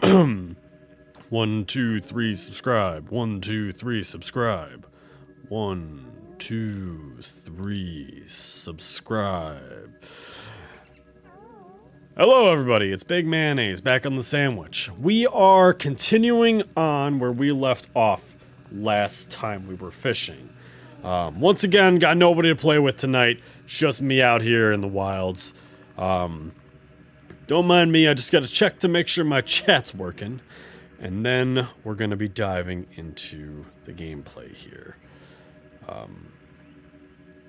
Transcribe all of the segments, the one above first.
1, 2, 3, subscribe. 1, 2, 3, subscribe. 1, 2, 3, subscribe. Hello everybody, it's Big Mayonnaise back on the sandwich. We are continuing on where we left off last time we were fishing. Once again, got nobody to play with tonight. It's just me out here in the wilds. Don't mind me, I just gotta check to make sure my chat's working. And then we're gonna be diving into the gameplay here.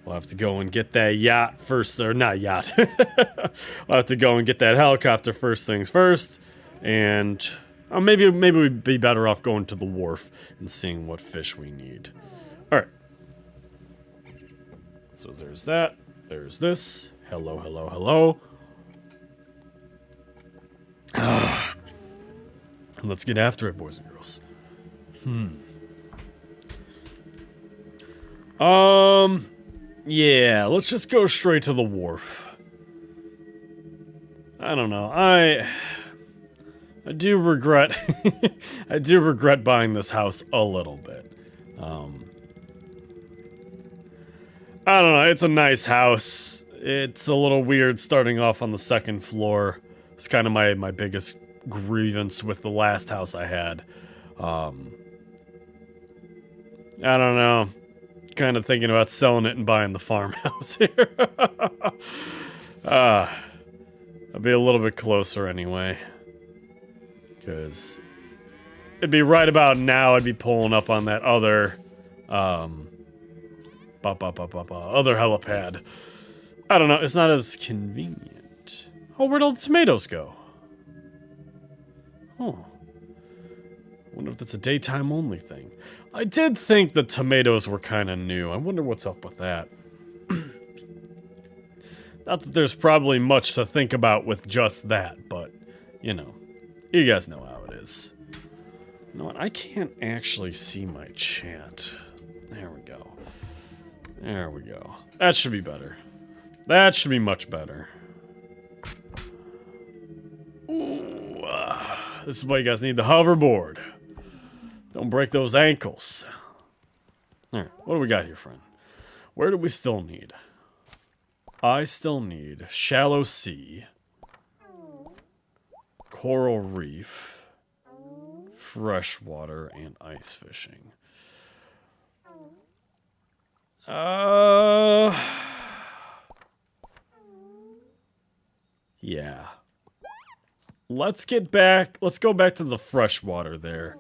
We'll have to go and get that yacht first, or not yacht. We'll have to go and get that helicopter first things first. And maybe we'd be better off going to the wharf and seeing what fish we need. Alright. So there's that. There's this. Hello, hello, hello. Let's get after it, boys and girls. Yeah, let's just go straight to the wharf. I don't know. I do regret I do regret buying this house a little bit. I don't know, it's a nice house. It's a little weird starting off on the second floor. It's kind of my biggest grievance with the last house I had. I don't know. Kind of thinking about selling it and buying the farmhouse here. I'll be a little bit closer anyway. Because it'd be right about now I'd be pulling up on that other, other helipad. I don't know, it's not as convenient. Oh, where'd all the tomatoes go? Oh. Wonder if that's a daytime only thing. I did think the tomatoes were kind of new. I wonder what's up with that. Not that there's probably much to think about with just that, but, you know. You guys know how it is. You know what? I can't actually see my chat. There we go. There we go. That should be better. That should be much better. Ooh, this is why you guys need the hoverboard. Don't break those ankles. Alright, what do we got here, friend? Where do we still need? I still need shallow sea, coral reef, freshwater, and ice fishing. Yeah. Let's go back to the freshwater there.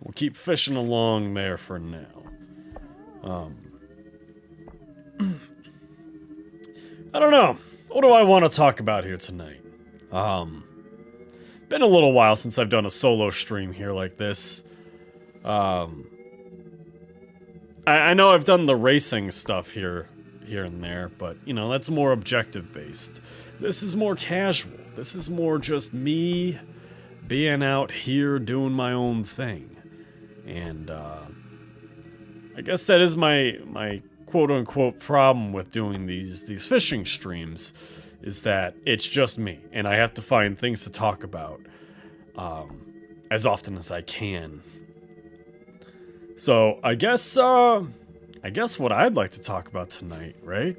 We'll keep fishing along there for now. I don't know. What do I want to talk about here tonight? Been a little while since I've done a solo stream here like this. I know I've done the racing stuff here and there, but, you know, that's more objective-based. This is more casual. This is more just me being out here doing my own thing. And, I guess that is my quote-unquote problem with doing these fishing streams, is that it's just me, and I have to find things to talk about, as often as I can. So, I guess what I'd like to talk about tonight, right?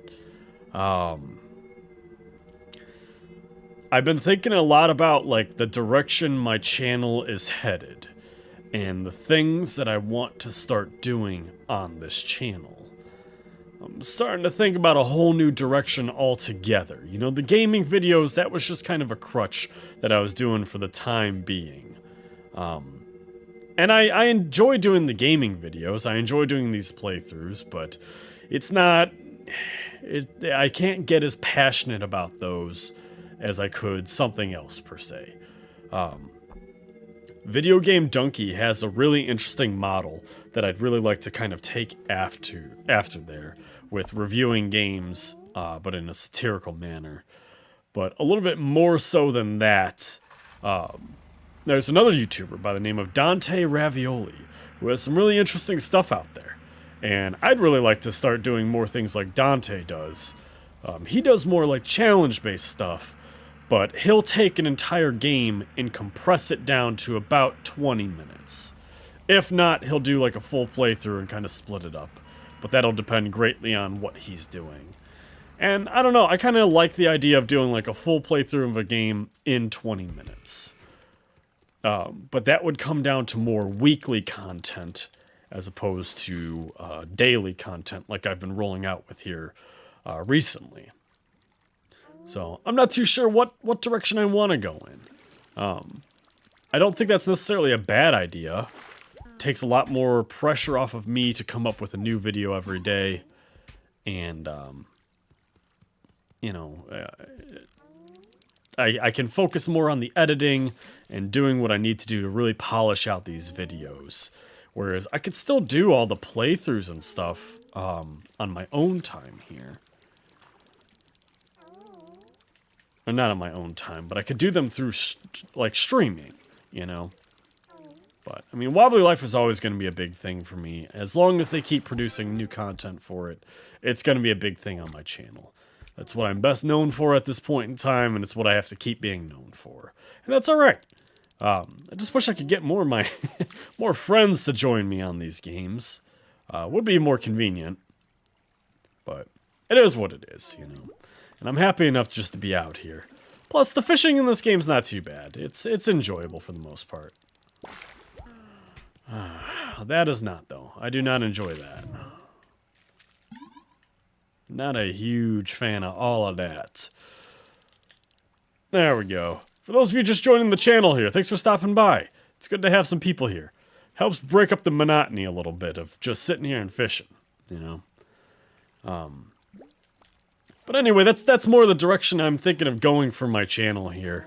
I've been thinking a lot about, like, the direction my channel is headed, and the things that I want to start doing on this channel. I'm starting to think about a whole new direction altogether. You know, the gaming videos, that was just kind of a crutch that I was doing for the time being. And I enjoy doing the gaming videos, I enjoy doing these playthroughs, but it's not... I can't get as passionate about those as I could something else, per se. Video Game Donkey has a really interesting model that I'd really like to kind of take after there, with reviewing games, but in a satirical manner. But a little bit more so than that, there's another YouTuber by the name of Dante Ravioli, who has some really interesting stuff out there. And I'd really like to start doing more things like Dante does. He does more like challenge-based stuff, but he'll take an entire game and compress it down to about 20 minutes. If not, he'll do like a full playthrough and kind of split it up. But that'll depend greatly on what he's doing. And I don't know, I kind of like the idea of doing like a full playthrough of a game in 20 minutes. But that would come down to more weekly content as opposed to daily content like I've been rolling out with here recently. So I'm not too sure what direction I want to go in. I don't think that's necessarily a bad idea. It takes a lot more pressure off of me to come up with a new video every day. And, you know, I can focus more on the editing and doing what I need to do to really polish out these videos. Whereas I could still do all the playthroughs and stuff on my own time here. Or not on my own time, but I could do them through, like, streaming, you know? But, I mean, Wobbly Life is always going to be a big thing for me. As long as they keep producing new content for it, it's going to be a big thing on my channel. That's what I'm best known for at this point in time, and it's what I have to keep being known for. And that's alright. I just wish I could get more of my more friends to join me on these games. Would be more convenient. But it is what it is, you know. And I'm happy enough just to be out here. Plus, the fishing in this game's not too bad. It's enjoyable for the most part. That is not, though. I do not enjoy that. Not a huge fan of all of that. There we go. For those of you just joining the channel here, thanks for stopping by. It's good to have some people here. Helps break up the monotony a little bit of just sitting here and fishing, you know. But anyway, that's more the direction I'm thinking of going for my channel here.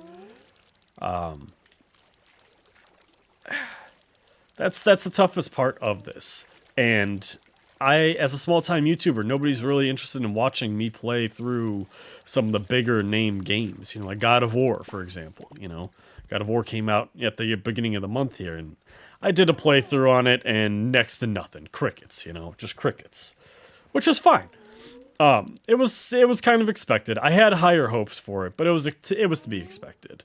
That's the toughest part of this. And I, as a small-time YouTuber, nobody's really interested in watching me play through some of the bigger name games. You know, like God of War, for example, you know. God of War came out at the beginning of the month here, and I did a playthrough on it, and next to nothing. Crickets, you know, just crickets. Which is fine. It was kind of expected. I had higher hopes for it, but it was to be expected.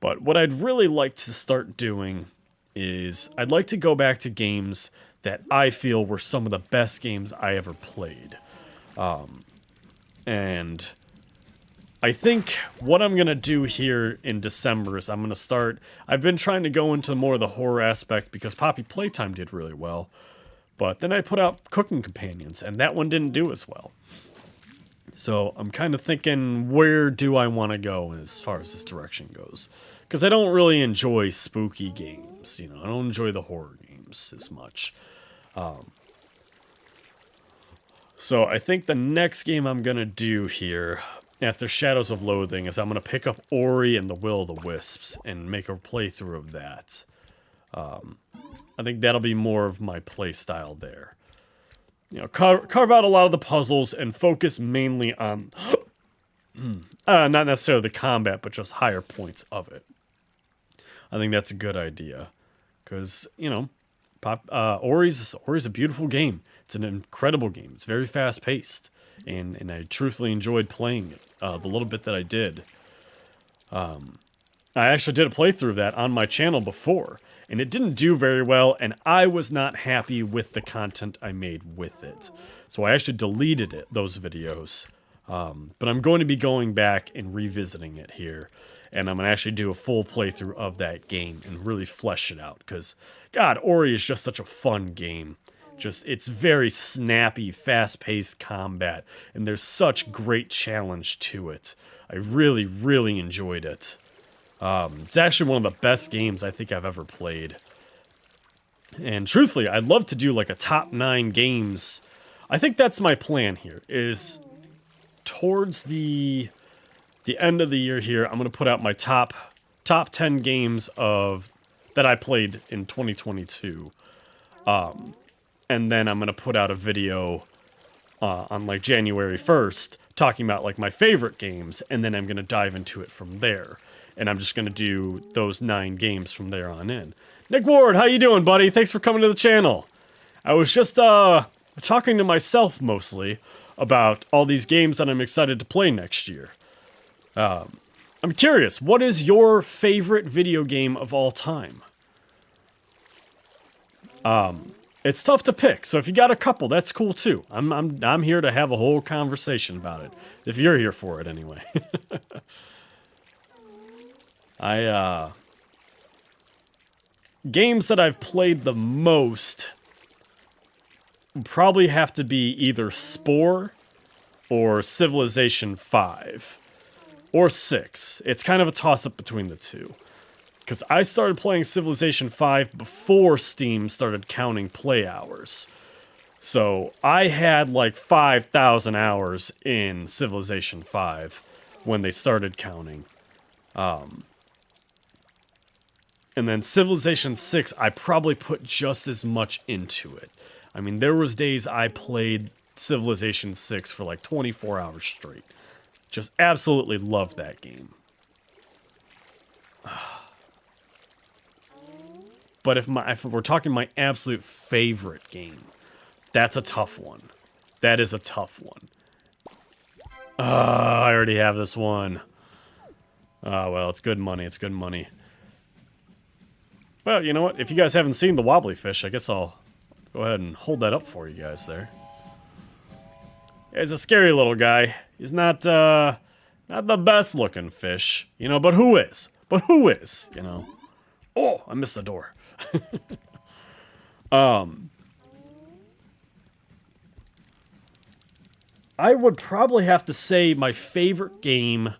But what I'd really like to start doing is I'd like to go back to games that I feel were some of the best games I ever played. And I think what I'm going to do here in December is I'm going to start... I've been trying to go into more of the horror aspect because Poppy Playtime did really well. But then I put out Cooking Companions, and that one didn't do as well. So I'm kind of thinking, where do I want to go as far as this direction goes? Because I don't really enjoy spooky games, you know. I don't enjoy the horror games as much. So I think the next game I'm going to do here, after Shadows of Loathing, is I'm going to pick up Ori and the Will of the Wisps and make a playthrough of that. I think that'll be more of my play style there. You know, carve out a lot of the puzzles and focus mainly on, not necessarily the combat, but just higher points of it. I think that's a good idea. Because, you know, Ori's a beautiful game. It's an incredible game. It's very fast-paced. And I truthfully enjoyed playing it, the little bit that I did. I actually did a playthrough of that on my channel before, and it didn't do very well, and I was not happy with the content I made with it. So I actually deleted those videos. But I'm going to be going back and revisiting it here, and I'm going to actually do a full playthrough of that game and really flesh it out, because, God, Ori is just such a fun game. It's very snappy, fast-paced combat, and there's such great challenge to it. I really, really enjoyed it. It's actually one of the best games I think I've ever played. And truthfully, I'd love to do like a top 9 games. I think that's my plan here, is towards the end of the year here, I'm going to put out my top 10 games that I played in 2022. And then I'm going to put out a video on like January 1st talking about like my favorite games, and then I'm going to dive into it from there. And I'm just going to do those 9 games from there on in. Nick Ward, how you doing, buddy? Thanks for coming to the channel. I was just talking to myself mostly about all these games that I'm excited to play next year. I'm curious, what is your favorite video game of all time? It's tough to pick, so if you got a couple, that's cool too. I'm here to have a whole conversation about it. If you're here for it, anyway. Games that I've played the most probably have to be either Spore or Civilization 5 or 6. It's kind of a toss-up between the two. Because I started playing Civilization 5 before Steam started counting play hours. So I had like 5,000 hours in Civilization 5 when they started counting. And then Civilization 6, I probably put just as much into it. I mean, there was days I played Civilization 6 for like 24 hours straight. Just absolutely loved that game. But if we're talking my absolute favorite game, that's a tough one. That is a tough one. I already have this one. Well, it's good money. It's good money. Well, you know what? If you guys haven't seen the wobbly fish, I guess I'll go ahead and hold that up for you guys there. He's a scary little guy. He's not the best looking fish, you know, but who is? But who is, you know? Oh, I missed the door. I would probably have to say my favorite game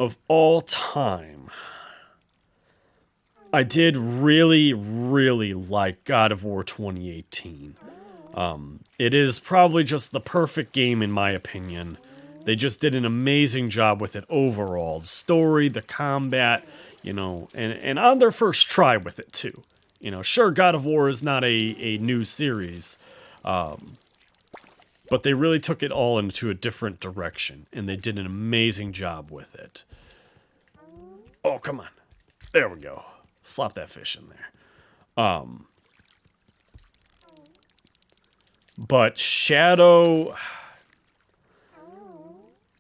of all time. I did really, really like God of War 2018. It is probably just the perfect game in my opinion. They just did an amazing job with it overall. The story, the combat, you know, and on their first try with it too. You know, sure, God of War is not a new series, but they really took it all into a different direction, and they did an amazing job with it. Oh, come on. There we go. Slop that fish in there. But Shadow...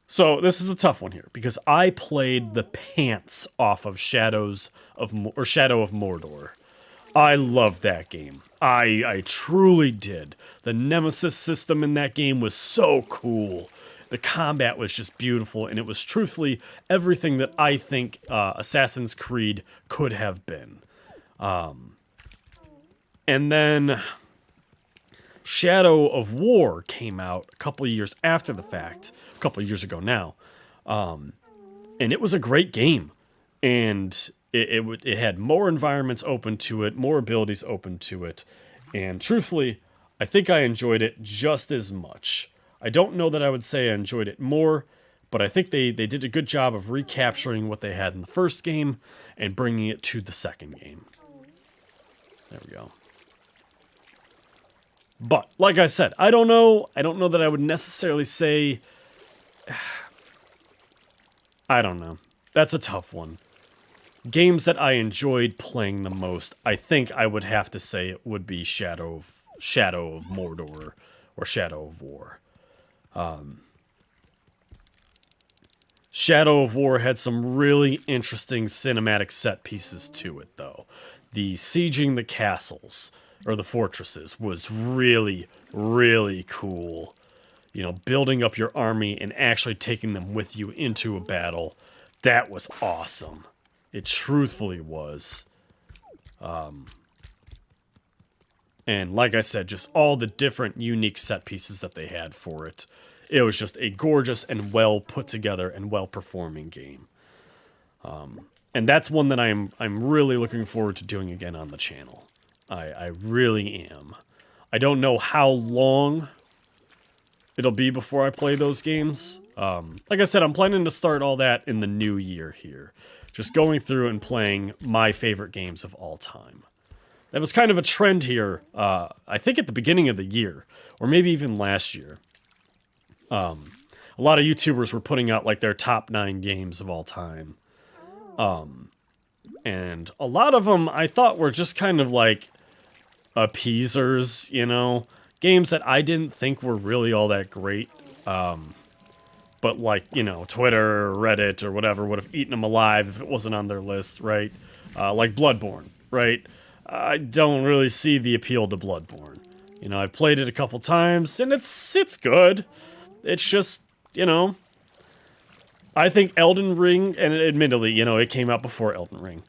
So, this is a tough one here, because I played the pants off of Shadow of Mordor. I loved that game. I truly did. The Nemesis system in that game was so cool. The combat was just beautiful, and it was truthfully everything that I think Assassin's Creed could have been. And then Shadow of War came out a couple of years after the fact, a couple of years ago now, and it was a great game, and it had more environments open to it, more abilities open to it, and truthfully, I think I enjoyed it just as much. I don't know that I would say I enjoyed it more, but I think they did a good job of recapturing what they had in the first game and bringing it to the second game. There we go. But, like I said, I don't know that I would necessarily say... I don't know. That's a tough one. Games that I enjoyed playing the most, I think I would have to say it would be Shadow of Mordor or Shadow of War. Shadow of War had some really interesting cinematic set pieces to it, though. The sieging the castles, or the fortresses, was really, really cool. You know, building up your army and actually taking them with you into a battle. That was awesome. It truthfully was. And like I said, just all the different unique set pieces that they had for it. It was just a gorgeous and well put together and well performing game. And that's one that I'm really looking forward to doing again on the channel. I really am. I don't know how long it'll be before I play those games. Like I said, I'm planning to start all that in the new year here. Just going through and playing my favorite games of all time. That was kind of a trend here, I think at the beginning of the year, or maybe even last year. A lot of YouTubers were putting out like their top 9 games of all time. And a lot of them I thought were just kind of like appeasers, you know? Games that I didn't think were really all that great. But but like, you know, Twitter or Reddit or whatever would have eaten them alive if it wasn't on their list, right? Like Bloodborne, right? I don't really see the appeal to Bloodborne. You know, I played it a couple times, and it's good. It's just, you know, I think Elden Ring, and admittedly, you know, it came out before Elden Ring,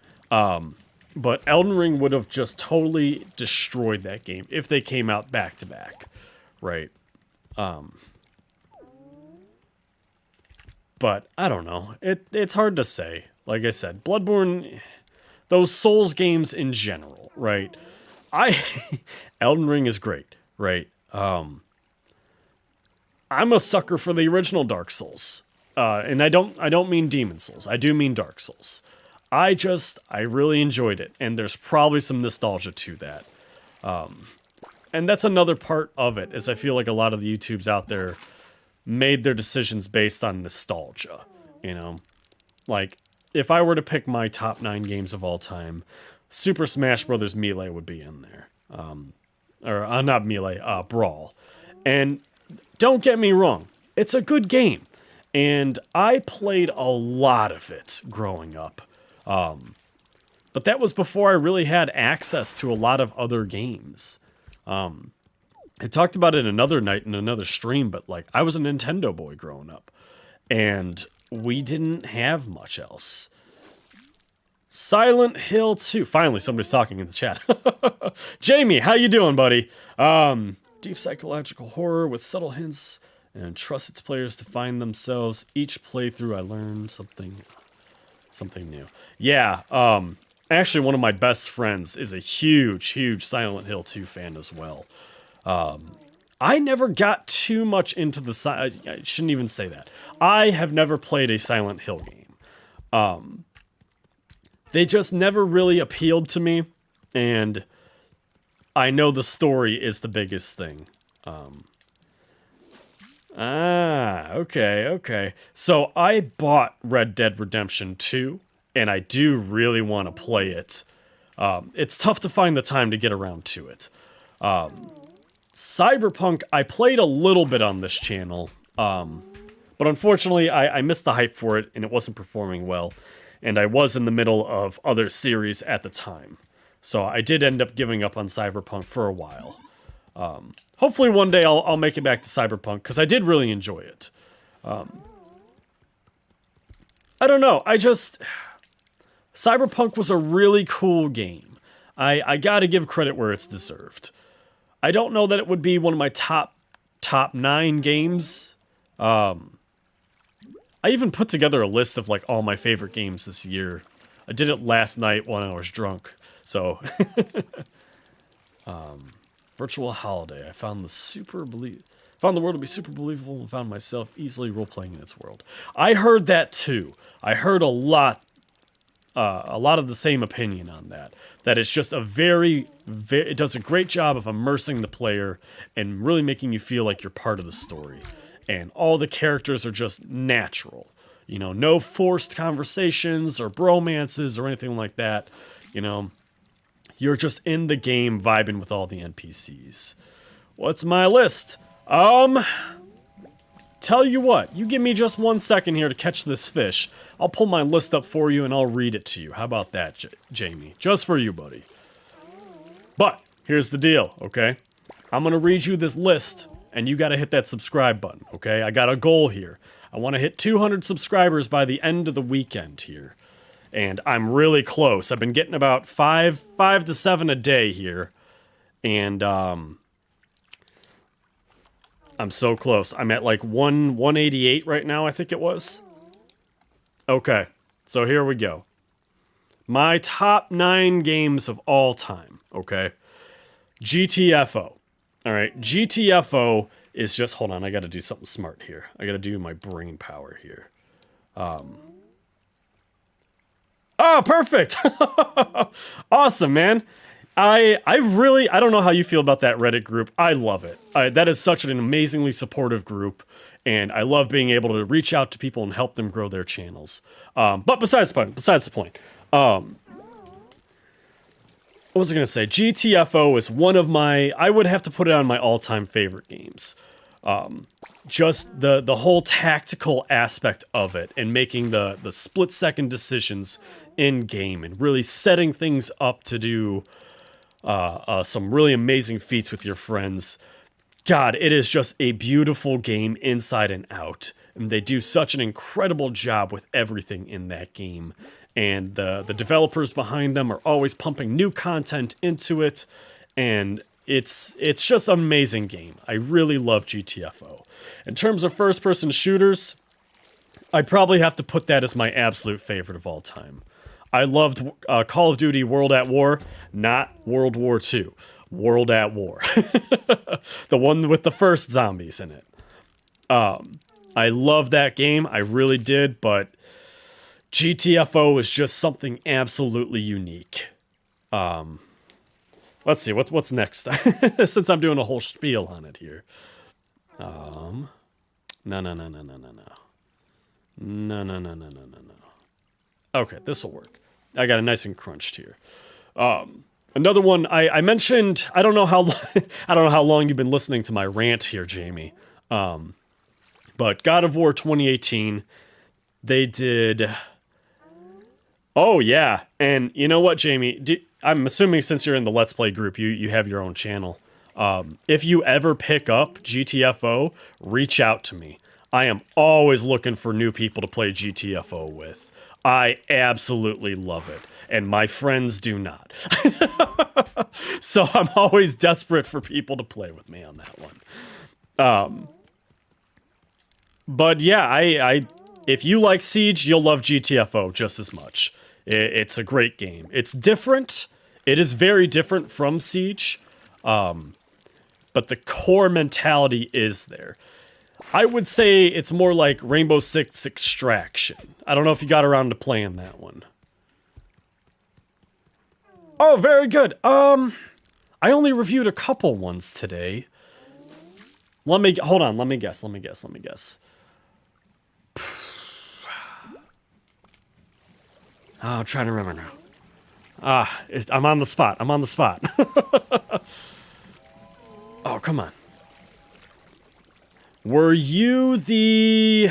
but Elden Ring would have just totally destroyed that game if they came out back to back, right? But I don't know. It's hard to say. Like I said, Bloodborne, those Souls games in general, right? Elden Ring is great, right? I'm a sucker for the original Dark Souls. And I don't mean Demon Souls. I do mean Dark Souls. I really enjoyed it, and there's probably some nostalgia to that. And that's another part of it, is I feel like a lot of the YouTubes out there made their decisions based on nostalgia, you know? Like, if I were to pick my top 9 games of all time, Super Smash Bros. Melee would be in there. Not Melee, Brawl. And don't get me wrong, it's a good game. And I played a lot of it growing up. But that was before I really had access to a lot of other games. I talked about it another night in another stream, but like, I was a Nintendo boy growing up. And we didn't have much else. Silent Hill 2. Finally, somebody's talking in the chat. Jamie, how you doing, buddy? Deep psychological horror with subtle hints and trust its players to find themselves. Each playthrough I learned something new. Yeah, actually one of my best friends is a huge Silent Hill 2 fan as well. I never got too much into I shouldn't even say that. I have never played a Silent Hill game. They just never really appealed to me, and I know the story is the biggest thing. Okay. So I bought Red Dead Redemption 2, and I do really want to play it. It's tough to find the time to get around to it. Cyberpunk, I played a little bit on this channel, but unfortunately I missed the hype for it, and it wasn't performing well, and I was in the middle of other series at the time. So I did end up giving up on Cyberpunk for a while. Hopefully one day I'll make it back to Cyberpunk, because I did really enjoy it. I don't know, Cyberpunk was a really cool game. I gotta give credit where it's deserved. I don't know that it would be one of my top 9 games. I even put together a list of like all my favorite games this year. I did it last night when I was drunk, so... Virtual Holiday. I found the world to be super believable and found myself easily role-playing in its world. I heard that too. I heard a lot of the same opinion on that. That it's just it does a great job of immersing the player and really making you feel like you're part of the story. And all the characters are just natural. You know, no forced conversations or bromances or anything like that. You know, you're just in the game vibing with all the NPCs. What's my list? Tell you what, you give me just 1 second here to catch this fish. I'll pull my list up for you and I'll read it to you. How about that, Jamie? Just for you, buddy. But, here's the deal, okay? I'm gonna read you this list, and you gotta hit that subscribe button, okay? I got a goal here. I wanna hit 200 subscribers by the end of the weekend here. And I'm really close. I've been getting about 5 to 7 a day here. And, I'm so close. I'm at like 188 right now, I think it was. Okay, so here we go. My top 9 games of all time, okay? GTFO. Alright, GTFO is just... Hold on, I gotta do something smart here. I gotta do my brain power here. Oh, perfect! Awesome, man. I don't know how you feel about that Reddit group. I love it. That is such an amazingly supportive group, and I love being able to reach out to people and help them grow their channels. But besides the point. What was I gonna say? GTFO is one of my... I would have to put it on my all-time favorite games. Just the whole tactical aspect of it, and making the split-second decisions in game, and really setting things up to do some really amazing feats with your friends. God, it is just a beautiful game inside and out. And they do such an incredible job with everything in that game. And the developers behind them are always pumping new content into it. And it's just an amazing game. I really love GTFO. In terms of first-person shooters, I'd probably have to put that as my absolute favorite of all time. I loved Call of Duty World at War, not World War II. World at War. The one with the first zombies in it. I love that game, I really did, but GTFO is just something absolutely unique. Let's see, what's next? Since I'm doing a whole spiel on it here. No. Okay, this'll work. I got it nice and crunched here. Another one I mentioned. I don't know how long you've been listening to my rant here, Jamie. But God of War 2018, they did. Oh yeah, and you know what, Jamie? I'm assuming since you're in the Let's Play group, you have your own channel. If you ever pick up GTFO, reach out to me. I am always looking for new people to play GTFO with. I absolutely love it. And my friends do not. So I'm always desperate for people to play with me on that one. But yeah, I if you like Siege, you'll love GTFO just as much. It's a great game. It's different. It is very different from Siege. But the core mentality is there. I would say it's more like Rainbow Six Extraction. I don't know if you got around to playing that one. Oh, very good. I only reviewed a couple ones today. Hold on, let me guess. Oh, I'm trying to remember now. I'm on the spot. Oh, come on. Were you the...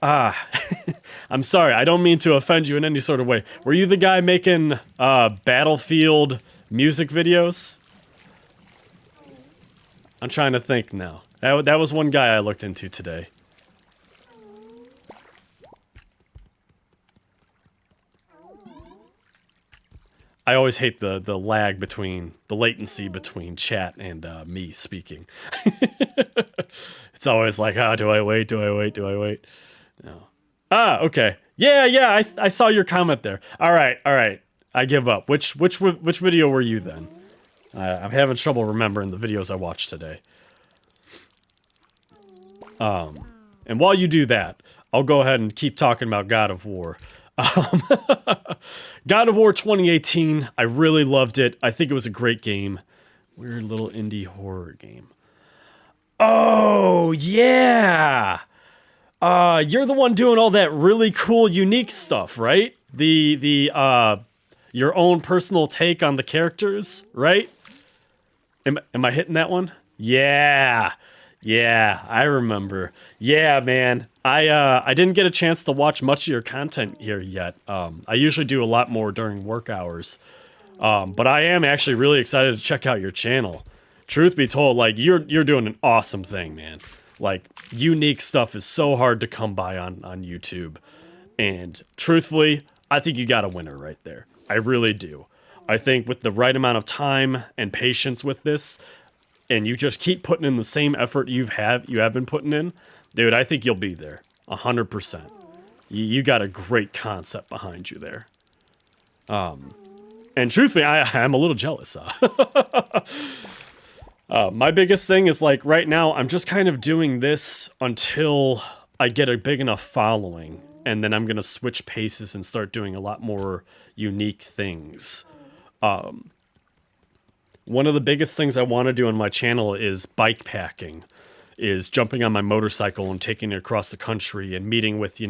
I'm sorry, I don't mean to offend you in any sort of way. Were you the guy making Battlefield music videos? I'm trying to think now. That was one guy I looked into today. I always hate the lag between, the latency between chat and me speaking. It's always like, do I wait? No. Okay. Yeah, I saw your comment there. All right. I give up. Which video were you then? I'm having trouble remembering the videos I watched today. And while you do that, I'll go ahead and keep talking about God of War. God of War 2018, I really loved it. I think it was a great game. Weird little indie horror game. Oh, yeah! You're the one doing all that really cool, unique stuff, right? Your own personal take on the characters, right? Am I hitting that one? Yeah, I remember. Yeah, man. I didn't get a chance to watch much of your content here yet. I usually do a lot more during work hours. But I am actually really excited to check out your channel. Truth be told, like, you're doing an awesome thing, man. Like, unique stuff is so hard to come by on YouTube. And truthfully, I think you got a winner right there. I really do. I think with the right amount of time and patience with this, and you just keep putting in the same effort you have been putting in, dude, I think you'll be there. 100%. You got a great concept behind you there. And truthfully, I'm a little jealous. My biggest thing is, like, right now, I'm just kind of doing this until I get a big enough following, and then I'm gonna switch paces and start doing a lot more unique things. One of the biggest things I want to do on my channel is bike packing, is jumping on my motorcycle and taking it across the country and meeting with,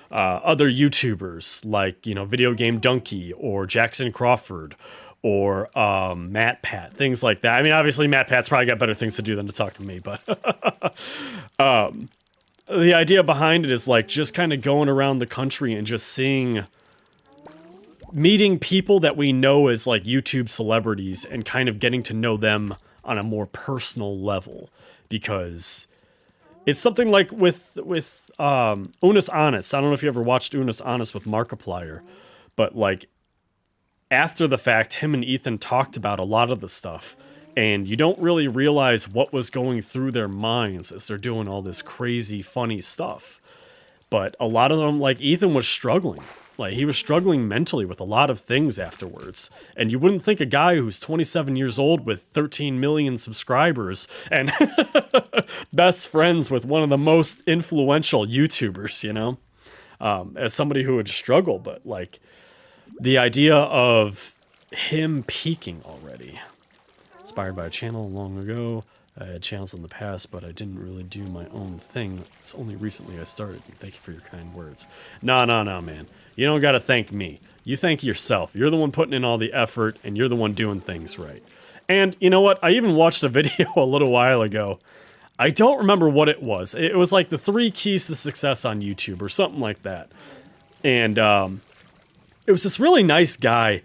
other YouTubers like, Video Game Donkey or Jackson Crawford or Matt Pat, things like that. I mean, obviously Matt Pat's probably got better things to do than to talk to me, but the idea behind it is like just kind of going around the country and just meeting people that we know as like YouTube celebrities and kind of getting to know them on a more personal level, because it's something like with Unis Honest. I don't know if you ever watched Unis Honest with Markiplier, but like after the fact, him and Ethan talked about a lot of the stuff, and you don't really realize what was going through their minds as they're doing all this crazy, funny stuff. But a lot of them, like Ethan was struggling. Like, he was struggling mentally with a lot of things afterwards. And you wouldn't think a guy who's 27 years old with 13 million subscribers and best friends with one of the most influential YouTubers, you know, as somebody who would struggle. But, like, the idea of him peaking already. Inspired by a channel long ago. I had channels in the past, but I didn't really do my own thing. It's only recently I started. Thank you for your kind words. No, man. You don't gotta thank me. You thank yourself. You're the one putting in all the effort, and you're the one doing things right. And you know what? I even watched a video a little while ago. I don't remember what it was. It was like the 3 keys to success on YouTube or something like that. And it was this really nice guy.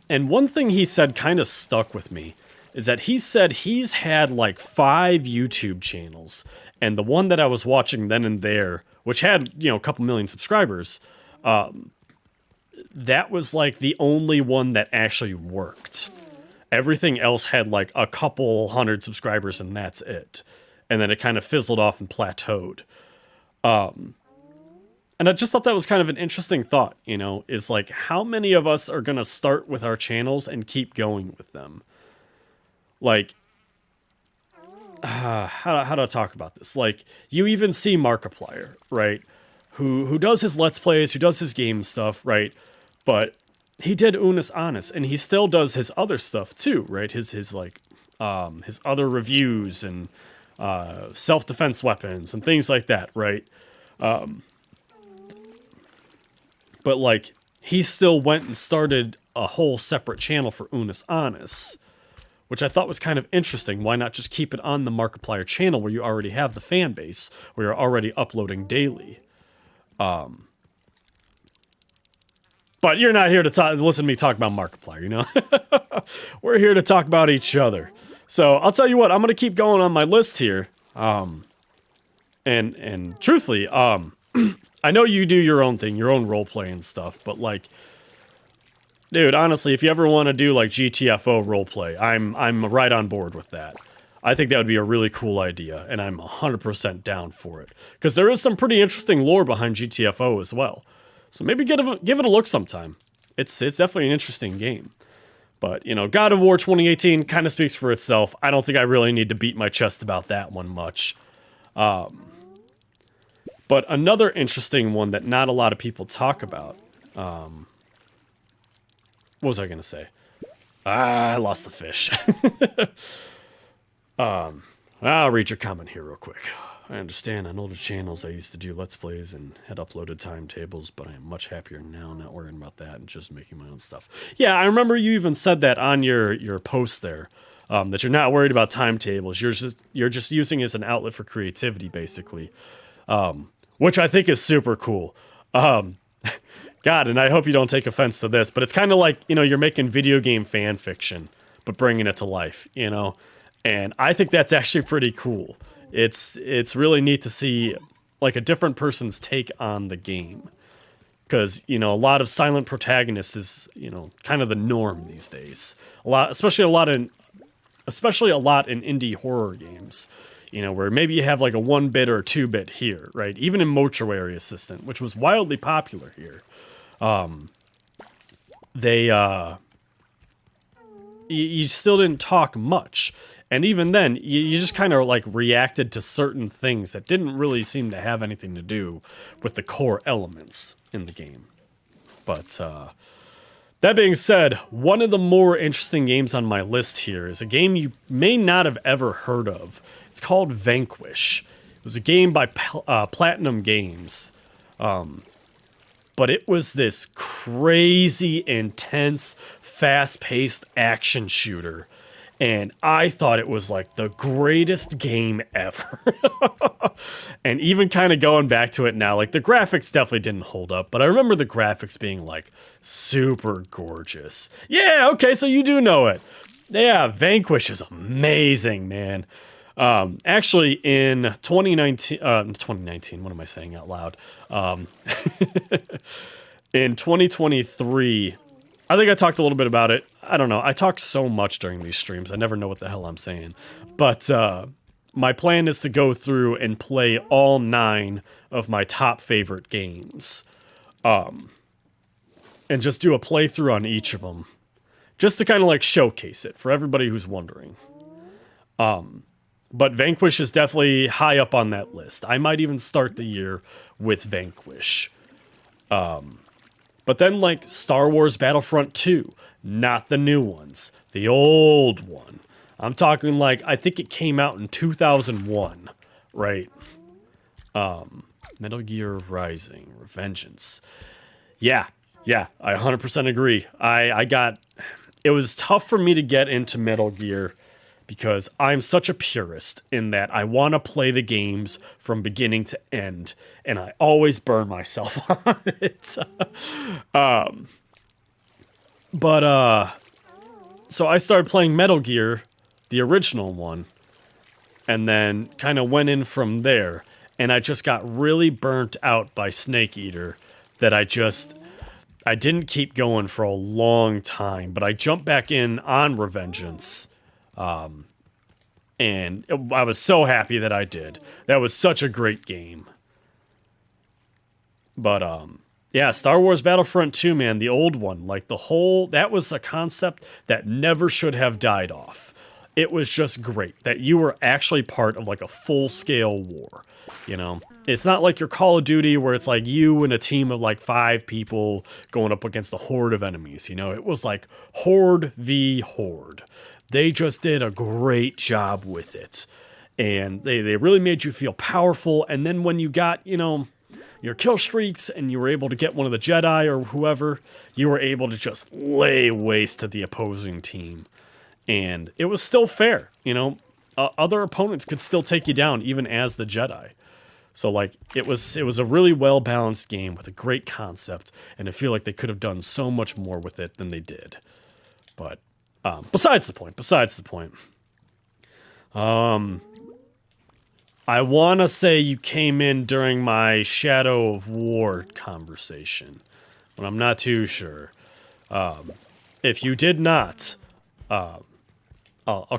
And one thing he said kind of stuck with me. Is that he said he's had like 5 YouTube channels, and the one that I was watching then and there, which had, you know, a couple million subscribers, that was like the only one that actually worked. Everything else had like a couple hundred subscribers, and that's it. And then it kind of fizzled off and plateaued. And I just thought that was kind of an interesting thought, you know, is like how many of us are going to start with our channels and keep going with them? Like, how do I talk about this? Like, you even see Markiplier, right? Who does his Let's Plays, who does his game stuff, right? But he did Unis Honest, and he still does his other stuff too, right? His other reviews and self-defense weapons and things like that, right? But like, he still went and started a whole separate channel for Unis Honest, which I thought was kind of interesting. Why not just keep it on the Markiplier channel where you already have the fan base, where you're already uploading daily? But you're not here to listen to me talk about Markiplier, you know? We're here to talk about each other. So I'll tell you what, I'm going to keep going on my list here. And truthfully, I know you do your own thing, your own roleplay and stuff, but like, dude, honestly, if you ever want to do like GTFO roleplay, I'm right on board with that. I think that would be a really cool idea, and I'm 100% down for it. Because there is some pretty interesting lore behind GTFO as well. So maybe give it a look sometime. It's definitely an interesting game. But, you know, God of War 2018 kind of speaks for itself. I don't think I really need to beat my chest about that one much. But another interesting one that not a lot of people talk about... what was I going to say? I lost the fish. I'll read your comment here real quick. I understand on older channels I used to do Let's Plays and had uploaded timetables, but I am much happier now, not worrying about that and just making my own stuff. Yeah, I remember you even said that on your post there, that you're not worried about timetables. You're just using it as an outlet for creativity, basically, which I think is super cool. God, and I hope you don't take offense to this, but it's kind of like, you know, you're making video game fan fiction, but bringing it to life, you know? And I think that's actually pretty cool. It's really neat to see, like, a different person's take on the game. Because, you know, a lot of silent protagonists is, you know, kind of the norm these days. Especially a lot in indie horror games. You know, where maybe you have like a 1-bit or a 2-bit here, right? Even in Mortuary Assistant, which was wildly popular here. You still didn't talk much. And even then, you just kind of like reacted to certain things that didn't really seem to have anything to do with the core elements in the game. But, that being said, one of the more interesting games on my list here is a game you may not have ever heard of. It's called Vanquish. It was a game by Platinum Games. But it was this crazy, intense, fast-paced action shooter. And I thought it was like the greatest game ever. And even kind of going back to it now, like the graphics definitely didn't hold up, but I remember the graphics being like super gorgeous. Yeah, okay, so you do know it. Yeah, Vanquish is amazing, man. Actually, in 2019, what am I saying out loud? In 2023, I think I talked a little bit about it. I don't know. I talk so much during these streams. I never know what the hell I'm saying. But my plan is to go through and play all 9 of my top favorite games. And just do a playthrough on each of them. Just to kind of like showcase it for everybody who's wondering. But Vanquish is definitely high up on that list. I might even start the year with Vanquish. But then, like, Star Wars Battlefront 2. Not the new ones. The old one. I'm talking, like, I think it came out in 2001. Right? Metal Gear Rising. Revengeance. Yeah, I 100% agree. It was tough for me to get into Metal Gear because I'm such a purist in that I want to play the games from beginning to end, and I always burn myself on it. So I started playing Metal Gear, the original one, and then kind of went in from there, and I just got really burnt out by Snake Eater that I didn't keep going for a long time, but I jumped back in on Revengeance. And I was so happy that I did. That was such a great game. But, yeah, Star Wars Battlefront 2, man, the old one. Like, that was a concept that never should have died off. It was just great that you were actually part of, like, a full-scale war, you know? It's not like your Call of Duty where it's like you and a team of, like, 5 people going up against a horde of enemies, you know? It was like Horde v. Horde. They just did a great job with it. And they really made you feel powerful. And then when you got, you know, your kill streaks and you were able to get one of the Jedi or whoever, you were able to just lay waste to the opposing team. And it was still fair, you know? Other opponents could still take you down even as the Jedi. So, like, it was a really well-balanced game with a great concept. And I feel like they could have done so much more with it than they did. But besides the point. I want to say you came in during my Shadow of War conversation, but I'm not too sure. If you did not, I'll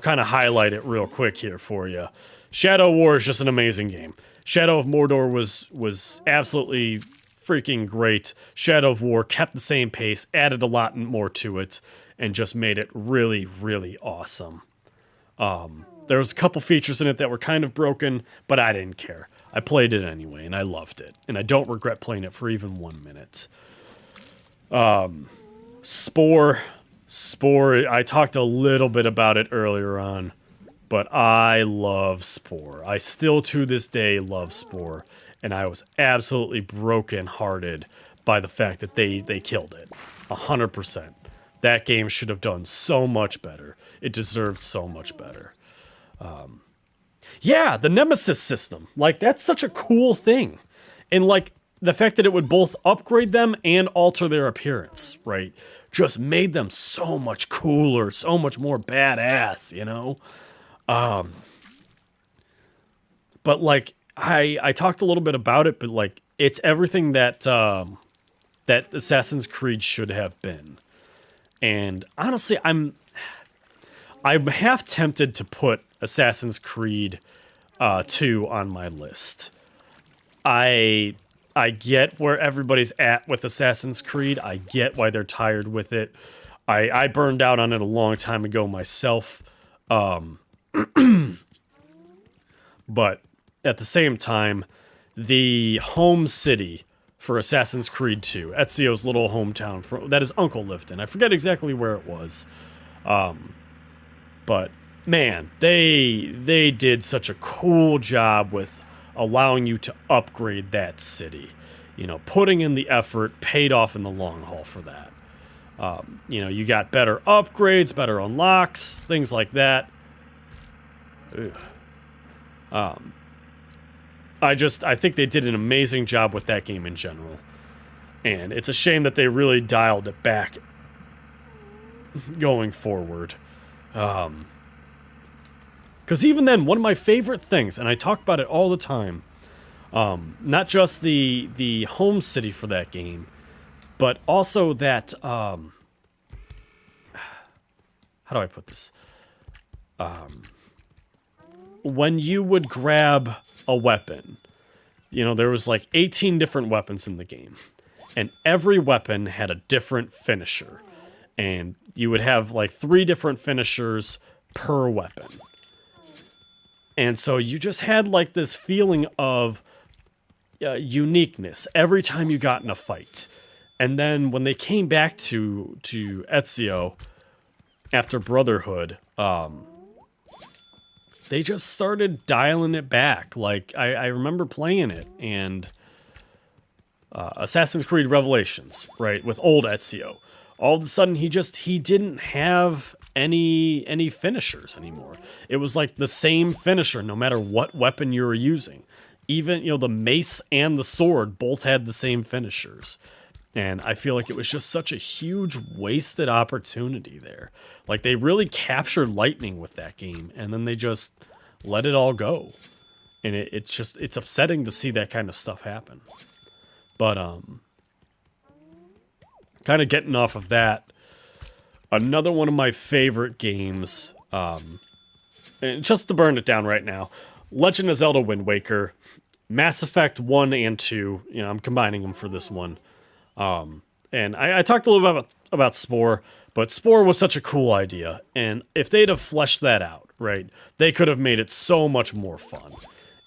kind of highlight it real quick here for you. Shadow of War is just an amazing game. Shadow of Mordor was absolutely freaking great. Shadow of War kept the same pace, added a lot more to it, and just made it really, really awesome. There was a couple features in it that were kind of broken, but I didn't care. I played it anyway, and I loved it. And I don't regret playing it for even 1 minute. Spore, I talked a little bit about it earlier on, but I love Spore. I still, to this day, love Spore. And I was absolutely broken-hearted by the fact that they killed it. 100%. That game should have done so much better. It deserved so much better. Yeah, the Nemesis system. Like, that's such a cool thing. And, like, the fact that it would both upgrade them and alter their appearance, right? Just made them so much cooler, so much more badass, you know? But, like, I talked a little bit about it, but, like, it's everything that, that Assassin's Creed should have been. And honestly, I'm half tempted to put Assassin's Creed 2 on my list. I get where everybody's at with Assassin's Creed. I get why they're tired with it. I burned out on it a long time ago myself. But at the same time, the home city for Assassin's Creed 2, Ezio's little hometown that his uncle lived in. I forget exactly where it was. But man, they did such a cool job with allowing you to upgrade that city. You know, putting in the effort paid off in the long haul for that. You know, you got better upgrades, better unlocks, things like that. I think they did an amazing job with that game in general. And it's a shame that they really dialed it back going forward. Because even then, one of my favorite things, and I talk about it all the time, not just the home city for that game, but also that, how do I put this? When you would grab a weapon, you know, there was like 18 different weapons in the game, and every weapon had a different finisher, and you would have like 3 different finishers per weapon. And so you just had like this feeling of uniqueness every time you got in a fight. And then when they came back to Ezio after Brotherhood, they just started dialing it back. Like, I remember playing it, and Assassin's Creed Revelations, right, with old Ezio. All of a sudden, he didn't have any finishers anymore. It was like the same finisher, no matter what weapon you were using. Even, you know, the mace and the sword both had the same finishers. And I feel like it was just such a huge wasted opportunity there. Like, they really captured lightning with that game, and then they just let it all go. And it's upsetting to see that kind of stuff happen. But, kind of getting off of that, another one of my favorite games, and just to burn it down right now, Legend of Zelda Wind Waker, Mass Effect 1 and 2, you know, I'm combining them for this one. And I talked a little bit about Spore, but Spore was such a cool idea, and if they'd have fleshed that out, right, they could have made it so much more fun.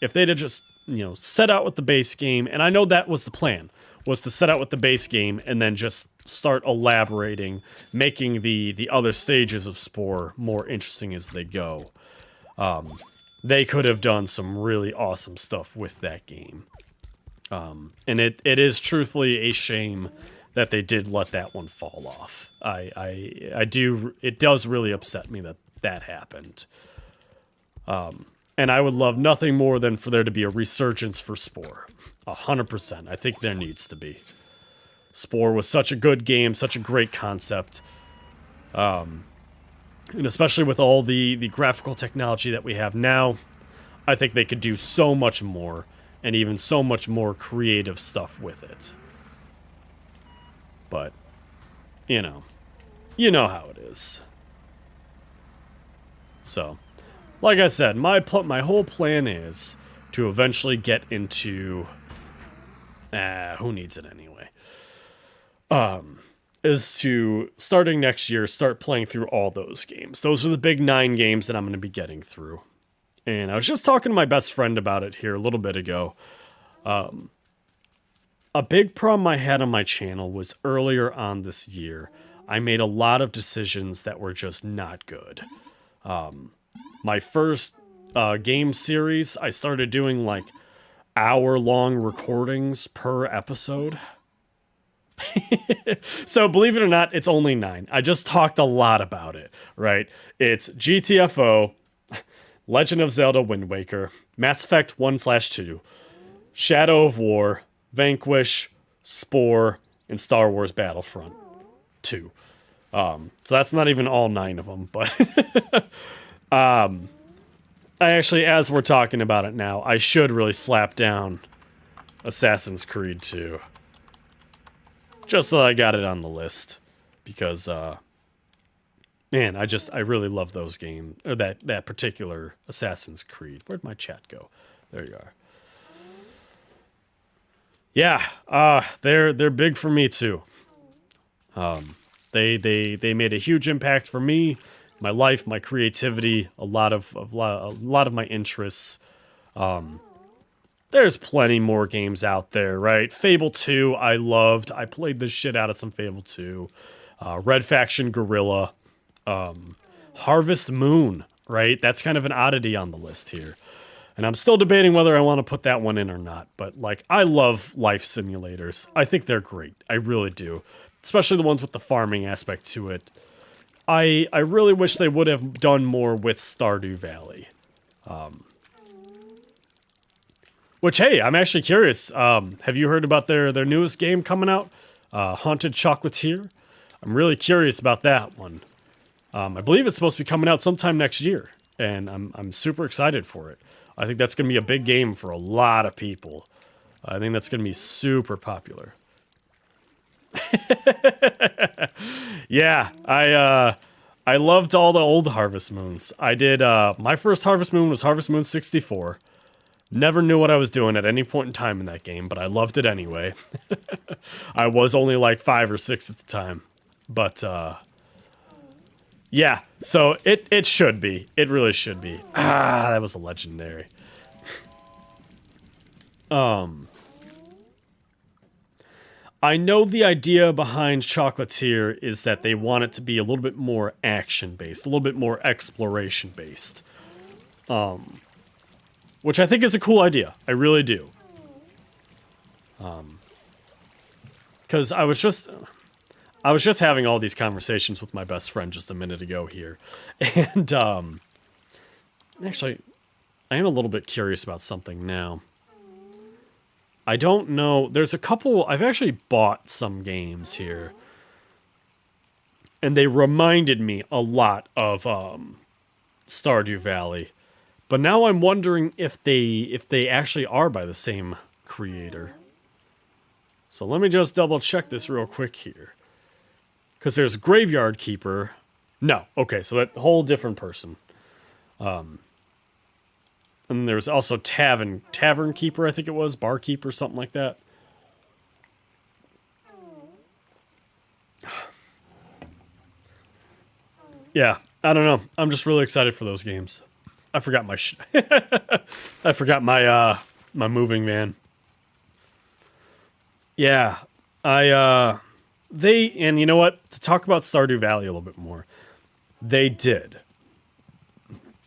If they'd have just, you know, set out with the base game, and I know that was the plan, was to set out with the base game and then just start elaborating, making the other stages of Spore more interesting as they go. They could have done some really awesome stuff with that game. And it is truthfully a shame that they did let that one fall off. It does really upset me that happened. And I would love nothing more than for there to be a resurgence for Spore. 100%. I think there needs to be. Spore was such a good game, such a great concept. And especially with all the graphical technology that we have now, I think they could do so much more, and even so much more creative stuff with it. But, you know how it is. So, like I said, my whole plan is to eventually get into... who needs it anyway? Is to, starting next year, start playing through all those games. Those are the big 9 games that I'm going to be getting through. And I was just talking to my best friend about it here a little bit ago. A big problem I had on my channel was earlier on this year, I made a lot of decisions that were just not good. My first game series, I started doing like hour-long recordings per episode. So believe it or not, it's only 9. I just talked a lot about it, right? It's GTFO, Legend of Zelda Wind Waker, Mass Effect 1/2, Shadow of War, Vanquish, Spore, and Star Wars Battlefront 2. So that's not even all 9 of them, but I actually, as we're talking about it now, I should really slap down Assassin's Creed 2. Just so I got it on the list, because man, I really love those games, or that particular Assassin's Creed. Where'd my chat go? There you are. Yeah, they're big for me too. They made a huge impact for me, my life, my creativity, a lot of my interests. There's plenty more games out there, right? Fable 2, I loved. I played the shit out of some Fable 2. Red Faction Guerrilla. Harvest Moon, right? That's kind of an oddity on the list here. And I'm still debating whether I want to put that one in or not. But, like, I love life simulators. I think they're great. I really do. Especially the ones with the farming aspect to it. I really wish they would have done more with Stardew Valley. Which, hey, I'm actually curious. Have you heard about their newest game coming out? Haunted Chocolatier? I'm really curious about that one. I believe it's supposed to be coming out sometime next year. And I'm super excited for it. I think that's going to be a big game for a lot of people. I think that's going to be super popular. Yeah, I loved all the old Harvest Moons. I did, my first Harvest Moon was Harvest Moon 64. Never knew what I was doing at any point in time in that game, but I loved it anyway. I was only like 5 or 6 at the time. But, yeah, so it should be. It really should be. Ah, that was a legendary. I know the idea behind Chocolatier is that they want it to be a little bit more action-based, a little bit more exploration-based. Which I think is a cool idea. I really do. Because I was just having all these conversations with my best friend just a minute ago here. And, actually, I am a little bit curious about something now. I don't know. There's a couple. I've actually bought some games here. And they reminded me a lot of Stardew Valley. But now I'm wondering if they actually are by the same creator. So let me just double check this real quick here. Because there's Graveyard Keeper. No, okay, so that whole different person. And there's also Tavern Keeper, I think it was, Barkeeper, something like that. Yeah, I don't know. I'm just really excited for those games. I forgot my I forgot my my moving van. Yeah, they, and you know what? To talk about Stardew Valley a little bit more, they did.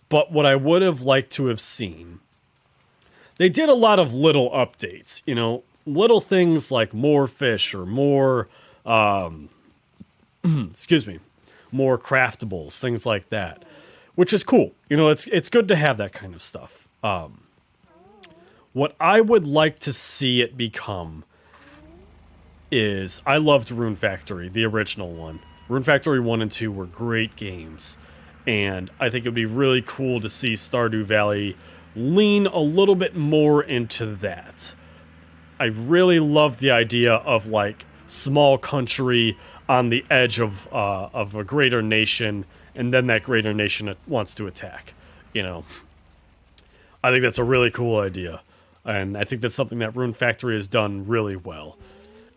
But what I would have liked to have seen, they did a lot of little updates, you know, little things like more fish or more, excuse me, more craftables, things like that, which is cool. You know, it's good to have that kind of stuff. What I would like to see it become is, I loved Rune Factory, the original one. Rune Factory 1 and 2 were great games. And I think it would be really cool to see Stardew Valley lean a little bit more into that. I really love the idea of, like, small country on the edge of a greater nation, and then that greater nation wants to attack. You know, I think that's a really cool idea, and I think that's something that Rune Factory has done really well.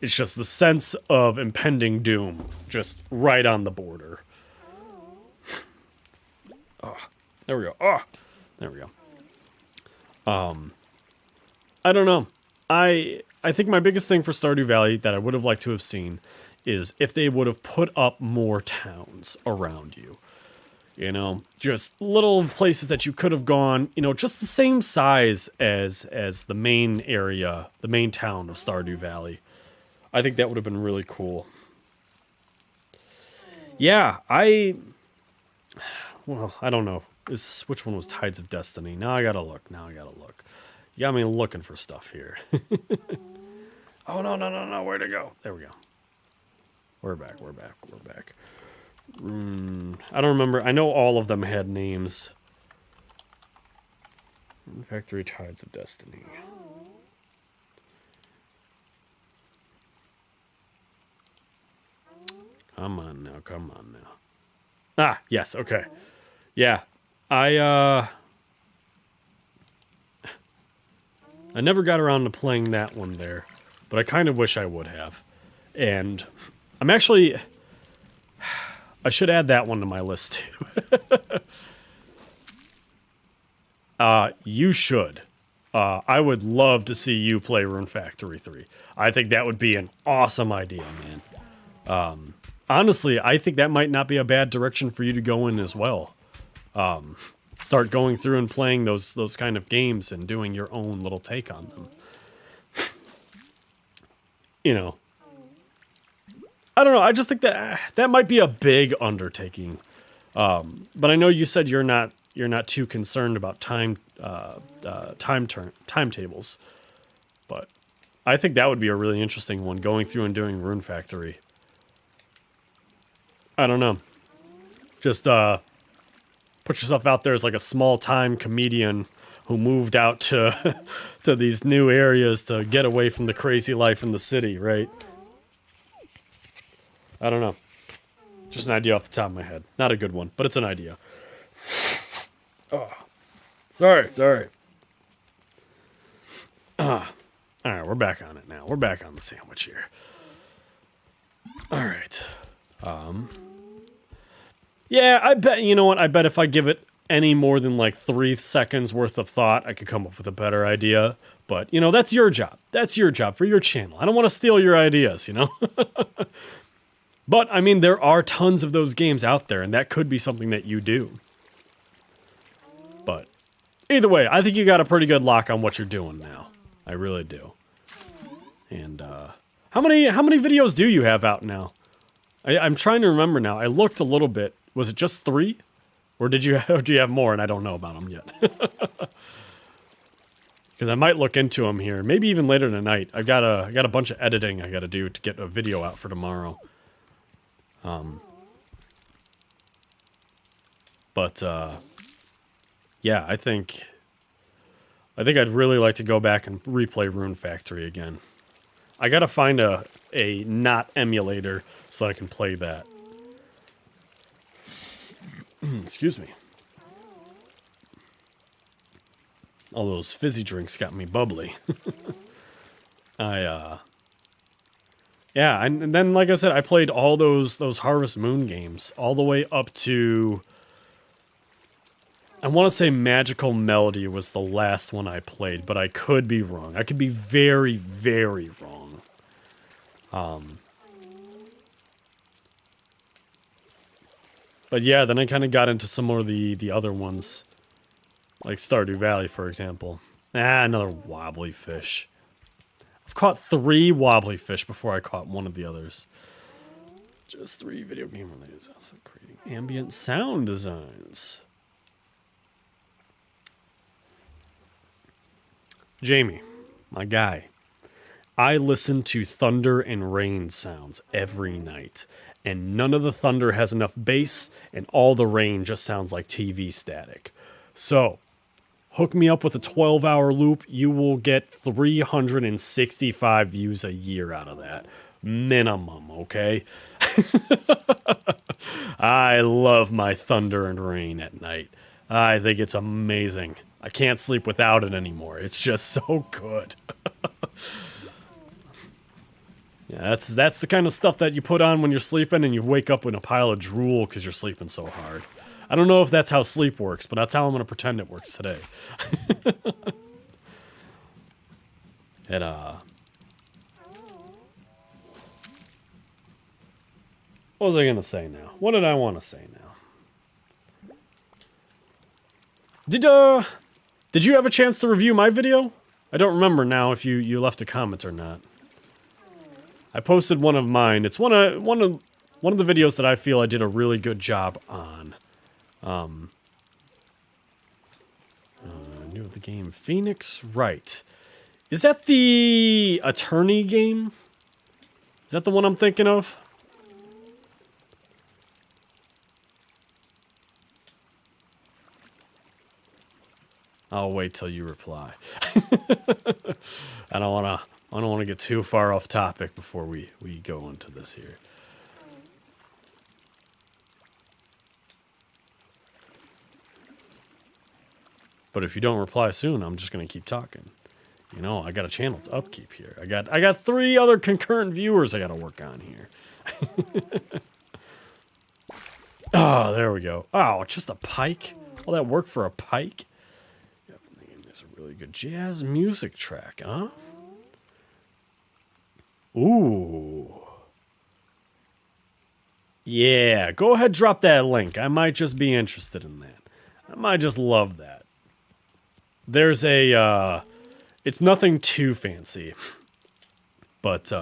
It's just the sense of impending doom, just right on the border. Oh, there we go. Oh, there we go. I don't know. I think my biggest thing for Stardew Valley that I would have liked to have seen is if they would have put up more towns around you. You know, just little places that you could have gone, you know, just the same size as the main area, the main town of Stardew Valley. I think that would have been really cool. Yeah, well, I don't know. Which one was Tides of Destiny? Now I gotta look. You got me looking for stuff here. Oh, no. Where'd it go? There we go. We're back. I don't remember. I know all of them had names. Factory Tides of Destiny. Come on now. Ah, yes, okay. Yeah. I never got around to playing that one there, but I kind of wish I would have. And I'm actually, I should add that one to my list too. You should. I would love to see you play Rune Factory 3. I think that would be an awesome idea, man. Honestly, I think that might not be a bad direction for you to go in as well. start going through and playing those kind of games and doing your own little take on them. You know, I don't know. I just think that might be a big undertaking. But I know you said you're not too concerned about timetables. But I think that would be a really interesting one, going through and doing Rune Factory. I don't know. Just put yourself out there as like a small-time comedian who moved out to to these new areas to get away from the crazy life in the city, right? I don't know. Just an idea off the top of my head. Not a good one, but it's an idea. Oh, sorry. All right, we're back on it now. We're back on the sandwich here. All right. Yeah, I bet, you know what? I bet if I give it any more than like 3 seconds worth of thought, I could come up with a better idea. But, you know, that's your job. That's your job for your channel. I don't want to steal your ideas, you know? But, I mean, there are tons of those games out there, and that could be something that you do. But, either way, I think you got a pretty good lock on what you're doing now. I really do. And, how many videos do you have out now? I'm trying to remember now. I looked a little bit. Was it just 3? Or do you have more and I don't know about them yet? Because I might look into them here. Maybe even later tonight. I got a bunch of editing I got to do to get a video out for tomorrow. Yeah, I think I'd really like to go back and replay Rune Factory again. I gotta find a not emulator so I can play that. Excuse me. All those fizzy drinks got me bubbly. Yeah, and then, like I said, I played all those Harvest Moon games all the way up to, I want to say Magical Melody was the last one I played, but I could be wrong. I could be very, very wrong. But yeah, then I kind of got into some more of the other ones, like Stardew Valley, for example. Another wobbly fish. I've caught 3 wobbly fish before I caught one of the others. Just 3 video game related. Also creating ambient sound designs. Jamie, my guy, I listen to thunder and rain sounds every night, and none of the thunder has enough bass, and all the rain just sounds like TV static. So, hook me up with a 12-hour loop, you will get 365 views a year out of that. Minimum, okay? I love my thunder and rain at night. I think it's amazing. I can't sleep without it anymore. It's just so good. Yeah, that's the kind of stuff that you put on when you're sleeping and you wake up in a pile of drool because you're sleeping so hard. I don't know if that's how sleep works, but that's how I'm going to pretend it works today. And, what was I going to say now? What did I want to say now? Did you have a chance to review my video? I don't remember now if you left a comment or not. I posted one of mine. It's one of the videos that I feel I did a really good job on. New of the game, Phoenix Wright. Is that the attorney game? Is that the one I'm thinking of? I'll wait till you reply. I don't want to get too far off topic before we go into this here. But if you don't reply soon, I'm just going to keep talking. You know, I got a channel to upkeep here. I got 3 other concurrent viewers I got to work on here. Oh, there we go. Oh, just a pike? All that work for a pike? Yep, there's a really good jazz music track, huh? Ooh. Yeah, go ahead, drop that link. I might just be interested in that. I might just love that. There's a, it's nothing too fancy, but,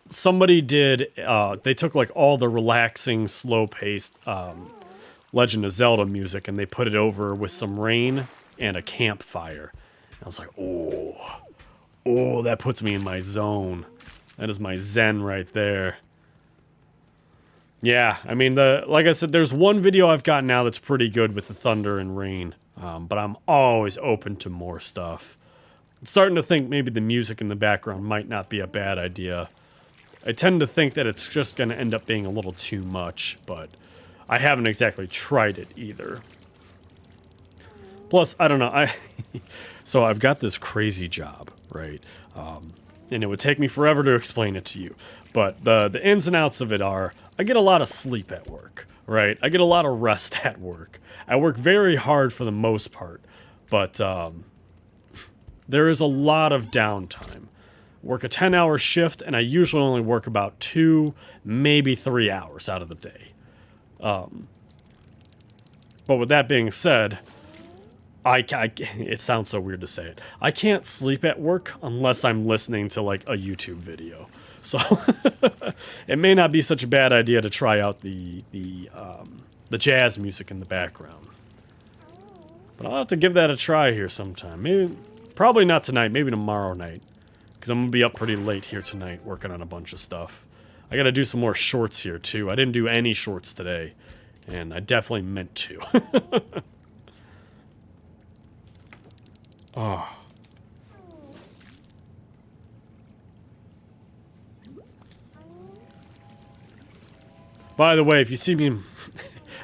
somebody did, they took like all the relaxing, slow-paced, Legend of Zelda music and they put it over with some rain and a campfire. And I was like, oh, that puts me in my zone. That is my zen right there. Yeah, I mean, like I said, there's one video I've got now that's pretty good with the thunder and rain, but I'm always open to more stuff. I'm starting to think maybe the music in the background might not be a bad idea. I tend to think that it's just going to end up being a little too much, but I haven't exactly tried it either. Plus, I don't know, so I've got this crazy job, right? And it would take me forever to explain it to you. But the ins and outs of it are, I get a lot of sleep at work, right? I get a lot of rest at work. I work very hard for the most part, but there is a lot of downtime. Work a 10-hour shift, and I usually only work about 2, maybe 3 hours out of the day. But with that being said, it sounds so weird to say it. I can't sleep at work unless I'm listening to like a YouTube video. So it may not be such a bad idea to try out the jazz music in the background. But I'll have to give that a try here sometime. Probably not tonight, maybe tomorrow night. Because I'm going to be up pretty late here tonight working on a bunch of stuff. I got to do some more shorts here too. I didn't do any shorts today. And I definitely meant to. Oh. By the way, if you see me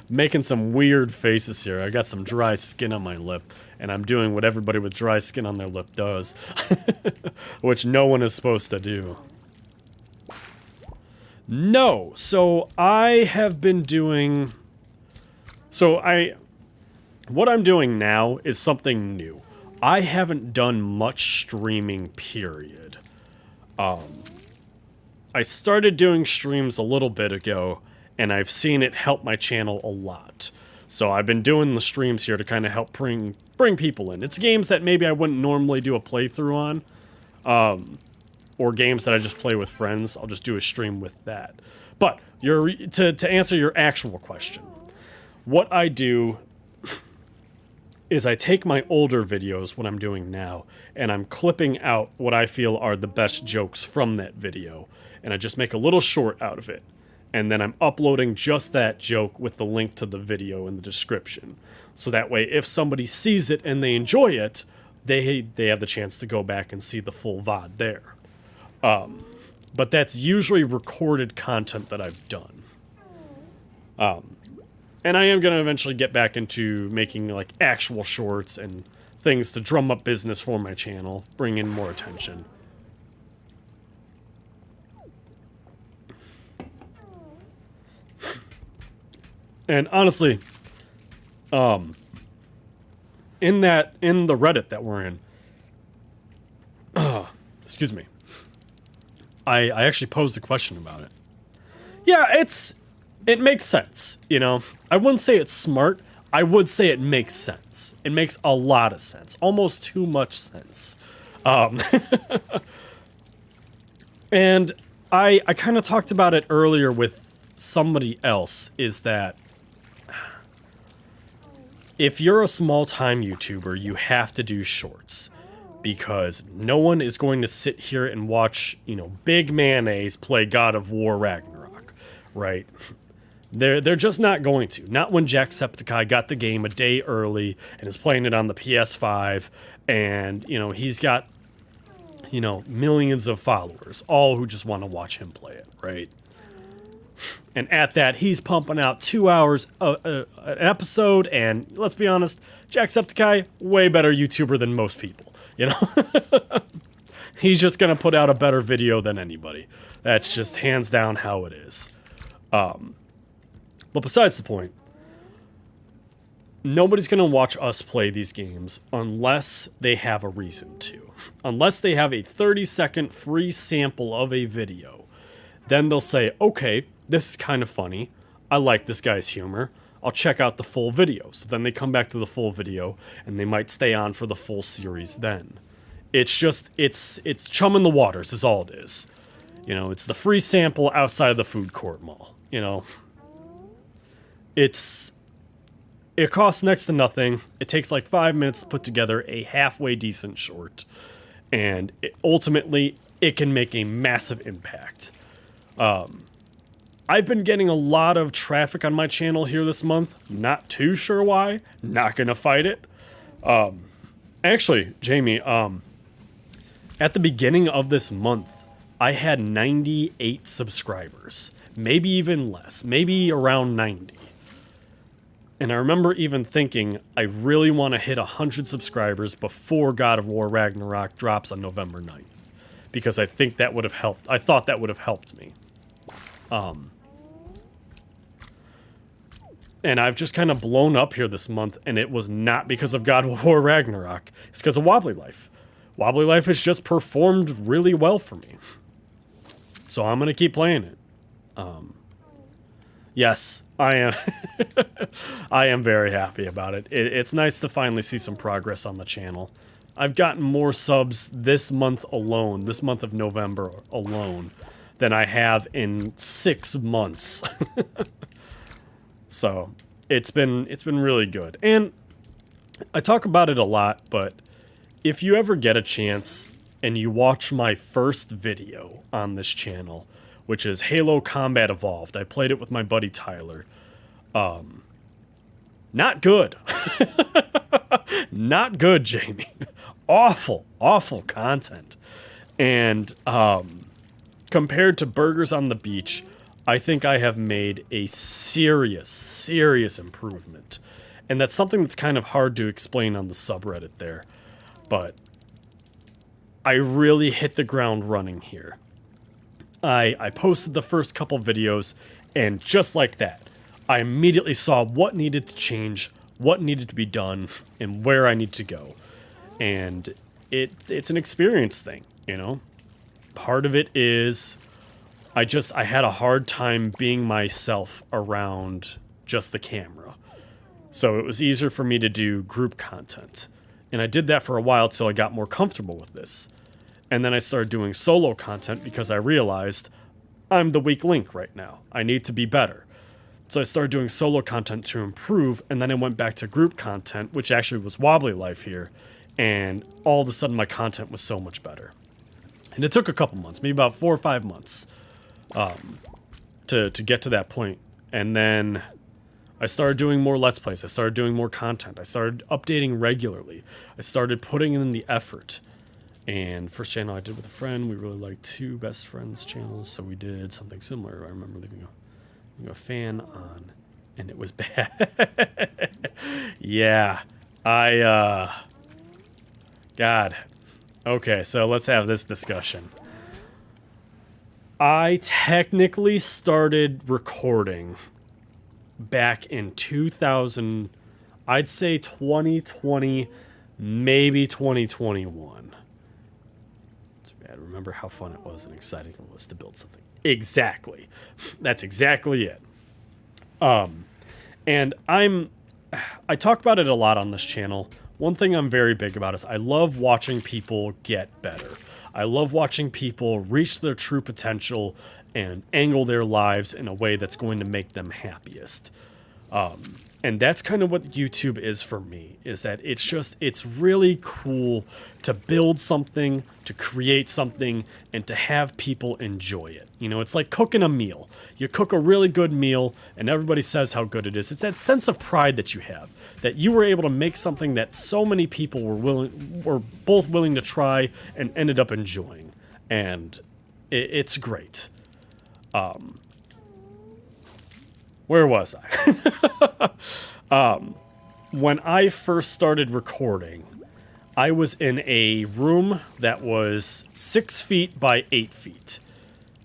making some weird faces here, I got some dry skin on my lip, and I'm doing what everybody with dry skin on their lip does, which no one is supposed to do. No, so I have been doing... What I'm doing now is something new. I haven't done much streaming, period. I started doing streams a little bit ago, and I've seen it help my channel a lot. So I've been doing the streams here to kind of help bring people in. It's games that maybe I wouldn't normally do a playthrough on, or games that I just play with friends. I'll just do a stream with that. But to answer your actual question, what I do is I take my older videos, what I'm doing now, and I'm clipping out what I feel are the best jokes from that video, and I just make a little short out of it. And then I'm uploading just that joke with the link to the video in the description. So that way, if somebody sees it and they enjoy it, they have the chance to go back and see the full VOD there. But that's usually recorded content that I've done. And I am going to eventually get back into making like actual shorts and things to drum up business for my channel, bring in more attention. And honestly, in the Reddit that we're in, excuse me, I actually posed a question about it. Yeah, it makes sense, you know. I wouldn't say it's smart. I would say it makes sense. It makes a lot of sense. Almost too much sense. And I kind of talked about it earlier with somebody else, is that if you're a small-time YouTuber, you have to do shorts. Because no one is going to sit here and watch, you know, Big Mayonnaise play God of War Ragnarok, right? They're just not going to. Not when Jacksepticeye got the game a day early and is playing it on the PS5, and, you know, he's got, you know, millions of followers, all who just want to watch him play it, right? And at that, he's pumping out 2 hours an episode, and let's be honest, Jacksepticeye, way better YouTuber than most people, you know? He's just gonna put out a better video than anybody. That's just hands down how it is. But besides the point, nobody's gonna watch us play these games unless they have a reason to. Unless they have a 30-second free sample of a video. Then they'll say, okay, this is kind of funny. I like this guy's humor. I'll check out the full video. So then they come back to the full video, and they might stay on for the full series then. It's just, it's chum in the waters is all it is. You know, it's the free sample outside of the food court mall, you know. It costs next to nothing. It takes like 5 minutes to put together a halfway decent short. And ultimately, it can make a massive impact. I've been getting a lot of traffic on my channel here this month. Not too sure why. Not gonna fight it. Actually, Jamie, at the beginning of this month, I had 98 subscribers. Maybe even less. Maybe around 90. And I remember even thinking, I really want to hit 100 subscribers before God of War Ragnarok drops on November 9th. Because I think that would have helped. I thought that would have helped me. And I've just kind of blown up here this month, and it was not because of God of War Ragnarok. It's because of Wobbly Life. Wobbly Life has just performed really well for me. So I'm going to keep playing it. Yes, I am. I am very happy about it. It's nice to finally see some progress on the channel. I've gotten more subs this month alone, this month of November alone, than I have in 6 months. So it's been really good. And I talk about it a lot, but if you ever get a chance and you watch my first video on this channel, which is Halo Combat Evolved. I played it with my buddy Tyler. Not good. Not good, Jamie. Awful, awful content. And compared to Burgers on the Beach, I think I have made a serious, serious improvement. And that's something that's kind of hard to explain on the subreddit there. But I really hit the ground running here. I posted the first couple videos, and just like that, I immediately saw what needed to change, what needed to be done, and where I need to go. And it's an experience thing, you know? Part of it is I had a hard time being myself around just the camera. So it was easier for me to do group content. And I did that for a while till I got more comfortable with this. And then I started doing solo content because I realized I'm the weak link right now. I need to be better. So I started doing solo content to improve, and then I went back to group content, which actually was Wobbly Life here, and all of a sudden my content was so much better. And it took a couple months, maybe about 4 or 5 months, to get to that point. And then I started doing more Let's Plays. I started doing more content. I started updating regularly. I started putting in the effort. And first channel I did with a friend, we really liked 2 best friends channels, so we did something similar. I remember leaving a fan on, and it was bad. Yeah, God. Okay, so let's have this discussion. I technically started recording back in 2000, I'd say 2020, maybe 2021. Remember how fun it was and exciting it was to build something. Exactly. That's exactly it. And I talk about it a lot on this channel. One thing I'm very big about is I love watching people get better. I love watching people reach their true potential and angle their lives in a way that's going to make them happiest. And that's kind of what YouTube is for me, is that it's really cool to build something, to create something, and to have people enjoy it. You know, it's like cooking a meal. You cook a really good meal, and everybody says how good it is. It's that sense of pride that you have, that you were able to make something that so many people were both willing to try and ended up enjoying. And it's great. Where was I? When I first started recording, I was in a room that was 6 feet by 8 feet.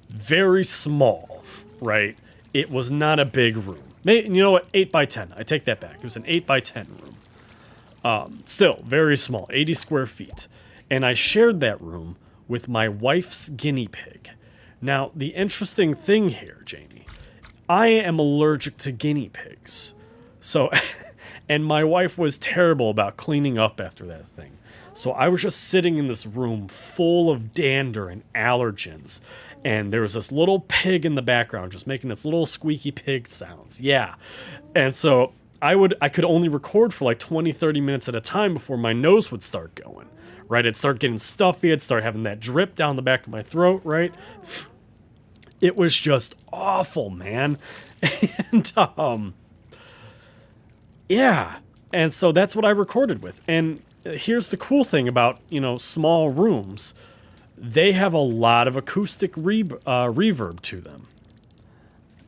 Very small, right? It was not a big room. You know what? 8 by 10. I take that back. It was an 8 by 10 room. Still, very small, 80 square feet. And I shared that room with my wife's guinea pig. Now, the interesting thing here, Jamie, I am allergic to guinea pigs. So, and my wife was terrible about cleaning up after that thing. So I was just sitting in this room full of dander and allergens. And there was this little pig in the background just making its little squeaky pig sounds. Yeah. And so I could only record for like 20, 30 minutes at a time before my nose would start going. Right? It'd start getting stuffy. It'd start having that drip down the back of my throat, right? It was just awful, man. And, yeah. And so that's what I recorded with. And here's the cool thing about, small rooms. They have a lot of acoustic reverb to them.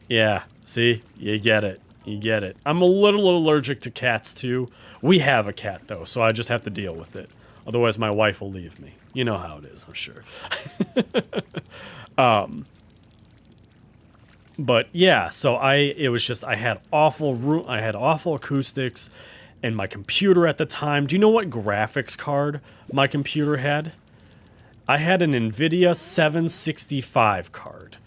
Yeah, see? You get it. You get it. I'm a little allergic to cats, too. We have a cat, though, so I just have to deal with it. Otherwise, my wife will leave me. You know how it is, I'm sure. But yeah, so I had awful acoustics, and my computer at the time. Do you know what graphics card my computer had? I had an NVIDIA 765 card.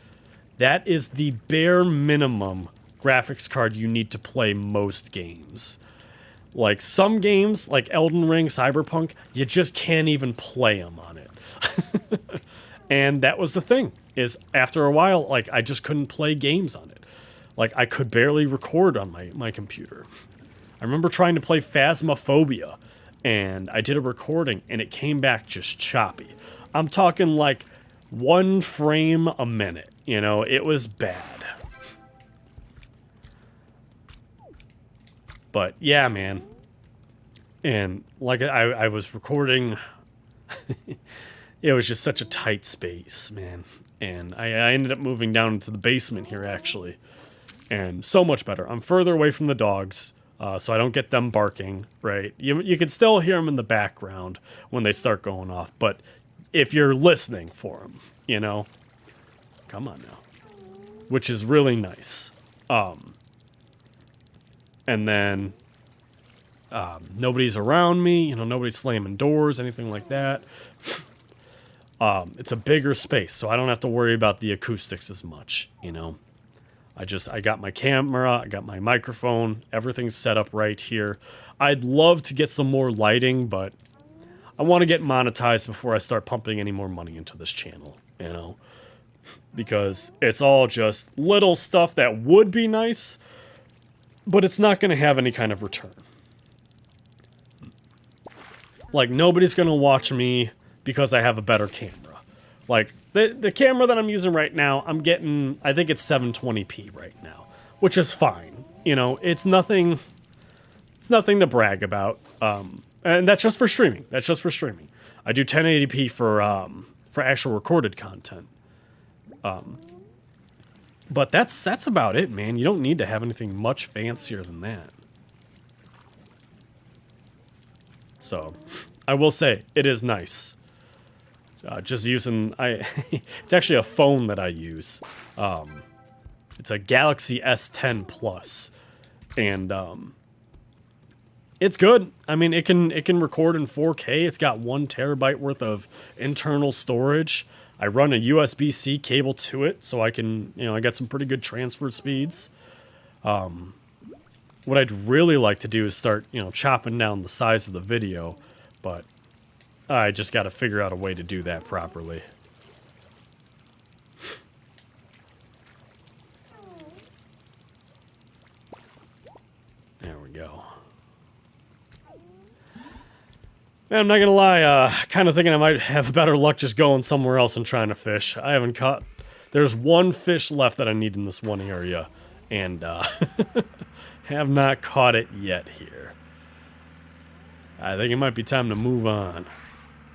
That is the bare minimum graphics card you need to play most games. Like some games, like Elden Ring, Cyberpunk, you just can't even play them on it. And that was the thing, is after a while, like I just couldn't play games on it. Like I could barely record on my computer. I remember trying to play Phasmophobia, and I did a recording, and it came back just choppy. I'm talking like 1 frame a minute, it was bad. But yeah, man. And like I was recording, it was just such a tight space, man. And I ended up moving down into the basement here, actually. And so much better. I'm further away from the dogs, so I don't get them barking, right? You can still hear them in the background when they start going off, but if you're listening for them, come on now, which is really nice. And then nobody's around me, nobody's slamming doors, anything like that. It's a bigger space, so I don't have to worry about the acoustics as much, I got my camera, I got my microphone, everything's set up right here. I'd love to get some more lighting, but I want to get monetized before I start pumping any more money into this channel, because it's all just little stuff that would be nice, but it's not going to have any kind of return. Like, nobody's going to watch me because I have a better camera. Like, the camera that I'm using right now, I'm getting, I think it's 720p right now, which is fine. It's nothing to brag about. And that's just for streaming. I do 1080p for actual recorded content. But that's about it, man. You don't need to have anything much fancier than that. So, I will say, it is nice. Just using, it's actually a phone that I use. It's a Galaxy S10 Plus. And, it's good. I mean, it can record in 4K. It's got 1 terabyte worth of internal storage. I run a USB-C cable to it, so I can, I got some pretty good transfer speeds. What I'd really like to do is start, chopping down the size of the video, but I just got to figure out a way to do that properly. There we go. Man, I'm not gonna lie, kind of thinking I might have better luck just going somewhere else and trying to fish. I haven't caught... There's 1 fish left that I need in this one area, and have not caught it yet here. I think it might be time to move on.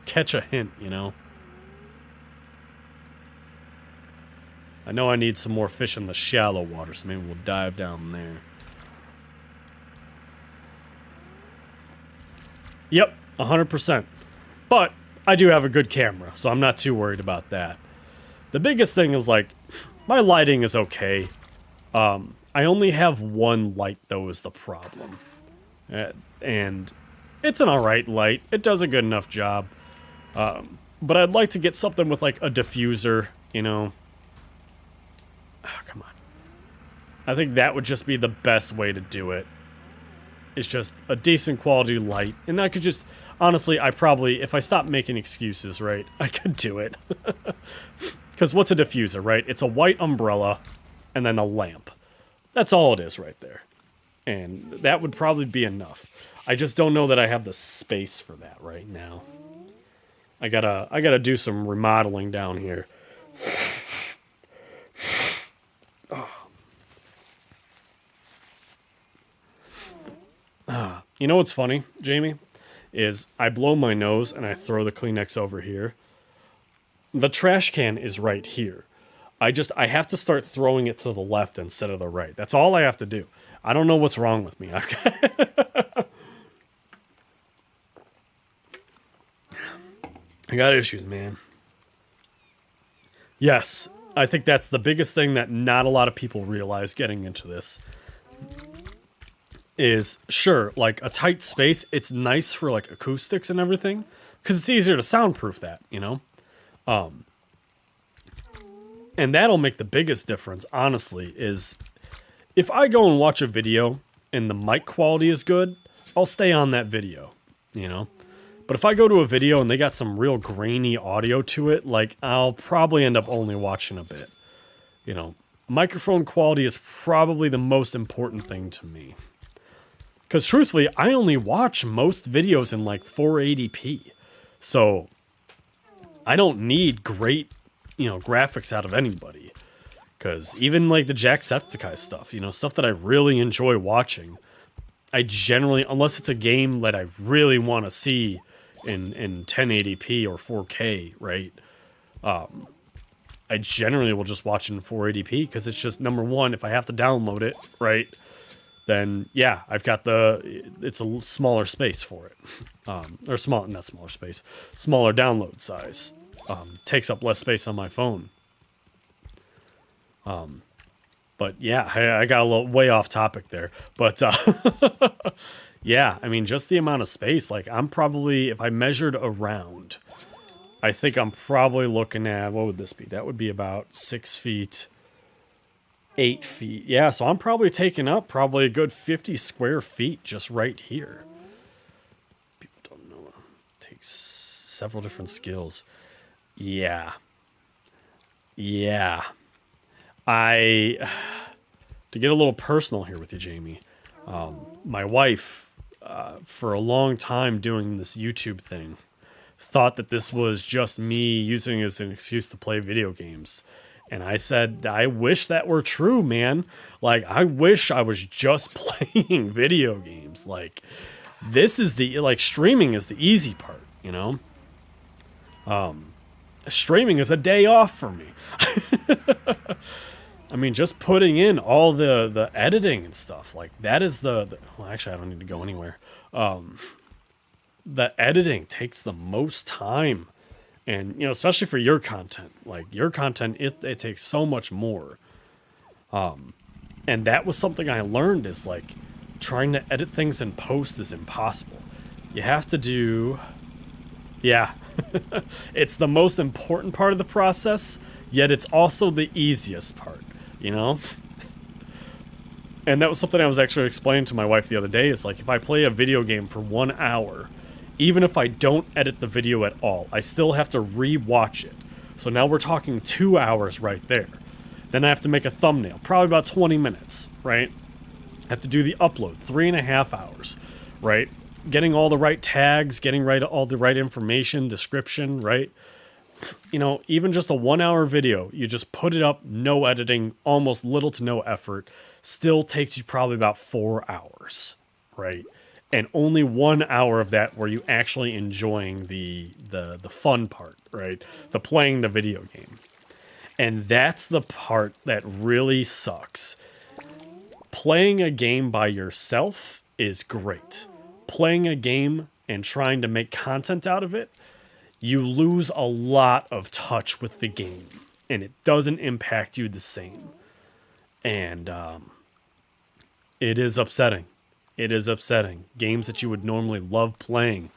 Catch a hint, I know I need some more fish in the shallow water, so maybe we'll dive down there. Yep. 100%. But I do have a good camera, so I'm not too worried about that. The biggest thing is, like, my lighting is okay. I only have 1 light, though, is the problem. And it's an alright light. It does a good enough job. But I'd like to get something with, like, a diffuser, Oh, come on. I think that would just be the best way to do it. It's just a decent quality light. And I could just, honestly, I probably, if I stopped making excuses, right, I could do it. Because what's a diffuser, right? It's a white umbrella and then a lamp. That's all it is right there. And that would probably be enough. I just don't know that I have the space for that right now. I gotta do some remodeling down here. You know what's funny, Jamie? Is I blow my nose and I throw the Kleenex over here. The trash can is right here. I have to start throwing it to the left instead of the right. That's all I have to do. I don't know what's wrong with me. I got issues, man. Yes, I think that's the biggest thing that not a lot of people realize getting into this. Is, sure, like a tight space, it's nice for like acoustics and everything. Because it's easier to soundproof that, you know? And that'll make the biggest difference, honestly, is if I go and watch a video and the mic quality is good, I'll stay on that video, you know? But if I go to a video and they got some real grainy audio to it, like, I'll probably end up only watching a bit. You know, microphone quality is probably the most important thing to me. Because truthfully, I only watch most videos in like 480p. So, I don't need great, you know, graphics out of anybody. Because even like the Jacksepticeye stuff, you know, stuff that I really enjoy watching, I generally, unless it's a game that I really want to see in 1080p or 4K, right? I generally will just watch it in 480p because it's just, number one, if I have to download it, right, then yeah, I've got it's a smaller space for it. Or not smaller space, smaller download size. Takes up less space on my phone. But yeah, I got a little way off topic there. But yeah, I mean, just the amount of space. Like, I'm probably, if I measured around, I think I'm probably looking at, what would this be? That would be about 6 feet, 8 feet. Yeah, so I'm probably taking up probably a good 50 square feet just right here. People don't know. It takes several different skills. Yeah. Yeah. To get a little personal here with you, Jamie, my wife, for a long time doing this YouTube thing, thought that this was just me using it as an excuse to play video games. And I said, I wish that were true, man. Like, I wish I was just playing video games. Like, this is streaming is the easy part, you know? Streaming is a day off for me. I mean, just putting in all the editing and stuff, like, that is well, actually, I don't need to go anywhere. The editing takes the most time. And, you know, especially for your content. Like, your content, it takes so much more. And that was something I learned is, like, trying to edit things in post is impossible. You have to do... Yeah. It's the most important part of the process, yet it's also the easiest part, you know? And that was something I was actually explaining to my wife the other day, is like, if I play a video game for 1 hour, even if I don't edit the video at all, I still have to re-watch it. So now we're talking 2 hours right there. Then I have to make a thumbnail, probably about 20 minutes, right? I have to do the upload, 3.5 hours, right? Getting all the right tags, getting all the right information, description, right? You know, even just a 1 hour video, you just put it up, no editing, almost little to no effort, still takes you probably about 4 hours, right? And only 1 hour of that were you actually enjoying the fun part, right? The playing the video game. And that's the part that really sucks. Playing a game by yourself is great. Playing a game and trying to make content out of it, you lose a lot of touch with the game. And it doesn't impact you the same. And it is upsetting. It is upsetting. Games that you would normally love playing,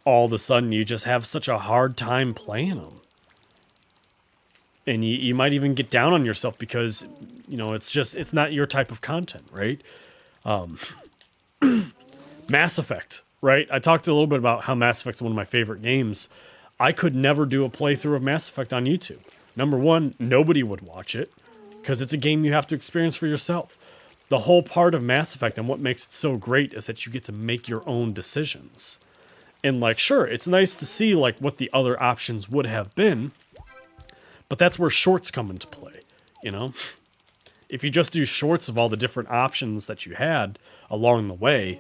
all of a sudden you just have such a hard time playing them. And you might even get down on yourself because, you know, it's not your type of content, right? Mass Effect, right? I talked a little bit about how Mass Effect's one of my favorite games. I could never do a playthrough of Mass Effect on YouTube. Number one, nobody would watch it because it's a game you have to experience for yourself. The whole part of Mass Effect and what makes it so great is that you get to make your own decisions. And like, sure, it's nice to see like what the other options would have been, but that's where shorts come into play, you know? If you just do shorts of all the different options that you had along the way,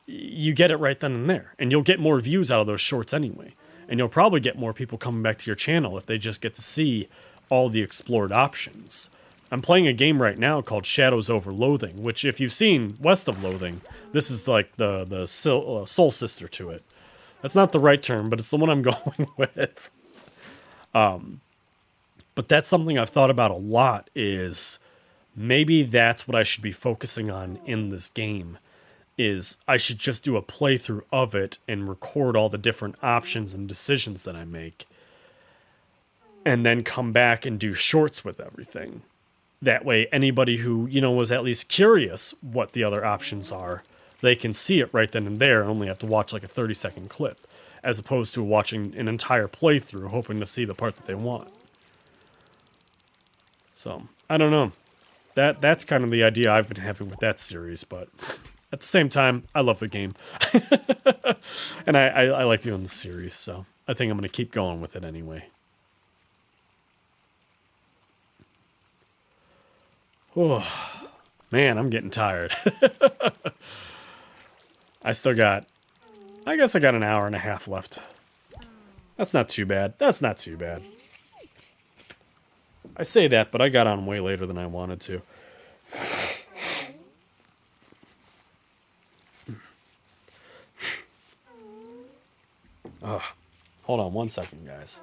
you get it right then and there. And you'll get more views out of those shorts anyway. And you'll probably get more people coming back to your channel if they just get to see all the explored options. I'm playing a game right now called Shadows Over Loathing, which if you've seen West of Loathing, this is like the soul sister to it. That's not the right term, but it's the one I'm going with. But that's something I've thought about a lot is maybe that's what I should be focusing on in this game is I should just do a playthrough of it and record all the different options and decisions that I make and then come back and do shorts with everything. That way anybody who, you know, was at least curious what the other options are, they can see it right then and there and only have to watch like a 30-second clip as opposed to watching an entire playthrough hoping to see the part that they want. So, I don't know. That's kind of the idea I've been having with that series, but at the same time, I love the game. And I like doing the series, so I think I'm going to keep going with it anyway. Oh, man, I'm getting tired. I guess I got an hour and a half left. That's not too bad. That's not too bad. I say that, but I got on way later than I wanted to. Hold on one second, guys.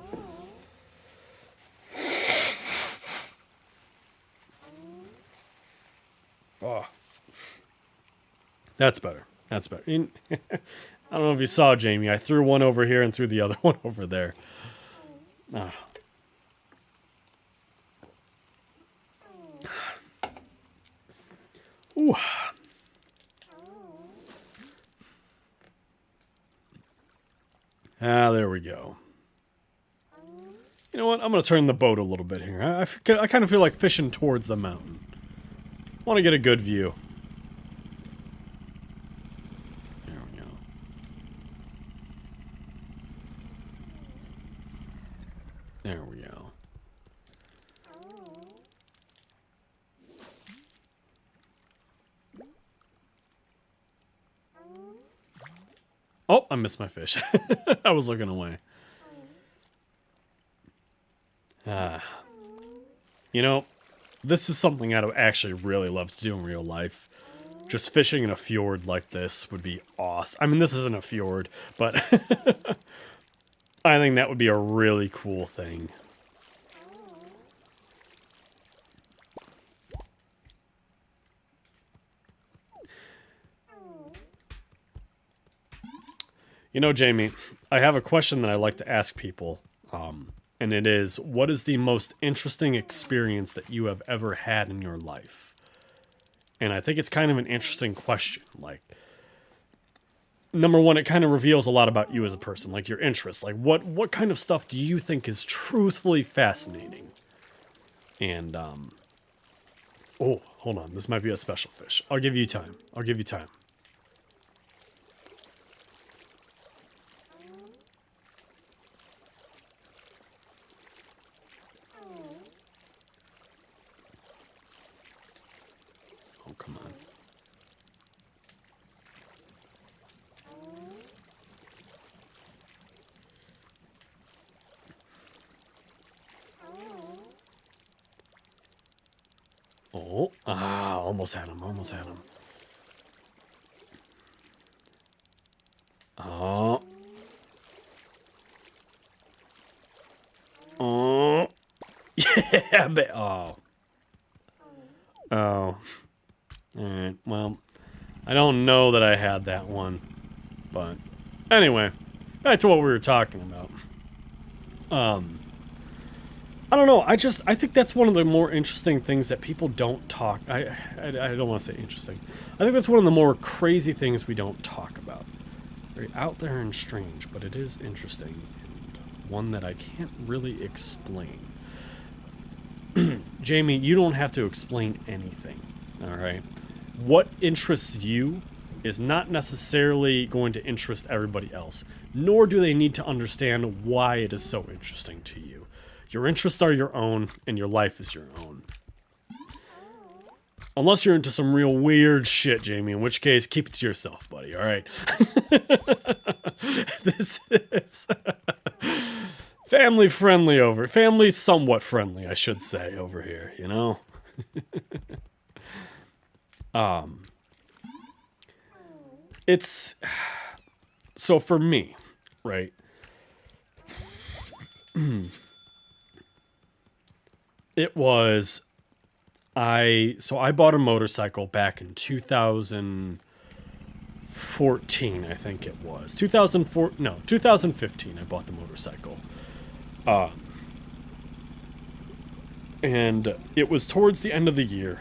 Oh, that's better. That's better. I don't know if you saw, Jamie. I threw one over here and threw the other one over there. Ooh. There we go. You know what? I'm going to turn the boat a little bit here. I kind of feel like fishing towards the mountain. I want to get a good view. There we go. There we go. Oh, I missed my fish. I was looking away. You know, this is something I'd actually really love to do in real life. Just fishing in a fjord like this would be awesome. I mean, this isn't a fjord, but I think that would be a really cool thing. You know, Jamie, I have a question that I like to ask people, and it is, what is the most interesting experience that you have ever had in your life? And I think it's kind of an interesting question. Like, number one, it kind of reveals a lot about you as a person, like your interests. Like, what kind of stuff do you think is truthfully fascinating? And, oh, hold on, this might be a special fish. I'll give you time. I'll give you time. Oh, come on. Oh, almost had him, almost had him. Oh. Oh. Yeah, but, oh. Oh. Alright, well, I don't know that I had that one, but anyway, back to what we were talking about. I don't know. I think that's one of the more interesting things that people don't talk. I don't want to say interesting. I think that's one of the more crazy things we don't talk about. Very out there and strange, but it is interesting and one that I can't really explain. Jamie, you don't have to explain anything. All right. What interests you is not necessarily going to interest everybody else, nor do they need to understand why it is so interesting to you. Your interests are your own, and your life is your own. Unless you're into some real weird shit, Jamie, in which case, keep it to yourself, buddy, alright? This is family friendly family somewhat friendly, I should say, over here, you know? It's, so for me, right? It was, I bought a motorcycle back in 2014, I think it was. 2015 I bought the motorcycle. And it was towards the end of the year.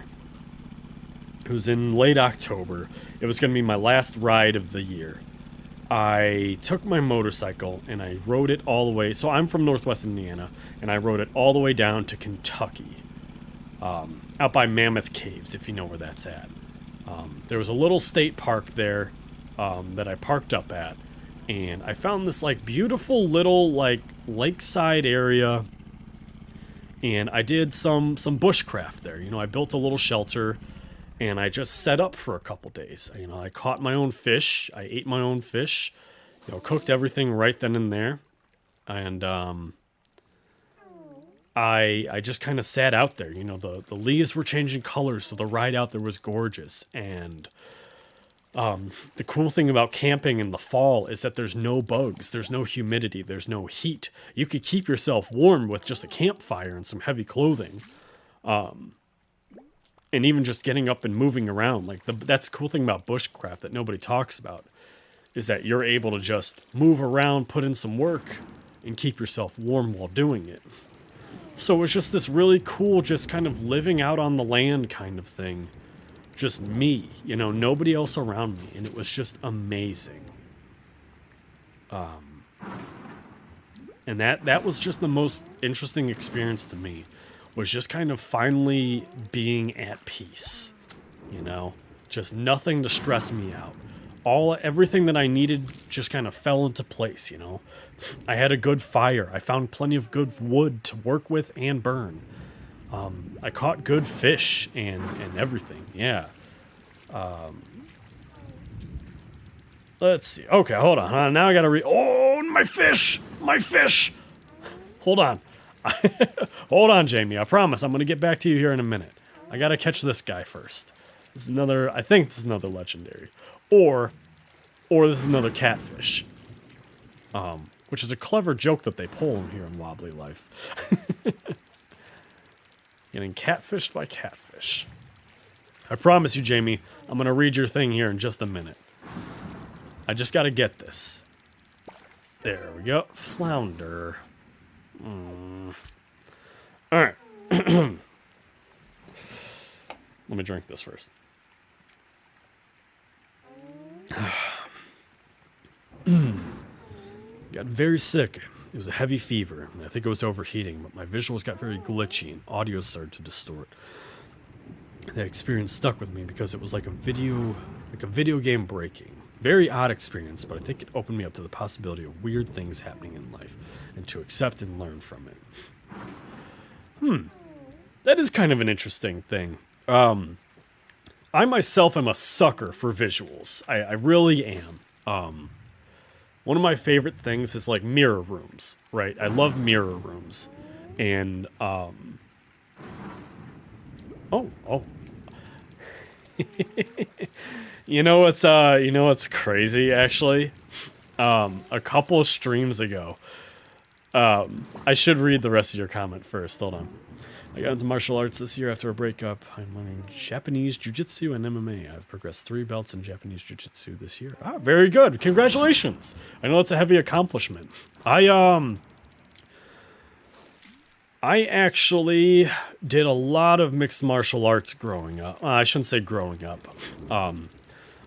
It was in late October. It was going to be my last ride of the year. I took my motorcycle and I rode it all the way. So I'm from Northwest Indiana, and I rode it all the way down to Kentucky, out by Mammoth Caves, if you know where that's at. There was a little state park there that I parked up at, and I found this like beautiful little like lakeside area, and I did some bushcraft there. You know, I built a little shelter. And I just set up for a couple days. You know, I caught my own fish. I ate my own fish. You know, cooked everything right then and there. And I just kind of sat out there. You know, the leaves were changing colors, so the ride out there was gorgeous. And the cool thing about camping in the fall is that there's no bugs. There's no humidity. There's no heat. You could keep yourself warm with just a campfire and some heavy clothing. And even just getting up and moving around, like that's the cool thing about bushcraft that nobody talks about, is that you're able to just move around, put in some work, and keep yourself warm while doing it. So it was just this really cool, just kind of living out on the land kind of thing. Just me, you know, nobody else around me, and it was just amazing. And that was just the most interesting experience to me. Was just kind of finally being at peace, you know, just nothing to stress me out. Everything that I needed just kind of fell into place, you know. I had a good fire. I found plenty of good wood to work with and burn. I caught good fish and everything, yeah. Let's see. Okay, hold on. Now I gotta oh, my fish! My fish! Hold on. Hold on, Jamie. I promise I'm going to get back to you here in a minute. I got to catch this guy first. I think this is another legendary. Or this is another catfish. Which is a clever joke that they pull in here in Wobbly Life. Getting catfished by catfish. I promise you, Jamie, I'm going to read your thing here in just a minute. I just got to get this. There we go. Flounder. Alright. Let me drink this first. Got very sick. It was a heavy fever. I think it was overheating, but my visuals got very glitchy and audio started to distort. That experience stuck with me because it was like a video game breaking. Very odd experience, but I think it opened me up to the possibility of weird things happening in life and to accept and learn from it. That is kind of an interesting thing. I myself am a sucker for visuals. I really am. One of my favorite things is like mirror rooms, right? I love mirror rooms. And, oh. You know what's crazy, actually? A couple of streams ago, I should read the rest of your comment first. Hold on. I got into martial arts this year after a breakup. I'm learning Japanese Jiu-Jitsu and MMA. I've progressed 3 belts in Japanese Jiu-Jitsu this year. Ah, very good. Congratulations. I know that's a heavy accomplishment. I I actually did a lot of mixed martial arts growing up. I shouldn't say growing up. I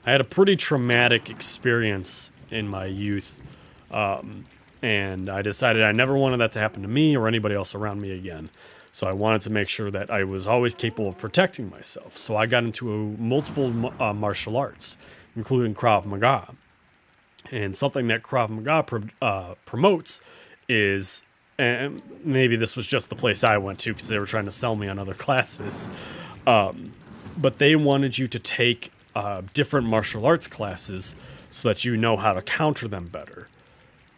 had a pretty traumatic experience in my youth, and I decided I never wanted that to happen to me or anybody else around me again. So I wanted to make sure that I was always capable of protecting myself. So I got into multiple martial arts, including Krav Maga. And something that Krav Maga promotes is, and maybe this was just the place I went to because they were trying to sell me on other classes, but they wanted you to take different martial arts classes so that you know how to counter them better.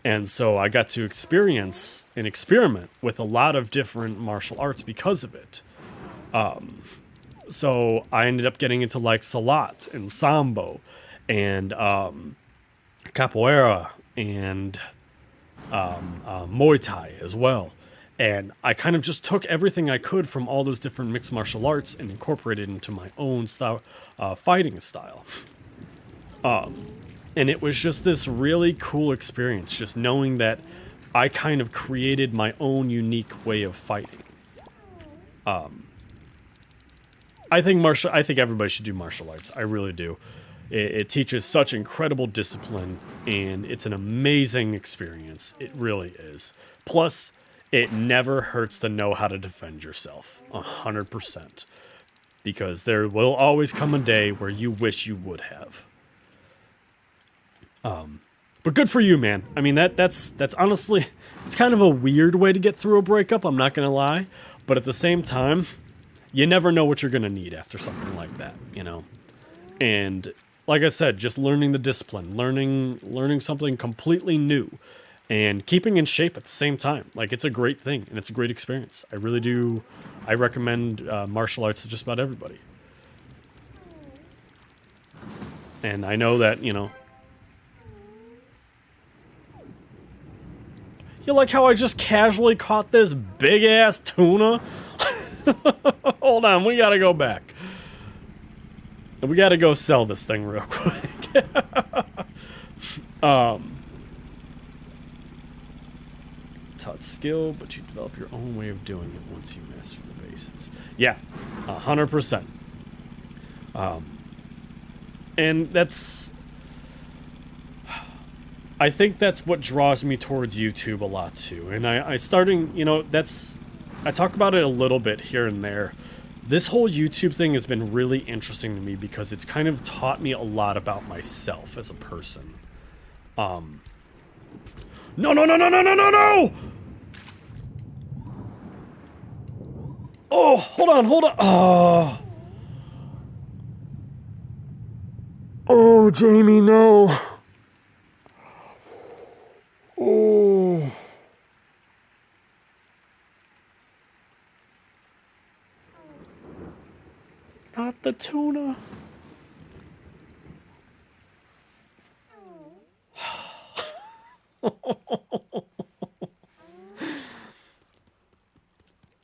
And so I got to experience and experiment with a lot of different martial arts because of it. So I ended up getting into like Salat and Sambo and Capoeira and Muay Thai as well. And I kind of just took everything I could from all those different mixed martial arts and incorporated it into my own style, fighting style. And it was just this really cool experience, just knowing that I kind of created my own unique way of fighting. I think everybody should do martial arts. I really do. It teaches such incredible discipline, and it's an amazing experience. It really is. Plus, it never hurts to know how to defend yourself, 100%. Because there will always come a day where you wish you would have. But good for you, man. I mean, that's honestly, it's kind of a weird way to get through a breakup, I'm not gonna lie. But at the same time, you never know what you're gonna need after something like that, you know? And like I said, just learning the discipline, learning something completely new, and keeping in shape at the same time. Like, it's a great thing, and it's a great experience. I really do, I recommend martial arts to just about everybody. And I know that, you know, you like how I just casually caught this big-ass tuna? Hold on, we gotta go back. We gotta go sell this thing real quick. Taught skill, but you develop your own way of doing it once you master the bases. Yeah, 100%. And that's... I think that's what draws me towards YouTube a lot too. And I starting, you know, I talk about it a little bit here and there. This whole YouTube thing has been really interesting to me because it's kind of taught me a lot about myself as a person. No, no, no, no, no, no, no, no! Oh, hold on. Oh. Oh, Jamie, no. Oh. Not the tuna.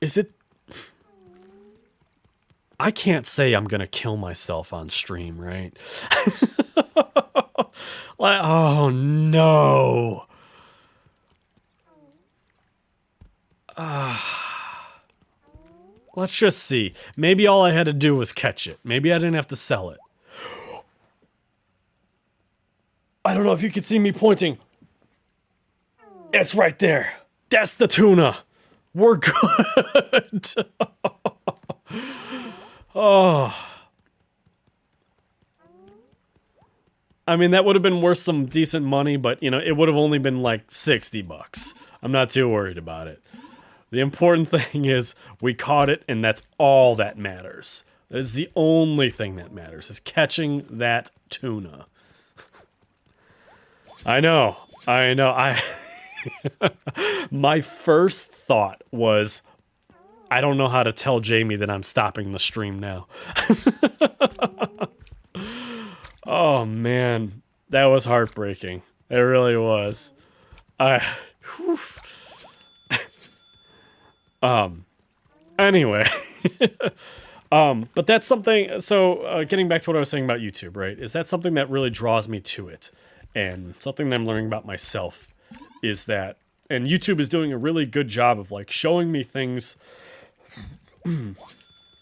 Is it... I can't say I'm gonna kill myself on stream, right? Like, oh no. Let's just see. Maybe all I had to do was catch it. Maybe I didn't have to sell it. I don't know if you can see me pointing. It's right there. That's the tuna. We're good. Oh. I mean, that would have been worth some decent money, but, you know, it would have only been like $60. I'm not too worried about it. The important thing is we caught it, and that's all that matters. That is the only thing that matters, is catching that tuna. I know. My first thought was, I don't know how to tell Jamie that I'm stopping the stream now. Oh, man. That was heartbreaking. It really was. Anyway. But that's something, so getting back to what I was saying about YouTube, right? Is that something that really draws me to it? And something that I'm learning about myself is that And YouTube is doing a really good job of like showing me things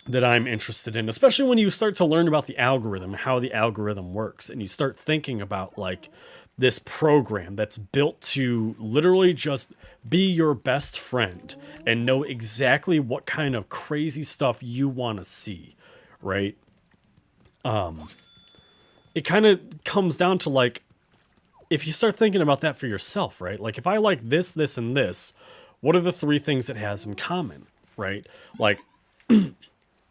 that I'm interested in, especially when you start to learn about the algorithm, how the algorithm works, and you start thinking about like this program that's built to literally just be your best friend and know exactly what kind of crazy stuff you want to see, right? It kind of comes down to like, if you start thinking about that for yourself, right? Like if I like this, this, and this, what are the three things it has in common, right? Like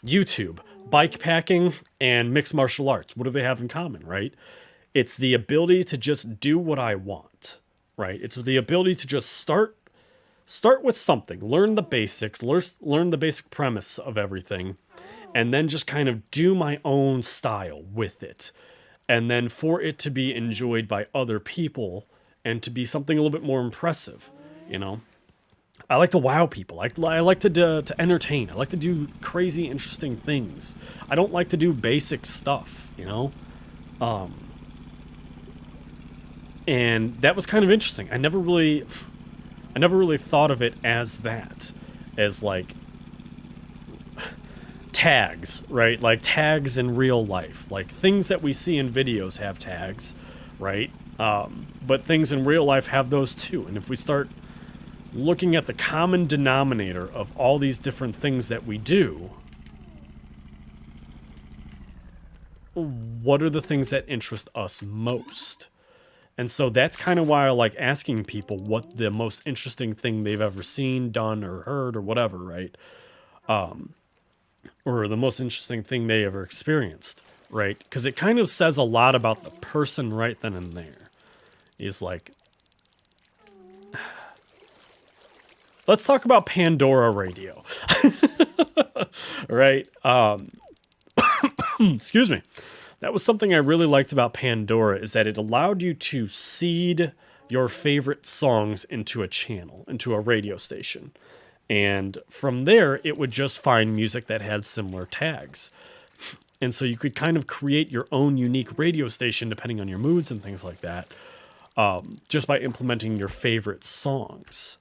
YouTube, bike packing, and mixed martial arts. What do they have in common, right? It's the ability to just do what I want, right? It's the ability to just start with something, learn the basics, learn the basic premise of everything, and then just kind of do my own style with it. And then for it to be enjoyed by other people and to be something a little bit more impressive, you know? I like to wow people. I like to entertain. I like to do crazy, interesting things. I don't like to do basic stuff, you know? And that was kind of interesting. I never really thought of it as that, as like tags, right? Like tags in real life. Like things that we see in videos have tags, right? But things in real life have those too. And if we start looking at the common denominator of all these different things that we do, what are the things that interest us most? And so that's kind of why I like asking people what the most interesting thing they've ever seen, done, or heard, or whatever, right? Or the most interesting thing they ever experienced, right? Because it kind of says a lot about the person right then and there. Is like, let's talk about Pandora Radio, right? Excuse me. That was something I really liked about Pandora, is that it allowed you to seed your favorite songs into a channel, into a radio station. And from there, it would just find music that had similar tags. And so you could kind of create your own unique radio station depending on your moods and things like that, just by implementing your favorite songs.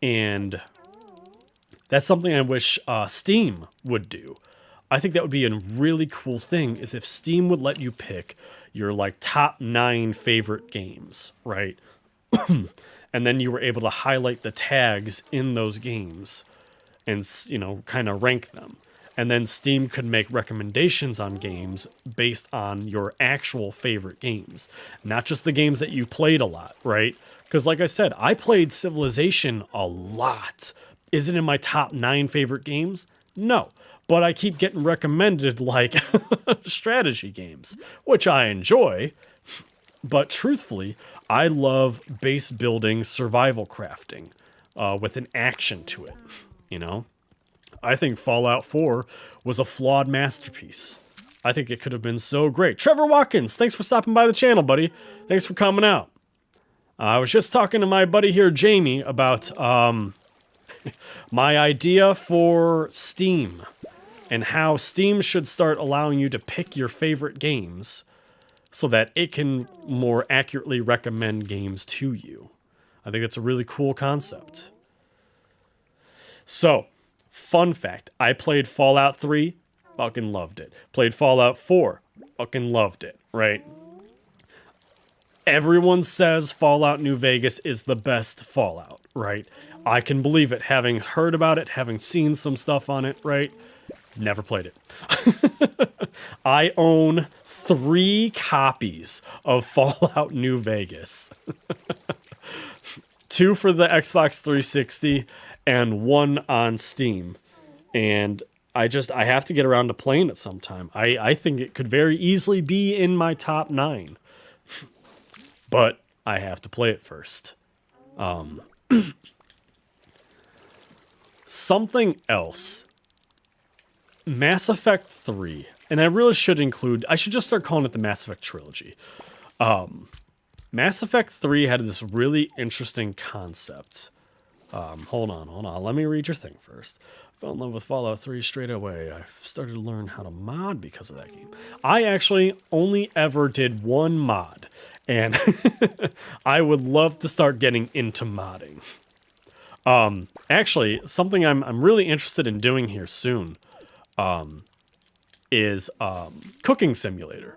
And that's something I wish Steam would do. I think that would be a really cool thing, is if Steam would let you pick your like top 9 favorite games, right? And then you were able to highlight the tags in those games and, you know, kind of rank them. And then Steam could make recommendations on games based on your actual favorite games, not just the games that you've played a lot, right? Because like I said, I played Civilization a lot. Is it in my top 9 favorite games? No. But I keep getting recommended like strategy games, which I enjoy. But truthfully, I love base building survival crafting with an action to it, you know? I think Fallout 4 was a flawed masterpiece. I think it could have been so great. Trevor Watkins, thanks for stopping by the channel, buddy. Thanks for coming out. I was just talking to my buddy here, Jamie, about my idea for Steam and how Steam should start allowing you to pick your favorite games so that it can more accurately recommend games to you. I think that's a really cool concept. So, fun fact, I played Fallout 3, fucking loved it. Played Fallout 4, fucking loved it, right? Everyone says Fallout New Vegas is the best Fallout, right? I can believe it, having heard about it, having seen some stuff on it, right? Never played it. I own 3 copies of Fallout New Vegas. 2 for the Xbox 360 and 1 on Steam. And I have to get around to playing it sometime. I think it could very easily be in my top 9. But I have to play it first. Something else. Mass Effect 3, and I really should I should just start calling it the Mass Effect trilogy. Mass Effect 3 had this really interesting concept Hold on. Let me read your thing first. I fell in love with Fallout 3 straight away. I started to learn how to mod because of that game. I actually only ever did one mod, and I would love to start getting into modding. Actually, something I'm really interested in doing here soon is cooking simulator.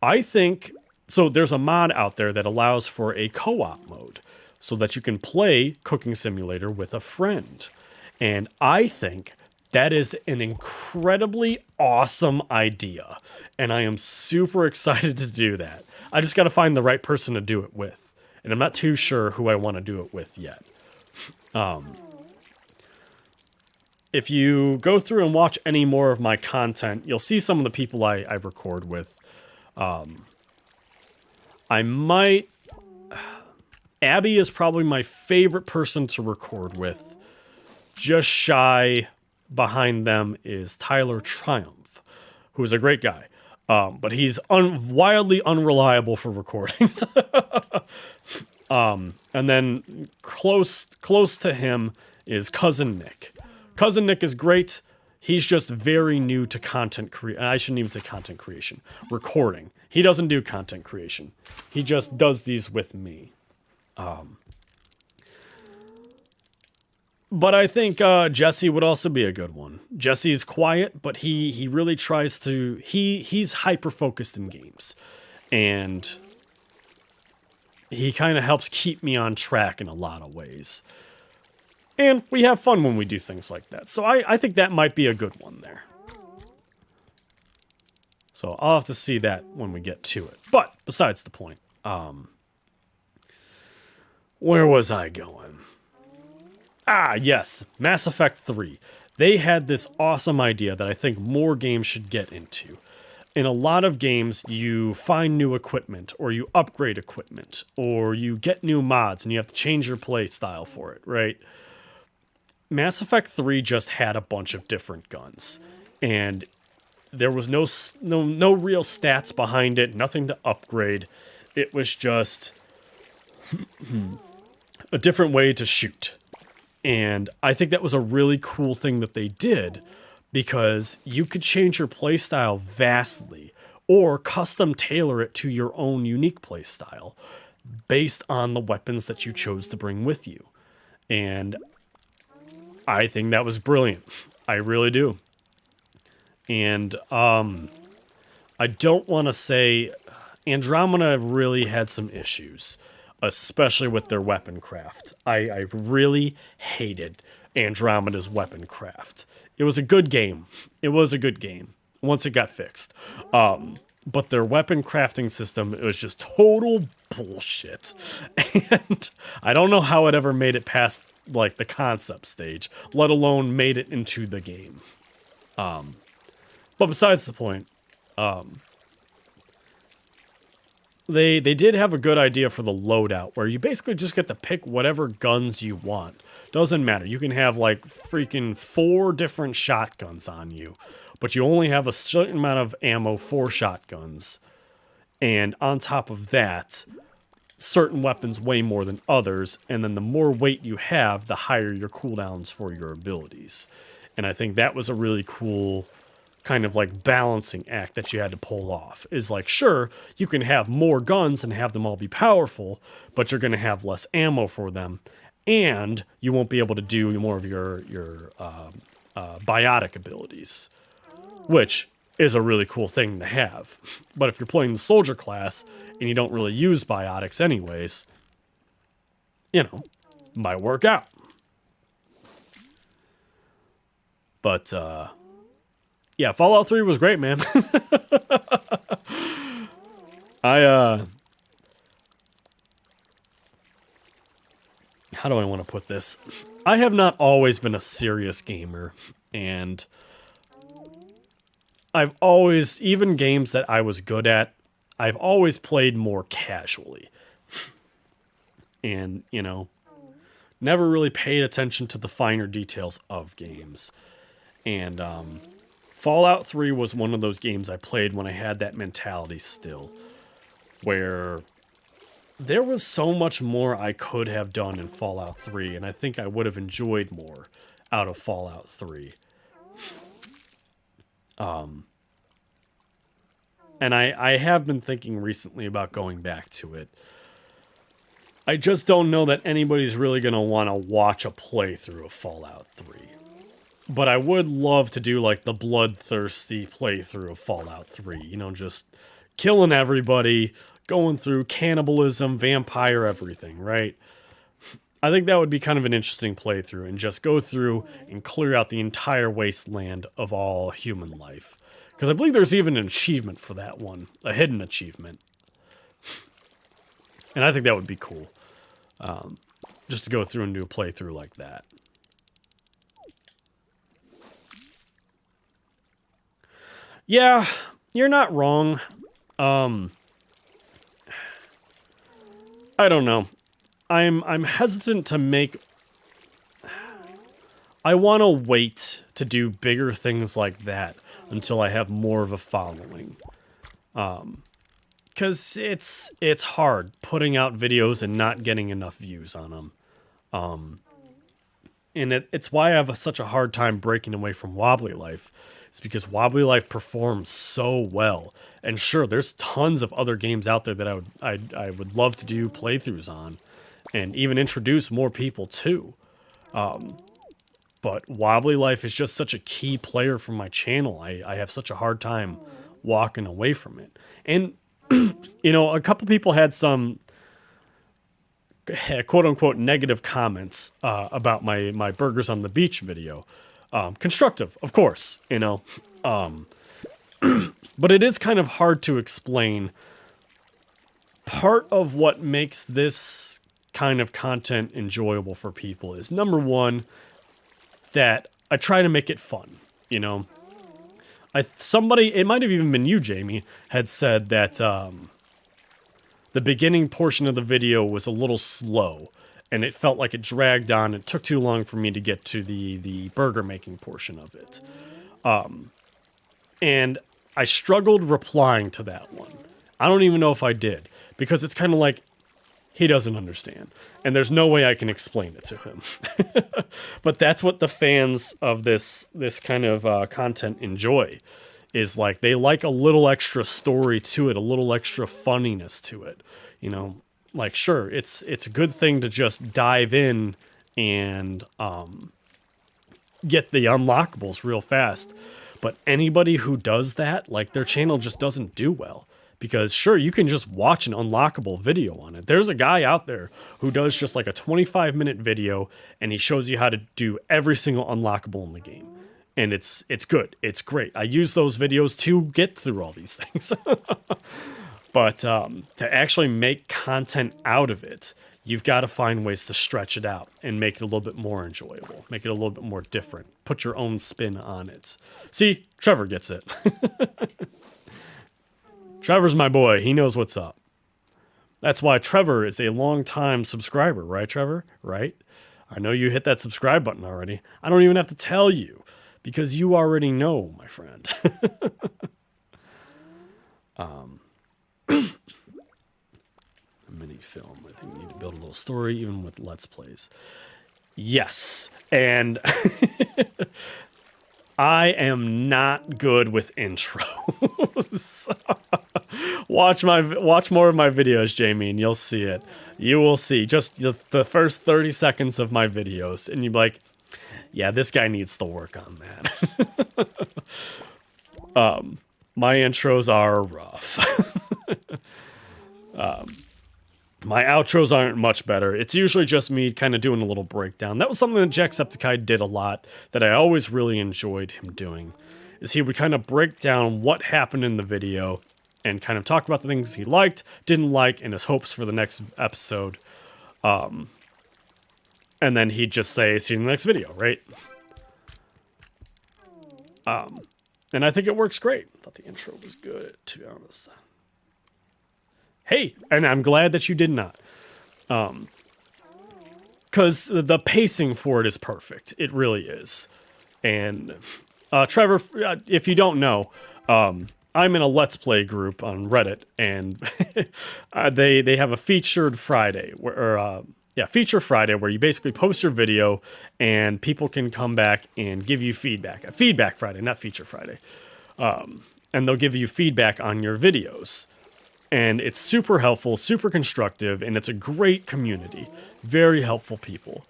I think so. There's a mod out there that allows for a co-op mode so that you can play cooking simulator with a friend. And I think that is an incredibly awesome idea. And I am super excited to do that. I just got to find the right person to do it with. And I'm not too sure who I want to do it with yet. If you go through and watch any more of my content, you'll see some of the people I record with. I might... Abby is probably my favorite person to record with. Just shy behind them is Tyler Triumph, who's a great guy. But he's wildly unreliable for recordings. And then close to him is Cousin Nick. Cousin Nick is great. He's just very new to content creation. I shouldn't even say content creation. Recording. He doesn't do content creation. He just does these with me. But I think Jesse would also be a good one. Jesse's quiet, but he really tries to... He's hyper-focused in games. And he kind of helps keep me on track in a lot of ways. And we have fun when we do things like that. So I think that might be a good one there. So I'll have to see that when we get to it. But besides the point, where was I going? Ah, yes, Mass Effect 3. They had this awesome idea that I think more games should get into. In a lot of games, you find new equipment, or you upgrade equipment, or you get new mods, and you have to change your play style for it, right? Mass Effect 3 just had a bunch of different guns, and there was no real stats behind it, nothing to upgrade. It was just a different way to shoot. And I think that was a really cool thing that they did, because you could change your playstyle vastly, or custom tailor it to your own unique playstyle based on the weapons that you chose to bring with you. And I think that was brilliant. I really do. And I don't want to say... Andromeda really had some issues, especially with their weapon craft. I really hated Andromeda's weapon craft. It was a good game. It was a good game once it got fixed. But their weapon crafting system, it was just total bullshit. And I don't know how it ever made it past, like, the concept stage, let alone made it into the game. But besides the point, they did have a good idea for the loadout, where you basically just get to pick whatever guns you want. Doesn't matter. You can have, like, freaking 4 different shotguns on you, but you only have a certain amount of ammo for shotguns. And on top of that, certain weapons weigh more than others, and then the more weight you have, the higher your cooldowns for your abilities. And I think that was a really cool kind of like balancing act that you had to pull off. Is like, sure, you can have more guns and have them all be powerful, but you're going to have less ammo for them, and you won't be able to do more of your biotic abilities, which is a really cool thing to have. But if you're playing the soldier class and you don't really use biotics anyways, you know, might work out. But yeah, Fallout 3 was great, man. How do I want to put this? I have not always been a serious gamer, and I've always, even games that I was good at, I've always played more casually. And, you know, never really paid attention to the finer details of games. And Fallout 3 was one of those games I played when I had that mentality still, where there was so much more I could have done in Fallout 3, and I think I would have enjoyed more out of Fallout 3. And I have been thinking recently about going back to it. I just don't know that anybody's really going to want to watch a playthrough of Fallout 3. But I would love to do, like, the bloodthirsty playthrough of Fallout 3. You know, just killing everybody, going through cannibalism, vampire, everything, right? I think that would be kind of an interesting playthrough, and just go through and clear out the entire wasteland of all human life. Because I believe there's even an achievement for that one, a hidden achievement. And I think that would be cool, just to go through and do a playthrough like that. Yeah, you're not wrong. I don't know. I'm hesitant to make... I want to wait to do bigger things like that until I have more of a following. Because it's hard putting out videos and not getting enough views on them. And it's why I have such a hard time breaking away from Wobbly Life. It's because Wobbly Life performs so well. And sure, there's tons of other games out there that I would love to do playthroughs on, and even introduce more people to. But Wobbly Life is just such a key player for my channel. I have such a hard time walking away from it. And, you know, a couple people had some quote-unquote negative comments about my Burgers on the Beach video. Constructive, of course, you know. But it is kind of hard to explain. Part of what makes this kind of content enjoyable for people is, number one, that I try to make it fun, you know. Somebody, it might have even been you, Jamie, had said that the beginning portion of the video was a little slow, and it felt like it dragged on. It took too long for me to get to the burger making portion of it. And I struggled replying to that one. I don't even know if I did, because it's kind of like, he doesn't understand, and there's no way I can explain it to him. But that's what the fans of this kind of content enjoy, is like, they like a little extra story to it, a little extra funniness to it. You know, like, sure, it's a good thing to just dive in and get the unlockables real fast. But anybody who does that, like, their channel just doesn't do well. Because sure, you can just watch an unlockable video on it. There's a guy out there who does just like a 25-minute video, and he shows you how to do every single unlockable in the game. And it's good. It's great. I use those videos to get through all these things. But to actually make content out of it, you've got to find ways to stretch it out and make it a little bit more enjoyable. Make it a little bit more different. Put your own spin on it. See, Trevor gets it. Trevor's my boy. He knows what's up. That's why Trevor is a long-time subscriber, right, Trevor? Right? I know you hit that subscribe button already. I don't even have to tell you, because you already know, my friend. Mini film. I think we need to build a little story, even with Let's Plays. Yes, and I am not good with intros. Watch more of my videos, Jamie, and you'll see it. You will see just the first 30 seconds of my videos, and you're like, yeah, this guy needs to work on that. My intros are rough. My outros aren't much better. It's usually just me kind of doing a little breakdown. That was something that Jacksepticeye did a lot, that I always really enjoyed him doing, is he would kind of break down what happened in the video and kind of talk about the things he liked, didn't like, and his hopes for the next episode. And then he'd just say, see you in the next video, right? And I think it works great. I thought the intro was good, to be honest. Hey, and I'm glad that you did not. Because the pacing for it is perfect. It really is. And Trevor, if you don't know, I'm in a Let's Play group on Reddit, and they have a featured Friday, Feature Friday, where you basically post your video, and people can come back and give you feedback. A Feedback Friday, not Feature Friday. And they'll give you feedback on your videos. And it's super helpful, super constructive, and it's a great community. Very helpful people.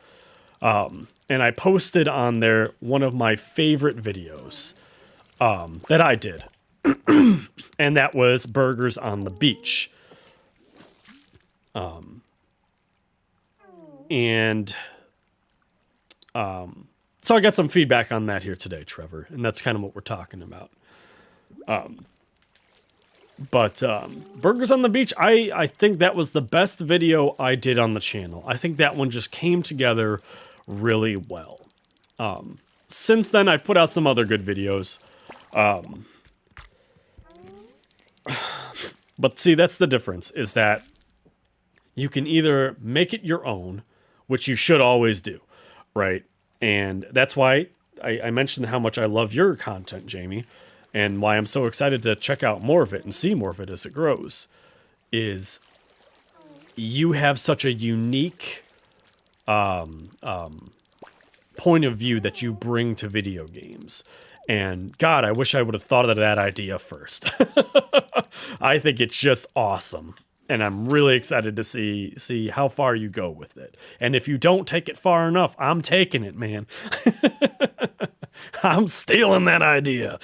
And I posted on there one of my favorite videos that I did. And that was burgers on the beach. So I got some feedback on that here today, Trevor, and that's kind of what we're talking about. Burgers on the Beach, I think that was the best video I did on the channel. I think that one just came together really well. Since then, I've put out some other good videos. But see, that's the difference, is that you can either make it your own, which you should always do, right? And that's why I mentioned how much I love your content, Jamie, and why I'm so excited to check out more of it and see more of it as it grows, is you have such a unique point of view that you bring to video games. And God, I wish I would have thought of that idea first. I think it's just awesome. And I'm really excited to see how far you go with it. And if you don't take it far enough, I'm taking it, man. I'm stealing that idea.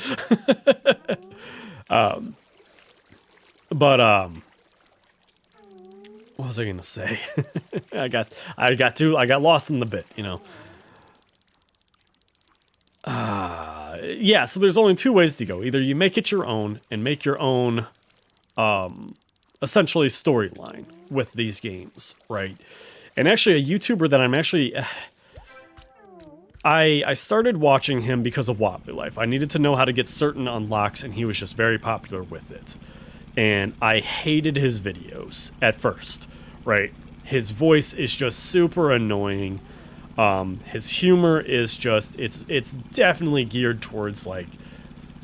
What was I gonna say? I got lost in the bit, you know. Yeah, so there's only two ways to go. Either you make it your own and make your own essentially storyline with these games, right? And actually a YouTuber that I'm actually I started watching him because of Wobbly Life. I needed to know how to get certain unlocks, and he was just very popular with it. And I hated his videos at first, right? His voice is just super annoying. His humor is just, it's definitely geared towards like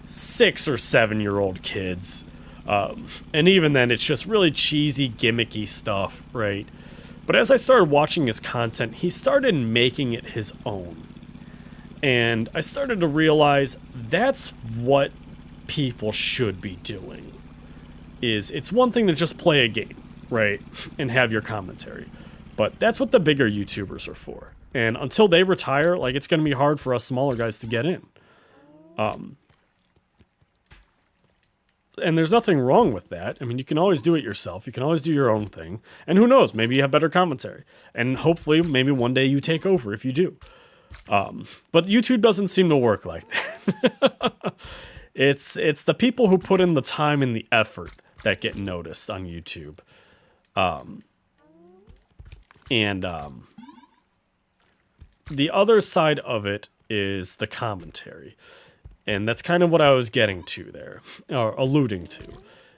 6 or 7-year-old kids. And even then, it's just really cheesy, gimmicky stuff, right? But as I started watching his content, he started making it his own. And I started to realize that's what people should be doing. It's one thing to just play a game, right? And have your commentary. But that's what the bigger YouTubers are for. And until they retire, like, it's going to be hard for us smaller guys to get in. And there's nothing wrong with that. I mean, you can always do it yourself. You can always do your own thing. And who knows, maybe you have better commentary. And hopefully, maybe one day you take over if you do. But YouTube doesn't seem to work like that. It's the people who put in the time and the effort that get noticed on YouTube. The other side of it is the commentary. And that's kind of what I was getting to there, or alluding to,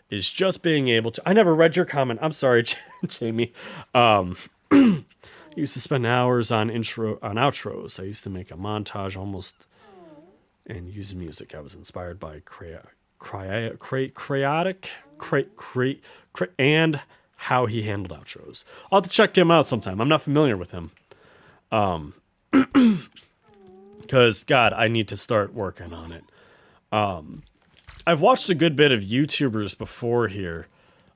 is just being able to... I never read your comment. I'm sorry, Jamie. I used to spend hours on outros. I used to make a montage almost and use music. I was inspired by and how he handled outros. I'll have to check him out sometime. I'm not familiar with him. Because, God, I need to start working on it. I've watched a good bit of YouTubers before here.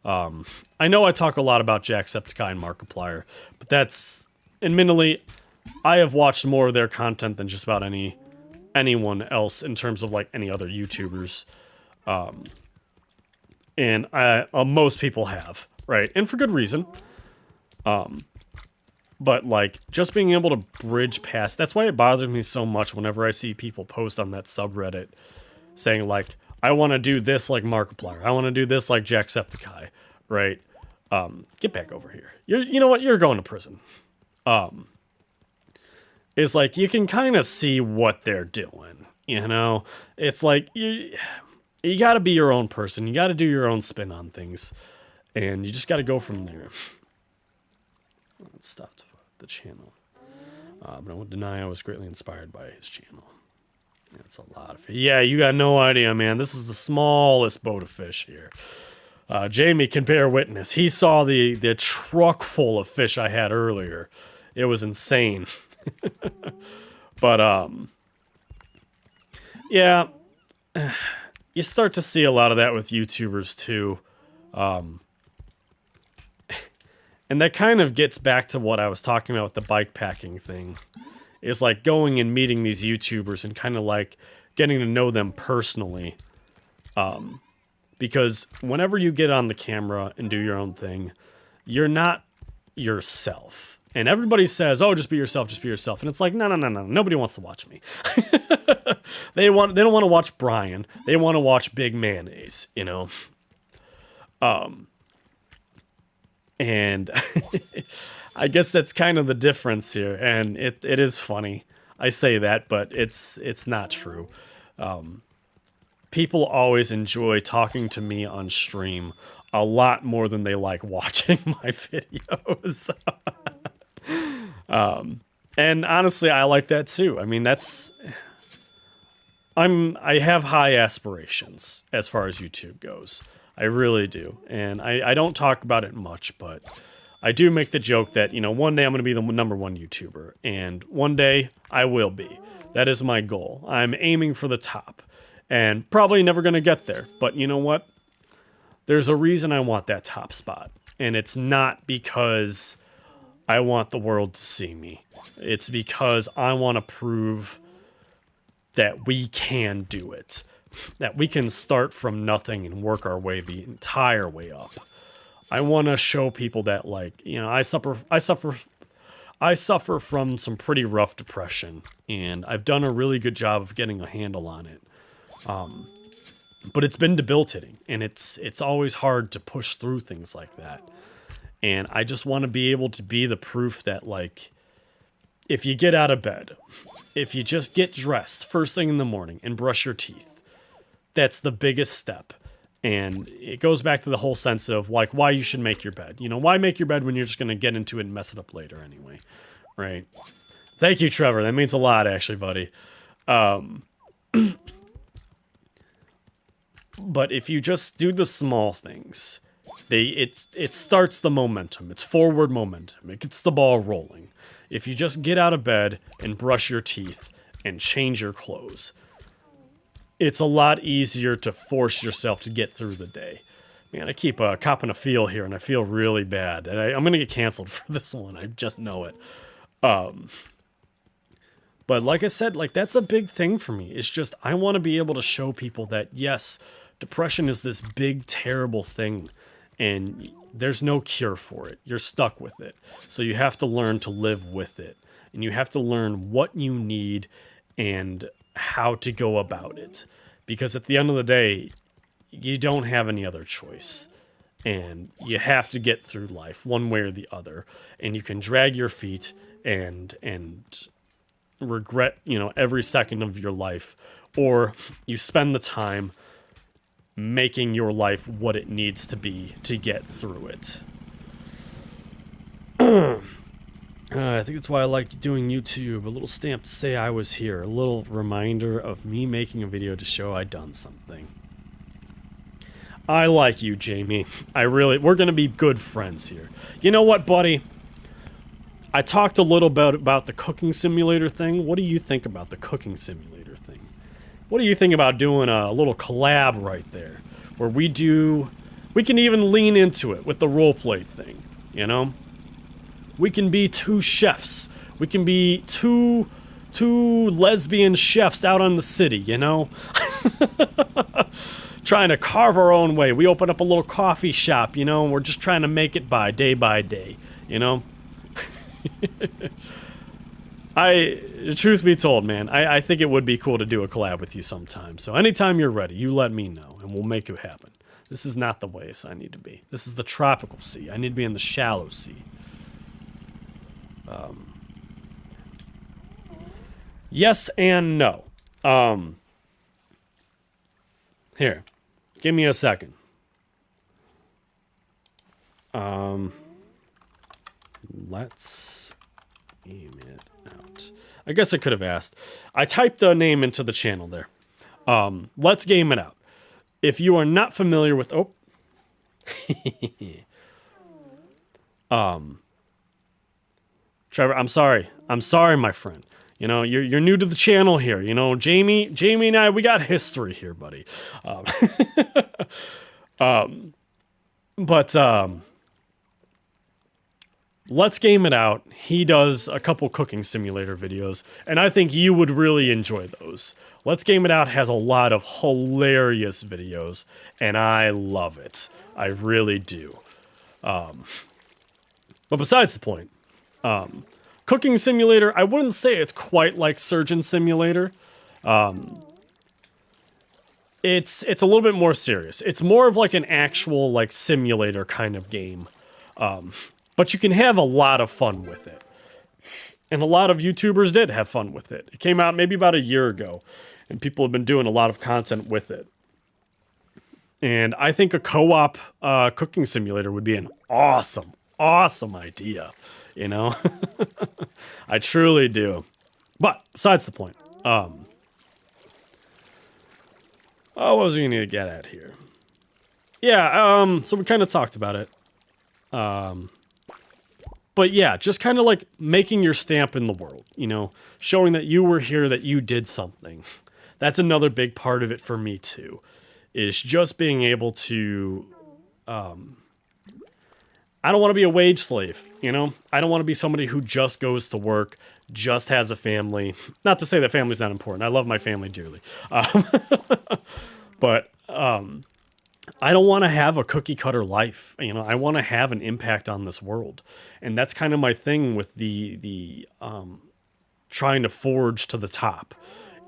I know I talk a lot about Jacksepticeye and Markiplier, but that's, admittedly, I have watched more of their content than just about anyone else in terms of, like, any other YouTubers. And most people have, right? And for good reason. But, like, just being able to bridge past... That's why it bothers me so much whenever I see people post on that subreddit saying, like, I want to do this like Markiplier. I want to do this like Jacksepticeye, right? Get back over here. You know what? You're going to prison. It's like, you can kind of see what they're doing, you know? It's like, you got to be your own person. You got to do your own spin on things. And you just got to go from there. Let's stop the channel. But I won't deny I was greatly inspired by his channel. That's a lot of fish. Yeah, you got no idea, man. This is the smallest boat of fish here. Jamie can bear witness. He saw the truck full of fish I had earlier. It was insane. But yeah, you start to see a lot of that with YouTubers too. And that kind of gets back to what I was talking about with the bike packing thing. It's like going and meeting these YouTubers and kind of like getting to know them personally. Because whenever you get on the camera and do your own thing, you're not yourself. And everybody says, "Oh, just be yourself, just be yourself." And it's like, no. Nobody wants to watch me. They don't want to watch Brian. They want to watch Big Mayonnaise, you know. And I guess that's kind of the difference here. And it is funny. I say that, but it's not true. People always enjoy talking to me on stream a lot more than they like watching my videos. And honestly, I like that too. I mean, I have high aspirations as far as YouTube goes. I really do. And I don't talk about it much, but I do make the joke that, you know, one day I'm going to be the #1 YouTuber, and one day I will be. That is my goal. I'm aiming for the top, and probably never going to get there. But you know what? There's a reason I want that top spot, and it's not because I want the world to see me. It's because I want to prove that we can do it. That we can start from nothing and work our way the entire way up. I want to show people that, like, you know, I suffer from some pretty rough depression, and I've done a really good job of getting a handle on it. But it's been debilitating, and it's always hard to push through things like that. And I just want to be able to be the proof that, like, if you get out of bed, if you just get dressed first thing in the morning and brush your teeth, that's the biggest step. And it goes back to the whole sense of, like, why you should make your bed. You know, why make your bed when you're just going to get into it and mess it up later anyway, right? Thank you, Trevor. That means a lot, actually, buddy. But if you just do the small things, it starts the momentum. It's forward momentum. It gets the ball rolling. If you just get out of bed and brush your teeth and change your clothes, it's a lot easier to force yourself to get through the day. Man, I keep copping a feel here, and I feel really bad. And I'm going to get canceled for this one. I just know it. But like I said, like, that's a big thing for me. It's just I want to be able to show people that, yes, depression is this big, terrible thing, and there's no cure for it. You're stuck with it. So you have to learn to live with it. And you have to learn what you need and how to go about it. Because at the end of the day, you don't have any other choice. And you have to get through life one way or the other. And you can drag your feet and regret, you know, every second of your life. Or you spend the time making your life what it needs to be to get through it. I think that's why I like doing YouTube. A little stamp to say I was here. A little reminder of me making a video to show I'd done something. I like you, Jamie. We're going to be good friends here. You know what, buddy? I talked a little bit about the cooking simulator thing. What do you think about the cooking simulator thing? What do you think about doing a little collab right there? Where we can even lean into it with the roleplay thing, you know? We can be two chefs. We can be two lesbian chefs out on the city, you know? Trying to carve our own way. We open up a little coffee shop, you know, and we're just trying to make it by day, you know? Truth be told, man, I think it would be cool to do a collab with you sometime. So anytime you're ready, you let me know, and we'll make it happen. This is not the ways I need to be. This is the tropical sea. I need to be in the shallow sea. Yes and no. Here, give me a second. Let's aim it out. I guess I could have asked. I typed a name into the channel there. Let's game it out. If you are not familiar with... Oh. Trevor, I'm sorry. I'm sorry, my friend. You know, you're new to the channel here. You know, Jamie and I, we got history here, buddy. Let's game it out. He does a couple cooking simulator videos, and I think you would really enjoy those. Let's Game It Out has a lot of hilarious videos, and I love it. I really do. But besides the point, cooking simulator, I wouldn't say it's quite like Surgeon Simulator. It's a little bit more serious. It's more of like an actual like simulator kind of game. But you can have a lot of fun with it. And a lot of YouTubers did have fun with it. It came out maybe about a year ago, and people have been doing a lot of content with it. And I think a co-op cooking simulator would be an awesome, awesome idea. You know? I truly do. But, besides the point. What was we going to get at here? Yeah, so we kind of talked about it. But yeah, just kind of like making your stamp in the world, you know, showing that you were here, that you did something. That's another big part of it for me too, is just being able to, I don't want to be a wage slave, you know? I don't want to be somebody who just goes to work, just has a family. Not to say that family's not important. I love my family dearly. But, I don't want to have a cookie cutter life. You know, I want to have an impact on this world. And that's kind of my thing with the trying to forge to the top,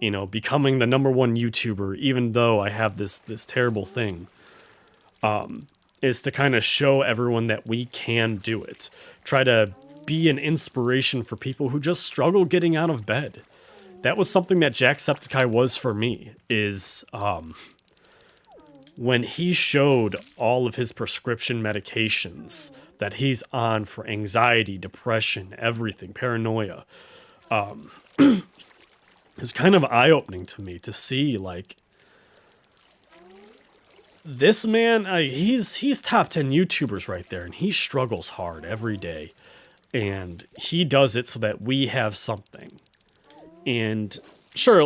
you know, becoming the #1 YouTuber, even though I have this terrible thing, is to kind of show everyone that we can do it. Try to be an inspiration for people who just struggle getting out of bed. That was something that Jacksepticeye was for me, is, when he showed all of his prescription medications that he's on for anxiety, depression, everything, paranoia, it was kind of eye-opening to me to see, like, this man, he's top 10 YouTubers right there, and he struggles hard every day, and he does it so that we have something. And sure,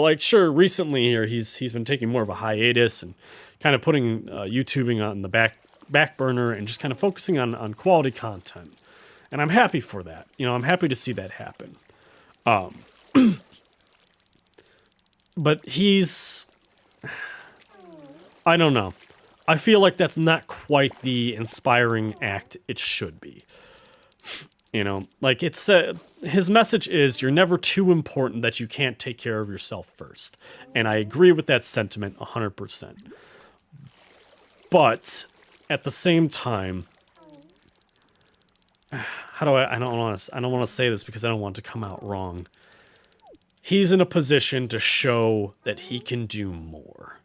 recently here, he's been taking more of a hiatus and kind of putting YouTubing on the back burner and just kind of focusing on quality content. And I'm happy for that. You know, I'm happy to see that happen. But I don't know. I feel like that's not quite the inspiring act it should be. You know, like it's his message is you're never too important that you can't take care of yourself first. And I agree with that sentiment 100%. But at the same time, how do I don't want to say this because I don't want it to come out wrong. He's in a position to show that he can do more.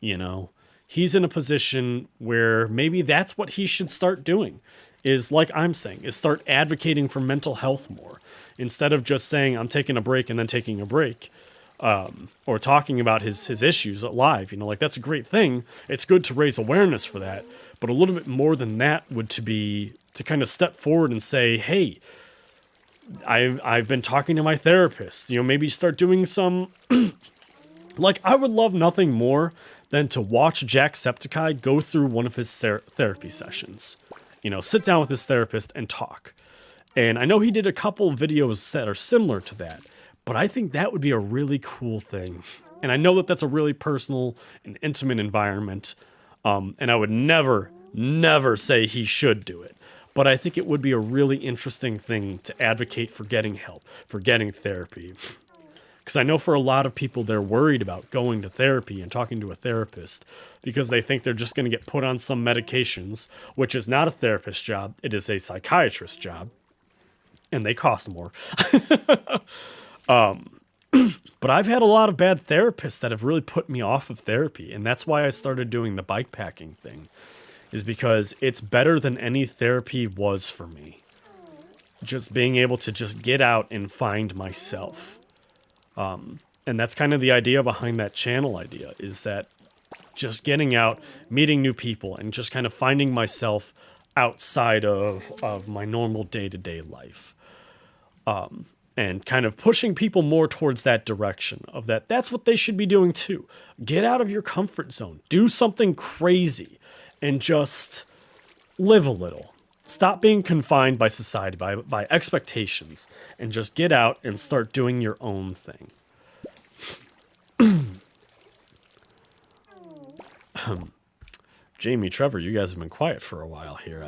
You know, he's in a position where maybe that's what he should start doing. Is like I'm saying, is start advocating for mental health more instead of just saying I'm taking a break and then taking a break. Or talking about his issues live, you know, like that's a great thing. It's good to raise awareness for that, but a little bit more than that would to kind of step forward and say, hey, I've been talking to my therapist, you know, maybe start doing some, like I would love nothing more than to watch Jacksepticeye go through one of his therapy sessions, you know, sit down with his therapist and talk. And I know he did a couple videos that are similar to that. But I think that would be a really cool thing. And I know that that's a really personal and intimate environment. And I would never say he should do it. But I think it would be a really interesting thing to advocate for getting help, for getting therapy. Because I know for a lot of people, they're worried about going to therapy and talking to a therapist because they think they're just going to get put on some medications, which is not a therapist's job. It is a psychiatrist's job. And they cost more. But I've had a lot of bad therapists that have really put me off of therapy. And that's why I started doing the bike packing thing, is because it's better than any therapy was for me. Just being able to just get out and find myself. And that's kind of the idea behind that channel idea, is that just getting out, meeting new people, and just kind of finding myself outside of my normal day-to-day life. And kind of pushing people more towards that direction of that's what they should be doing too. Get out of your comfort zone. Do something crazy and just live a little. Stop being confined by society, by expectations, and just get out and start doing your own thing. Jamie, Trevor, you guys have been quiet for a while here.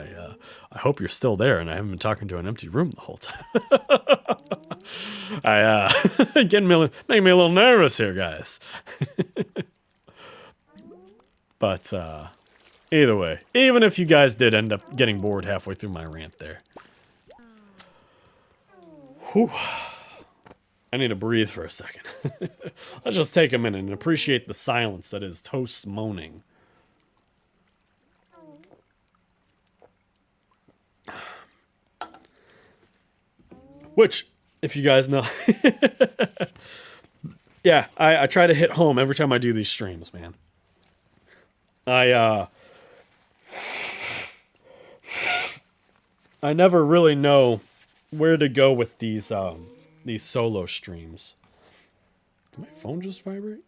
I hope you're still there, and I haven't been talking to an empty room the whole time. Making me a little nervous here, guys. But either way, even if you guys did end up getting bored halfway through my rant there, whew, I need to breathe for a second. Let's just take a minute and appreciate the silence that is Toast moaning. Which, if you guys know, yeah, I try to hit home every time I do these streams, man. I never really know where to go with these solo streams. Did my phone just vibrate?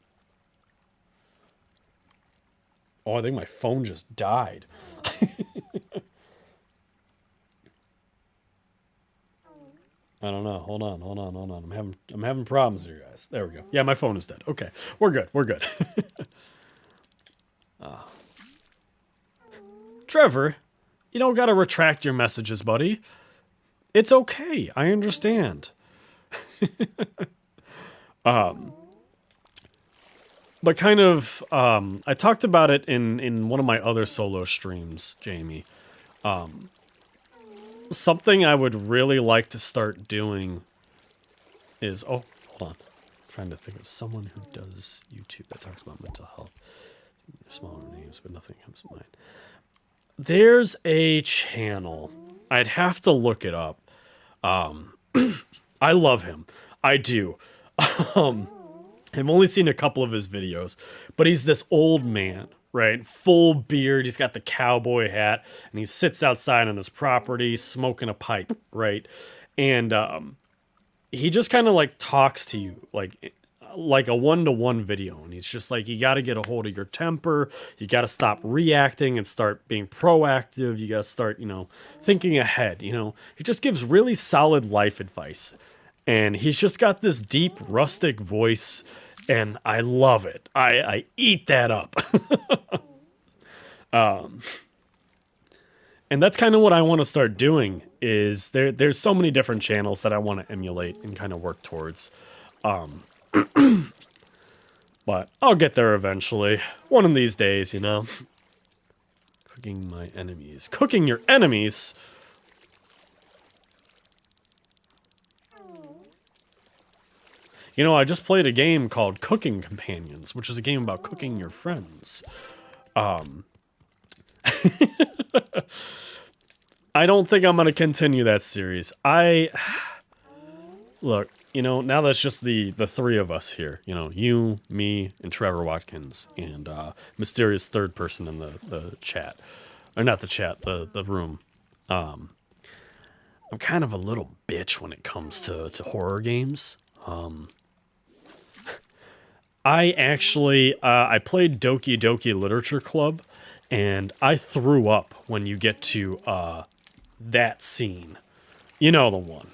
Oh, I think my phone just died. I don't know. Hold on. I'm having problems here, guys. There we go. Yeah, my phone is dead. Okay, we're good. Trevor, you don't gotta retract your messages, buddy. It's okay. I understand. But kind of, I talked about it in one of my other solo streams, Jamie. Something I would really like to start doing is... Oh, hold on. I'm trying to think of someone who does YouTube that talks about mental health. Smaller names, but nothing comes to mind. There's a channel. I'd have to look it up. I love him. I do. I've only seen a couple of his videos, but he's this old man, right? Full beard. He's got the cowboy hat, and he sits outside on his property smoking a pipe, right? And he just kind of like talks to you like a one-to-one video, and he's just like, you got to get a hold of your temper. You got to stop reacting and start being proactive. You got to start, thinking ahead. He just gives really solid life advice. And he's just got this deep, rustic voice, and I love it. I eat that up. And that's kind of what I want to start doing, is there's so many different channels that I want to emulate and kind of work towards. But I'll get there eventually. One of these days, Cooking my enemies. Cooking your enemies? I just played a game called Cooking Companions, which is a game about cooking your friends. I don't think I'm going to continue that series. Look, now that's just the three of us here. You, me, and Trevor Watkins, and mysterious third person in the chat. Or not the chat, the room. I'm kind of a little bitch when it comes to horror games. I actually, I played Doki Doki Literature Club, and I threw up when you get to that scene. You know the one.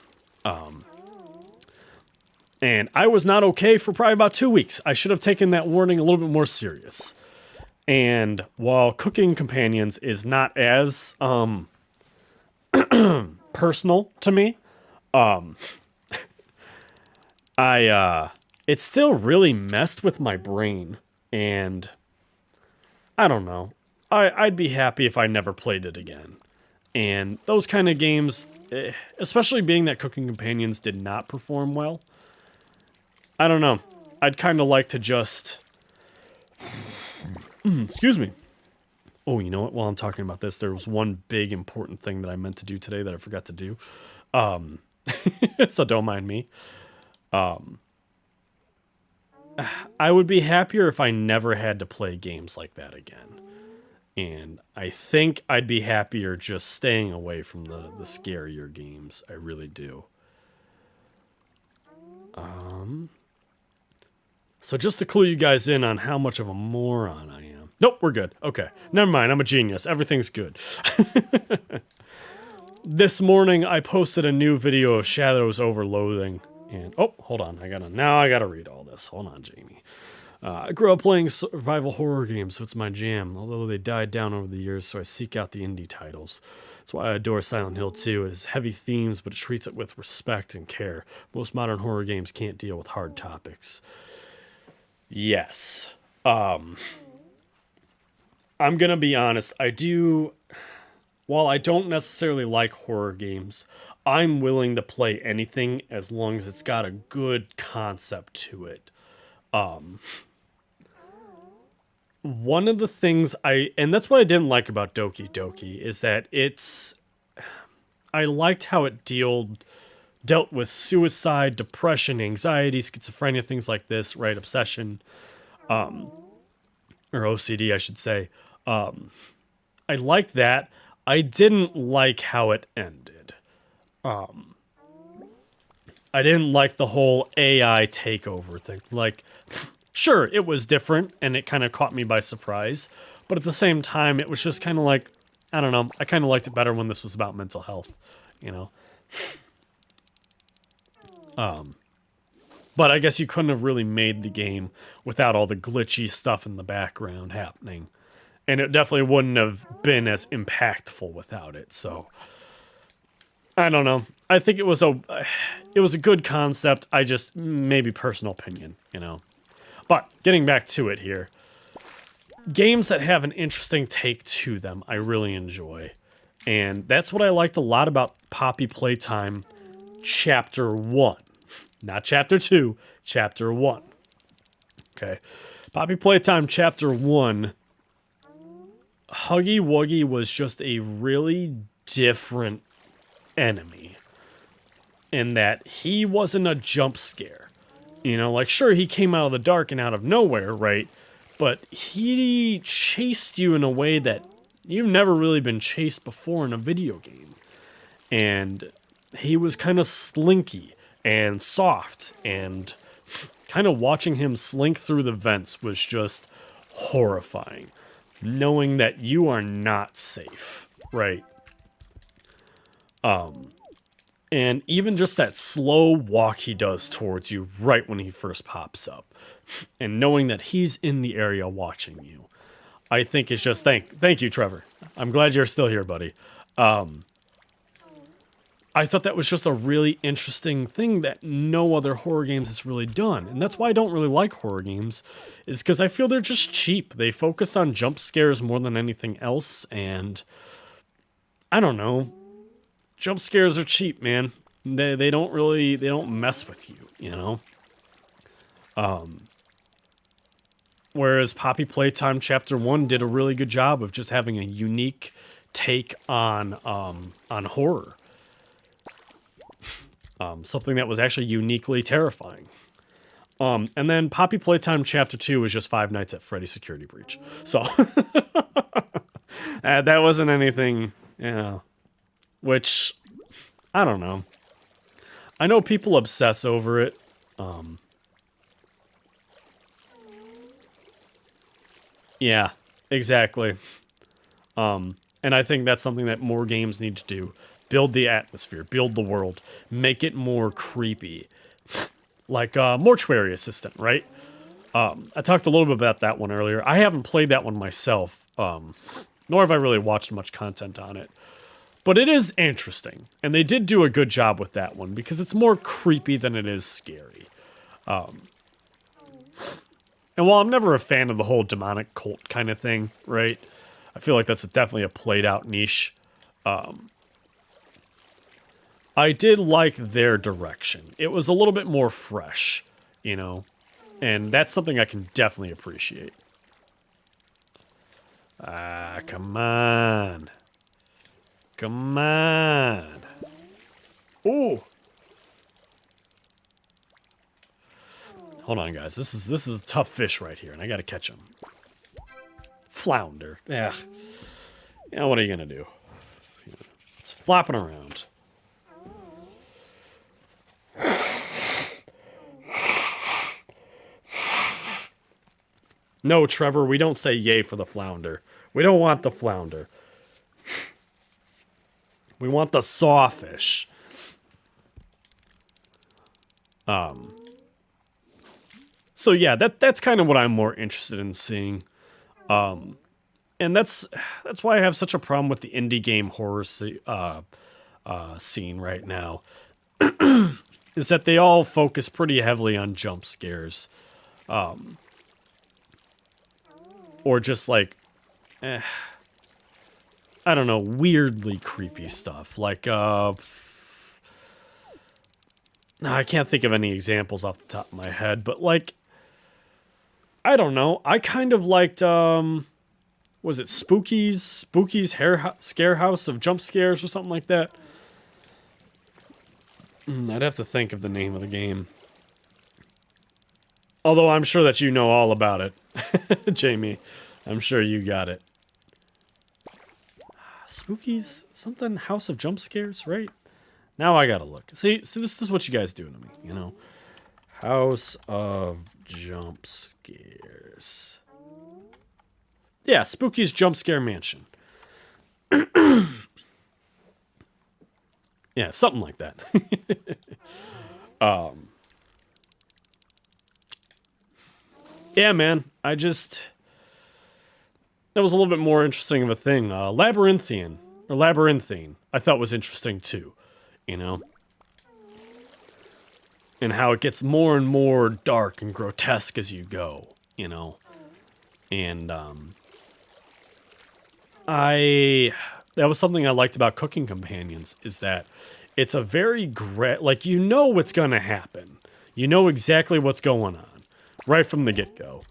And I was not okay for probably about 2 weeks. I should have taken that warning a little bit more serious. And while Cooking Companions is not as personal to me, it still really messed with my brain, and I don't know. I'd be happy if I never played it again. And those kind of games, especially being that Cooking Companions did not perform well, I don't know. I'd kind of like to just... Excuse me. Oh, you know what? While I'm talking about this, there was one big important thing that I meant to do today that I forgot to do. So don't mind me. I would be happier if I never had to play games like that again. And I think I'd be happier just staying away from the scarier games. I really do. So just to clue you guys in on how much of a moron I am. Nope, we're good. Okay, never mind. I'm a genius. Everything's good. This morning I posted a new video of Shadows over Loathing, and oh, hold on. Now I gotta read all this. Hold on, Jamie. I grew up playing survival horror games, so it's my jam, although they died down over the years, so I seek out the indie titles. That's why I adore Silent Hill 2. It has heavy themes, but it treats it with respect and care. Most modern horror games can't deal with hard topics. Yes. I'm gonna be honest, while I don't necessarily like horror games, I'm willing to play anything as long as it's got a good concept to it. One of the things and that's what I didn't like about Doki Doki, is that I liked how it dealt with suicide, depression, anxiety, schizophrenia, things like this, right? Obsession, or OCD, I should say. I liked that. I didn't like how it ended. I didn't like the whole AI takeover thing. Like, sure, it was different, and it kind of caught me by surprise. But at the same time, it was just kind of like, I don't know, I kind of liked it better when this was about mental health, you know? But I guess you couldn't have really made the game without all the glitchy stuff in the background happening. And it definitely wouldn't have been as impactful without it, so... I don't know. I think it was a good concept. Maybe personal opinion, you know? But, getting back to it here. Games that have an interesting take to them, I really enjoy. And that's what I liked a lot about Poppy Playtime Chapter 1. Not Chapter 2, Chapter 1. Okay. Poppy Playtime Chapter 1, Huggy Wuggy was just a really different enemy. In that he wasn't a jump scare. You know, like, sure, he came out of the dark and out of nowhere, right? But he chased you in a way that you've never really been chased before in a video game. And he was kind of slinky and soft, and kind of watching him slink through the vents was just horrifying. Knowing that you are not safe, right? And even just that slow walk he does towards you right when he first pops up. And knowing that he's in the area watching you. I think it's just... Thank you, Trevor. I'm glad you're still here, buddy. I thought that was just a really interesting thing that no other horror games has really done. And that's why I don't really like horror games, is because I feel they're just cheap. They focus on jump scares more than anything else, and... I don't know. Jump scares are cheap, man. They don't mess with you, you know? Whereas Poppy Playtime Chapter 1 did a really good job of just having a unique take on horror. Something that was actually uniquely terrifying. And then Poppy Playtime Chapter 2 was just Five Nights at Freddy's Security Breach. So, that wasn't anything, you know, which, I don't know. I know people obsess over it. Yeah, exactly. And I think that's something that more games need to do. Build the atmosphere, build the world, make it more creepy. Like Mortuary Assistant, right? I talked a little bit about that one earlier. I haven't played that one myself, nor have I really watched much content on it. But it is interesting, and they did do a good job with that one, because it's more creepy than it is scary. And while I'm never a fan of the whole demonic cult kind of thing, right? I feel like that's definitely a played-out niche. I did like their direction. It was a little bit more fresh, you know? And that's something I can definitely appreciate. Ah, come on. Come on. Ooh. Hold on, guys. This is a tough fish right here, and I gotta catch him. Flounder. Yeah. Yeah, what are you gonna do? It's flopping around. No, Trevor, we don't say yay for the flounder. We don't want the flounder. We want the sawfish. So yeah, that's kind of what I'm more interested in seeing. And that's why I have such a problem with the indie game horror scene right now. Is that they all focus pretty heavily on jump scares. Or just like, I don't know, weirdly creepy stuff. Like, I can't think of any examples off the top of my head, but like, I don't know. I kind of liked, was it Spooky's Scare House of Jump Scares or something like that? I'd have to think of the name of the game. Although I'm sure that you know all about it, Jamie. I'm sure you got it. Spooky's something House of Jump Scares, right? Now I gotta look. See, this is what you guys do to me, you know? House of Jump Scares. Yeah, Spooky's Jump Scare Mansion. Yeah, something like that. Yeah, man, that was a little bit more interesting of a thing. Labyrinthine, I thought was interesting too, you know? And how it gets more and more dark and grotesque as you go, you know? And, that was something I liked about Cooking Companions, is that it's a very like, you know what's gonna happen. You know exactly what's going on, right from the get-go.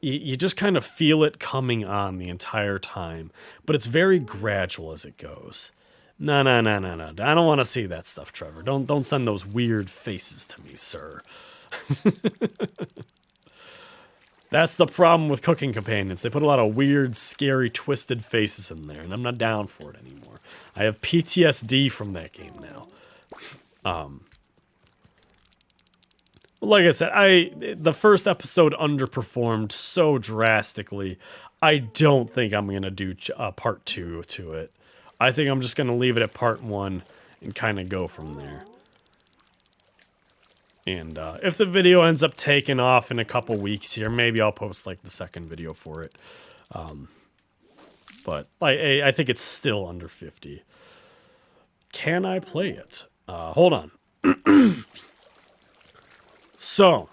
You just kind of feel it coming on the entire time, but it's very gradual as it goes. No. I don't want to see that stuff, Trevor. Don't send those weird faces to me, sir. That's the problem with Cooking Companions. They put a lot of weird, scary, twisted faces in there, and I'm not down for it anymore. I have PTSD from that game now. Like I said, the first episode underperformed so drastically. I don't think I'm going to do part 2 to it. I think I'm just going to leave it at part 1 and kind of go from there. And if the video ends up taking off in a couple weeks here, maybe I'll post like the second video for it. But I think it's still under 50. Can I play it? Hold on. So,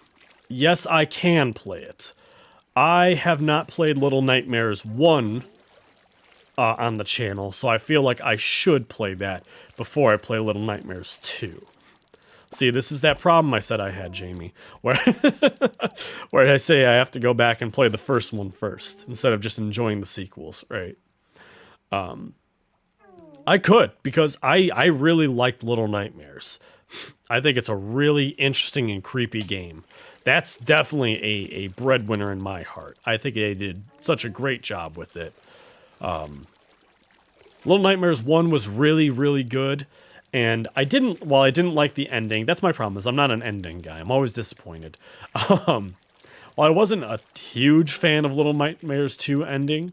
yes, I can play it. I have not played Little Nightmares 1 on the channel, so I feel like I should play that before I play Little Nightmares 2. See, this is that problem I said I had, Jamie, where I say I have to go back and play the first one first, instead of just enjoying the sequels, right? I could, because I really liked Little Nightmares. I think it's a really interesting and creepy game. That's definitely a breadwinner in my heart. I think they did such a great job with it. Little Nightmares 1 was really, really good. And I didn't like the ending, that's my problem, is I'm not an ending guy. I'm always disappointed. While I wasn't a huge fan of Little Nightmares 2 ending,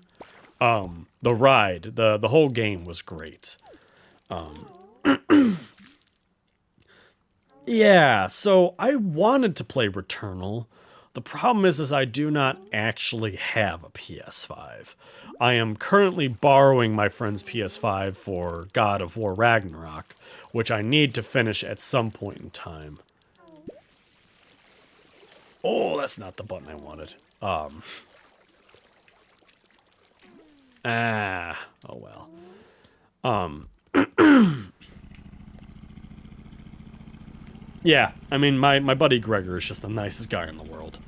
the ride, the whole game was great. Yeah, so I wanted to play Returnal. The problem is I do not actually have a PS5. I am currently borrowing my friend's PS5 for God of War Ragnarok, which I need to finish at some point in time. Oh, that's not the button I wanted. Oh well. Yeah, I mean, my buddy Gregor is just the nicest guy in the world.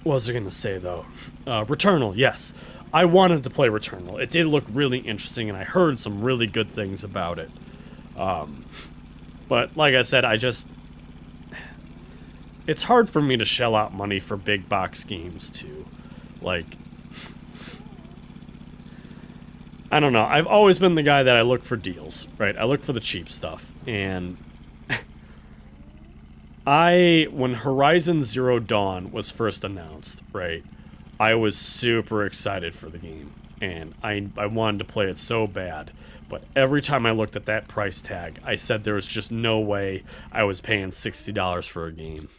What was I gonna say, though? Returnal, yes. I wanted to play Returnal. It did look really interesting, and I heard some really good things about it. But like I said, it's hard for me to shell out money for big box games too. Like, I don't know. I've always been the guy that I look for deals, right? I look for the cheap stuff. And when Horizon Zero Dawn was first announced, right, I was super excited for the game. And I wanted to play it so bad. But every time I looked at that price tag, I said there was just no way I was paying $60 for a game.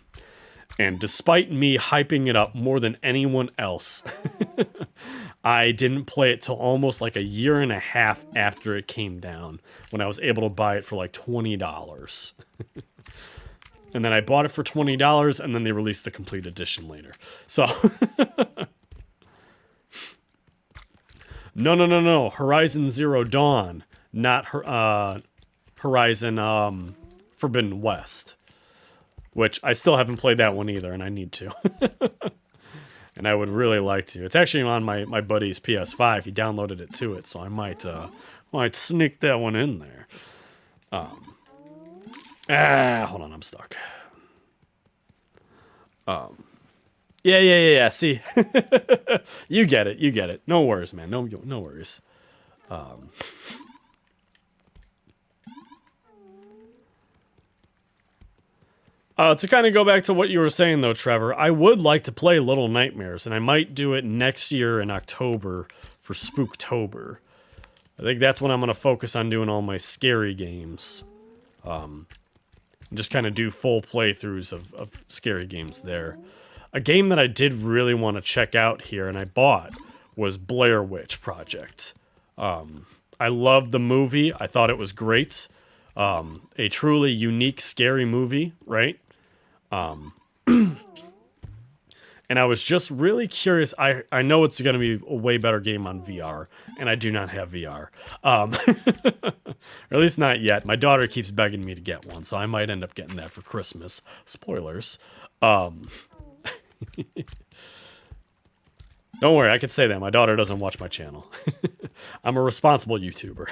And despite me hyping it up more than anyone else, I didn't play it till almost like a year and a half after it came down, when I was able to buy it for like $20. And then I bought it for $20, and then they released the complete edition later. So, no. Horizon Zero Dawn, not Horizon Forbidden West. Which I still haven't played that one either, and I need to. And I would really like to. It's actually on my buddy's PS5. He downloaded it to it, so I might sneak that one in there. Hold on, I'm stuck. Yeah. See, you get it. No worries, man. No worries. To kind of go back to what you were saying, though, Trevor, I would like to play Little Nightmares, and I might do it next year in October for Spooktober. I think that's when I'm going to focus on doing all my scary games. And just kind of do full playthroughs of scary games there. A game that I did really want to check out here, and I bought, was Blair Witch Project. I loved the movie. I thought it was great. A truly unique, scary movie, right? And I was just really curious. I know it's going to be a way better game on VR, and I do not have VR. Or at least not yet. My daughter keeps begging me to get one, so I might end up getting that for Christmas. Spoilers. Don't worry, I can say that. My daughter doesn't watch my channel. I'm a responsible YouTuber.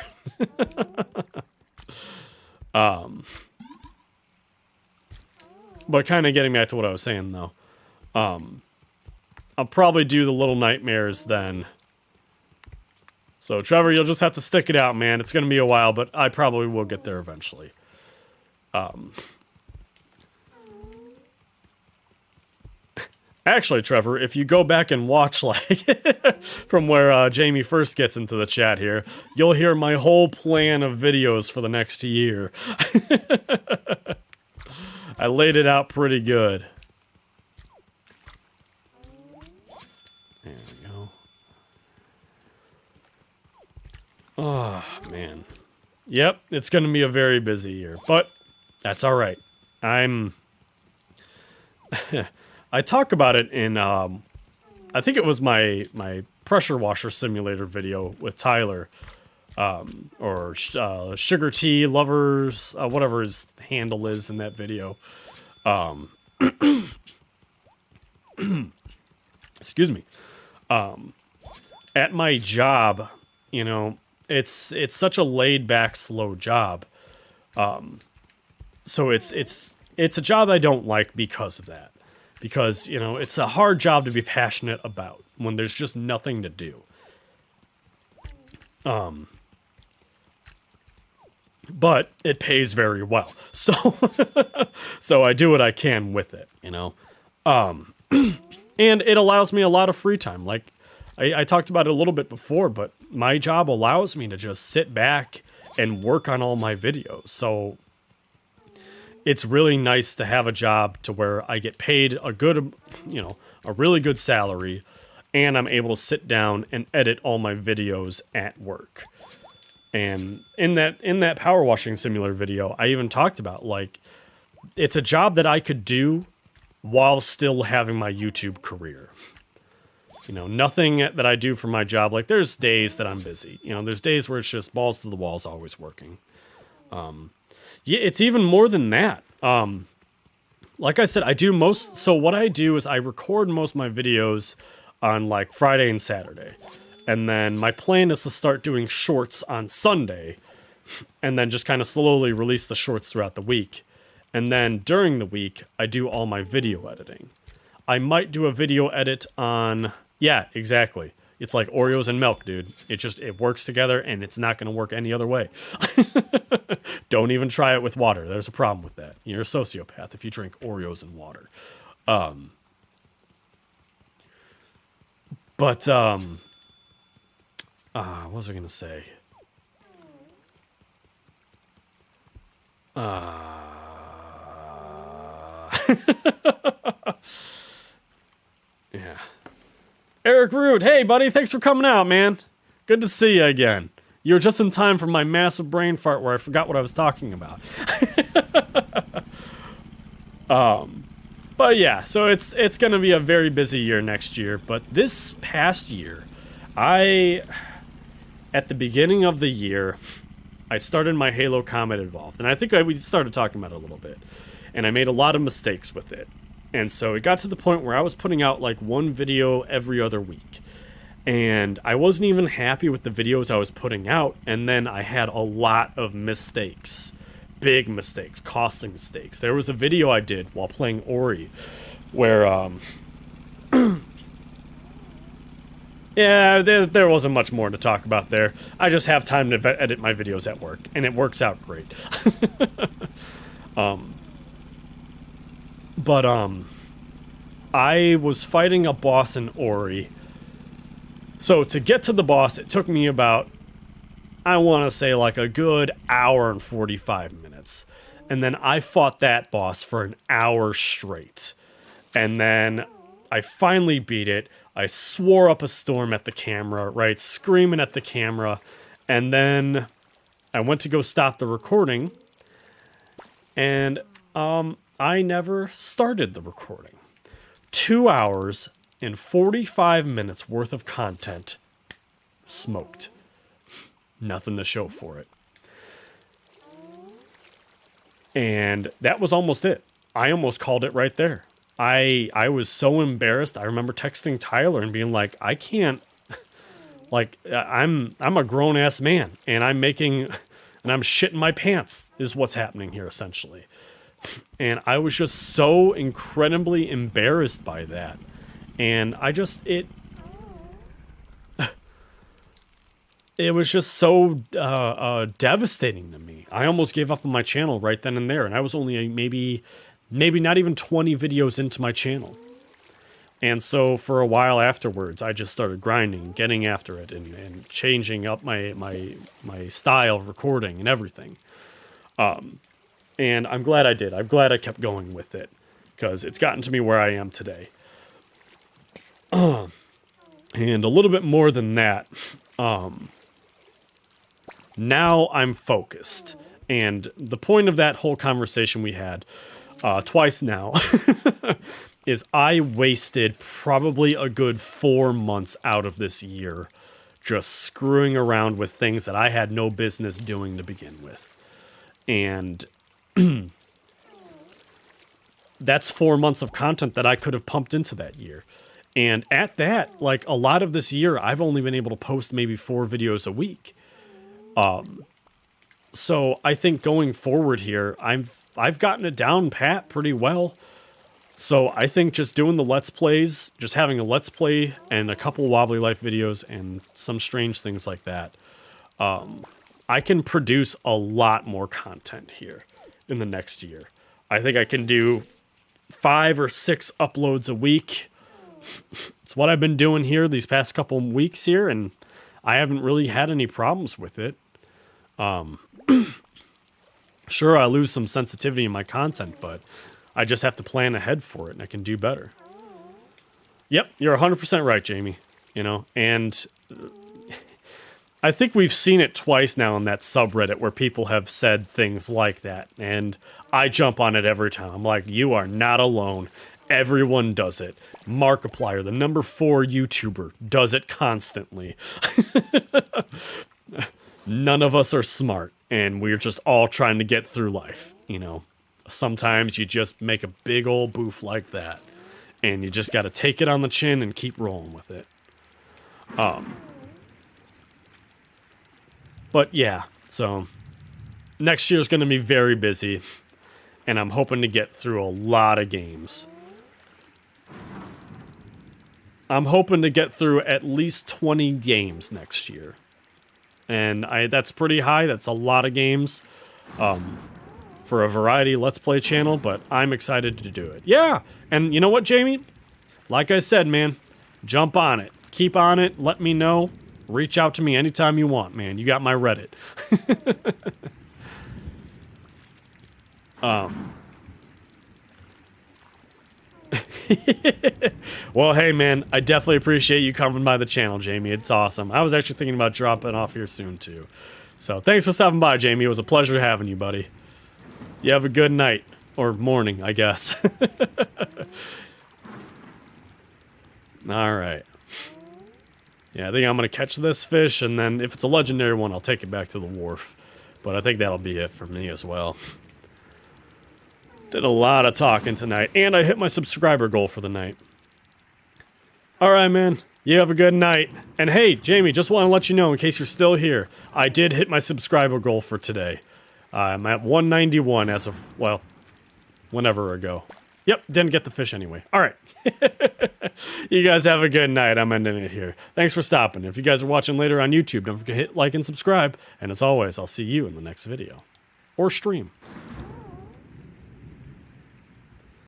But kind of getting back to what I was saying, though. I'll probably do the Little Nightmares then. So, Trevor, you'll just have to stick it out, man. It's going to be a while, but I probably will get there eventually. Actually, Trevor, if you go back and watch, like, from where Jamie first gets into the chat here, you'll hear my whole plan of videos for the next year. I laid it out pretty good. There we go. Oh, man. Yep, it's going to be a very busy year, but that's all right. I talk about it in, I think it was my pressure washer simulator video with Tyler, or Sugar Tea Lovers, whatever his handle is in that video. Excuse me. At my job, you know, it's such a laid back, slow job. So it's a job I don't like because of that. Because, you know, it's a hard job to be passionate about when there's just nothing to do. But it pays very well. So so I do what I can with it, you know. And it allows me a lot of free time. Like, I talked about it a little bit before, but my job allows me to just sit back and work on all my videos. So it's really nice to have a job to where I get paid a good, you know, a really good salary, and I'm able to sit down and edit all my videos at work. And in that power washing simulator video, I even talked about, like, it's a job that I could do while still having my YouTube career. You know, nothing that I do for my job, like, there's days that I'm busy. You know, there's days where it's just balls to the walls, always working. Yeah, it's even more than that. Like I said, so what I do is I record most of my videos on, like, Friday and Saturday. And then my plan is to start doing shorts on Sunday, and then just kind of slowly release the shorts throughout the week. And then during the week, I do all my video editing. I might do a video edit on... Yeah, exactly. It's like Oreos and milk, dude. It works together, and it's not going to work any other way. Don't even try it with water. There's a problem with that. You're a sociopath if you drink Oreos and water. What was I going to say? Yeah. Eric Root, hey buddy, thanks for coming out, man. Good to see you again. You were just in time for my massive brain fart where I forgot what I was talking about. But yeah, so it's gonna be a very busy year next year. But this past year, at the beginning of the year, I started my Halo Combat Evolved, and I think we started talking about it a little bit, and I made a lot of mistakes with it. And so it got to the point where I was putting out like one video every other week. And I wasn't even happy with the videos I was putting out. And then I had a lot of mistakes. Big mistakes. Costly mistakes. There was a video I did while playing Ori where, yeah, there wasn't much more to talk about there. I just have time to edit my videos at work. And it works out great. But I was fighting a boss in Ori. So to get to the boss, it took me about, I want to say like a good hour and 45 minutes. And then I fought that boss for an hour straight. And then I finally beat it. I swore up a storm at the camera, right? Screaming at the camera. And then I went to go stop the recording. And, I never started the recording. 2 hours and 45 minutes worth of content smoked. Nothing to show for it. And that was almost it. I almost called it right there. I was so embarrassed. I remember texting Tyler and being like, I can't, like, I'm a grown-ass man, and I'm shitting my pants is what's happening here, essentially. And I was just so incredibly embarrassed by that. And it was just so devastating to me. I almost gave up on my channel right then and there. And I was only maybe not even 20 videos into my channel. And so for a while afterwards, I just started grinding, getting after it, and changing up my style of recording and everything. And I'm glad I did. I'm glad I kept going with it, because it's gotten to me where I am today. And a little bit more than that, now I'm focused. And the point of that whole conversation we had, twice now, is I wasted probably a good 4 months out of this year just screwing around with things that I had no business doing to begin with. And that's 4 months of content that I could have pumped into that year. And at that, like, a lot of this year, I've only been able to post maybe 4 videos a week. So I think going forward here, I've gotten it down pat pretty well. So I think just doing the Let's Plays, just having a Let's Play and a couple Wobbly Life videos and some strange things like that, I can produce a lot more content here in the next year. I think I can do 5 or 6 uploads a week. It's what I've been doing here these past couple weeks here, and I haven't really had any problems with it. Sure, I lose some sensitivity in my content, but I just have to plan ahead for it, and I can do better. Yep, you're 100% right, Jamie. And I think we've seen it twice now in that subreddit where people have said things like that, and I jump on it every time. I'm like, you are not alone. Everyone does it. Markiplier, the number 4 YouTuber, does it constantly. None of us are smart, and we're just all trying to get through life, Sometimes you just make a big old boof like that, and you just got to take it on the chin and keep rolling with it. But yeah, so next year's going to be very busy, and I'm hoping to get through a lot of games. I'm hoping to get through at least 20 games next year. And that's pretty high. That's a lot of games for a variety Let's Play channel, but I'm excited to do it. Yeah, and you know what, Jamie? Like I said, man, jump on it. Keep on it. Let me know. Reach out to me anytime you want, man. You got my Reddit. Well, hey, man, I definitely appreciate you coming by the channel, Jamie. It's awesome. I was actually thinking about dropping off here soon, too. So, thanks for stopping by, Jamie. It was a pleasure having you, buddy. You have a good night. Or morning, I guess. Alright. Yeah, I think I'm going to catch this fish, and then if it's a legendary one, I'll take it back to the wharf. But I think that'll be it for me as well. Did a lot of talking tonight, and I hit my subscriber goal for the night. Alright, man. You have a good night. And hey, Jamie, just want to let you know, in case you're still here, I did hit my subscriber goal for today. I'm at 191 as of, well, whenever ago. Yep, didn't get the fish anyway. Alright. You guys have a good night. I'm ending it here. Thanks for stopping. If you guys are watching later on YouTube, don't forget to hit like and subscribe. And as always, I'll see you in the next video. Or stream.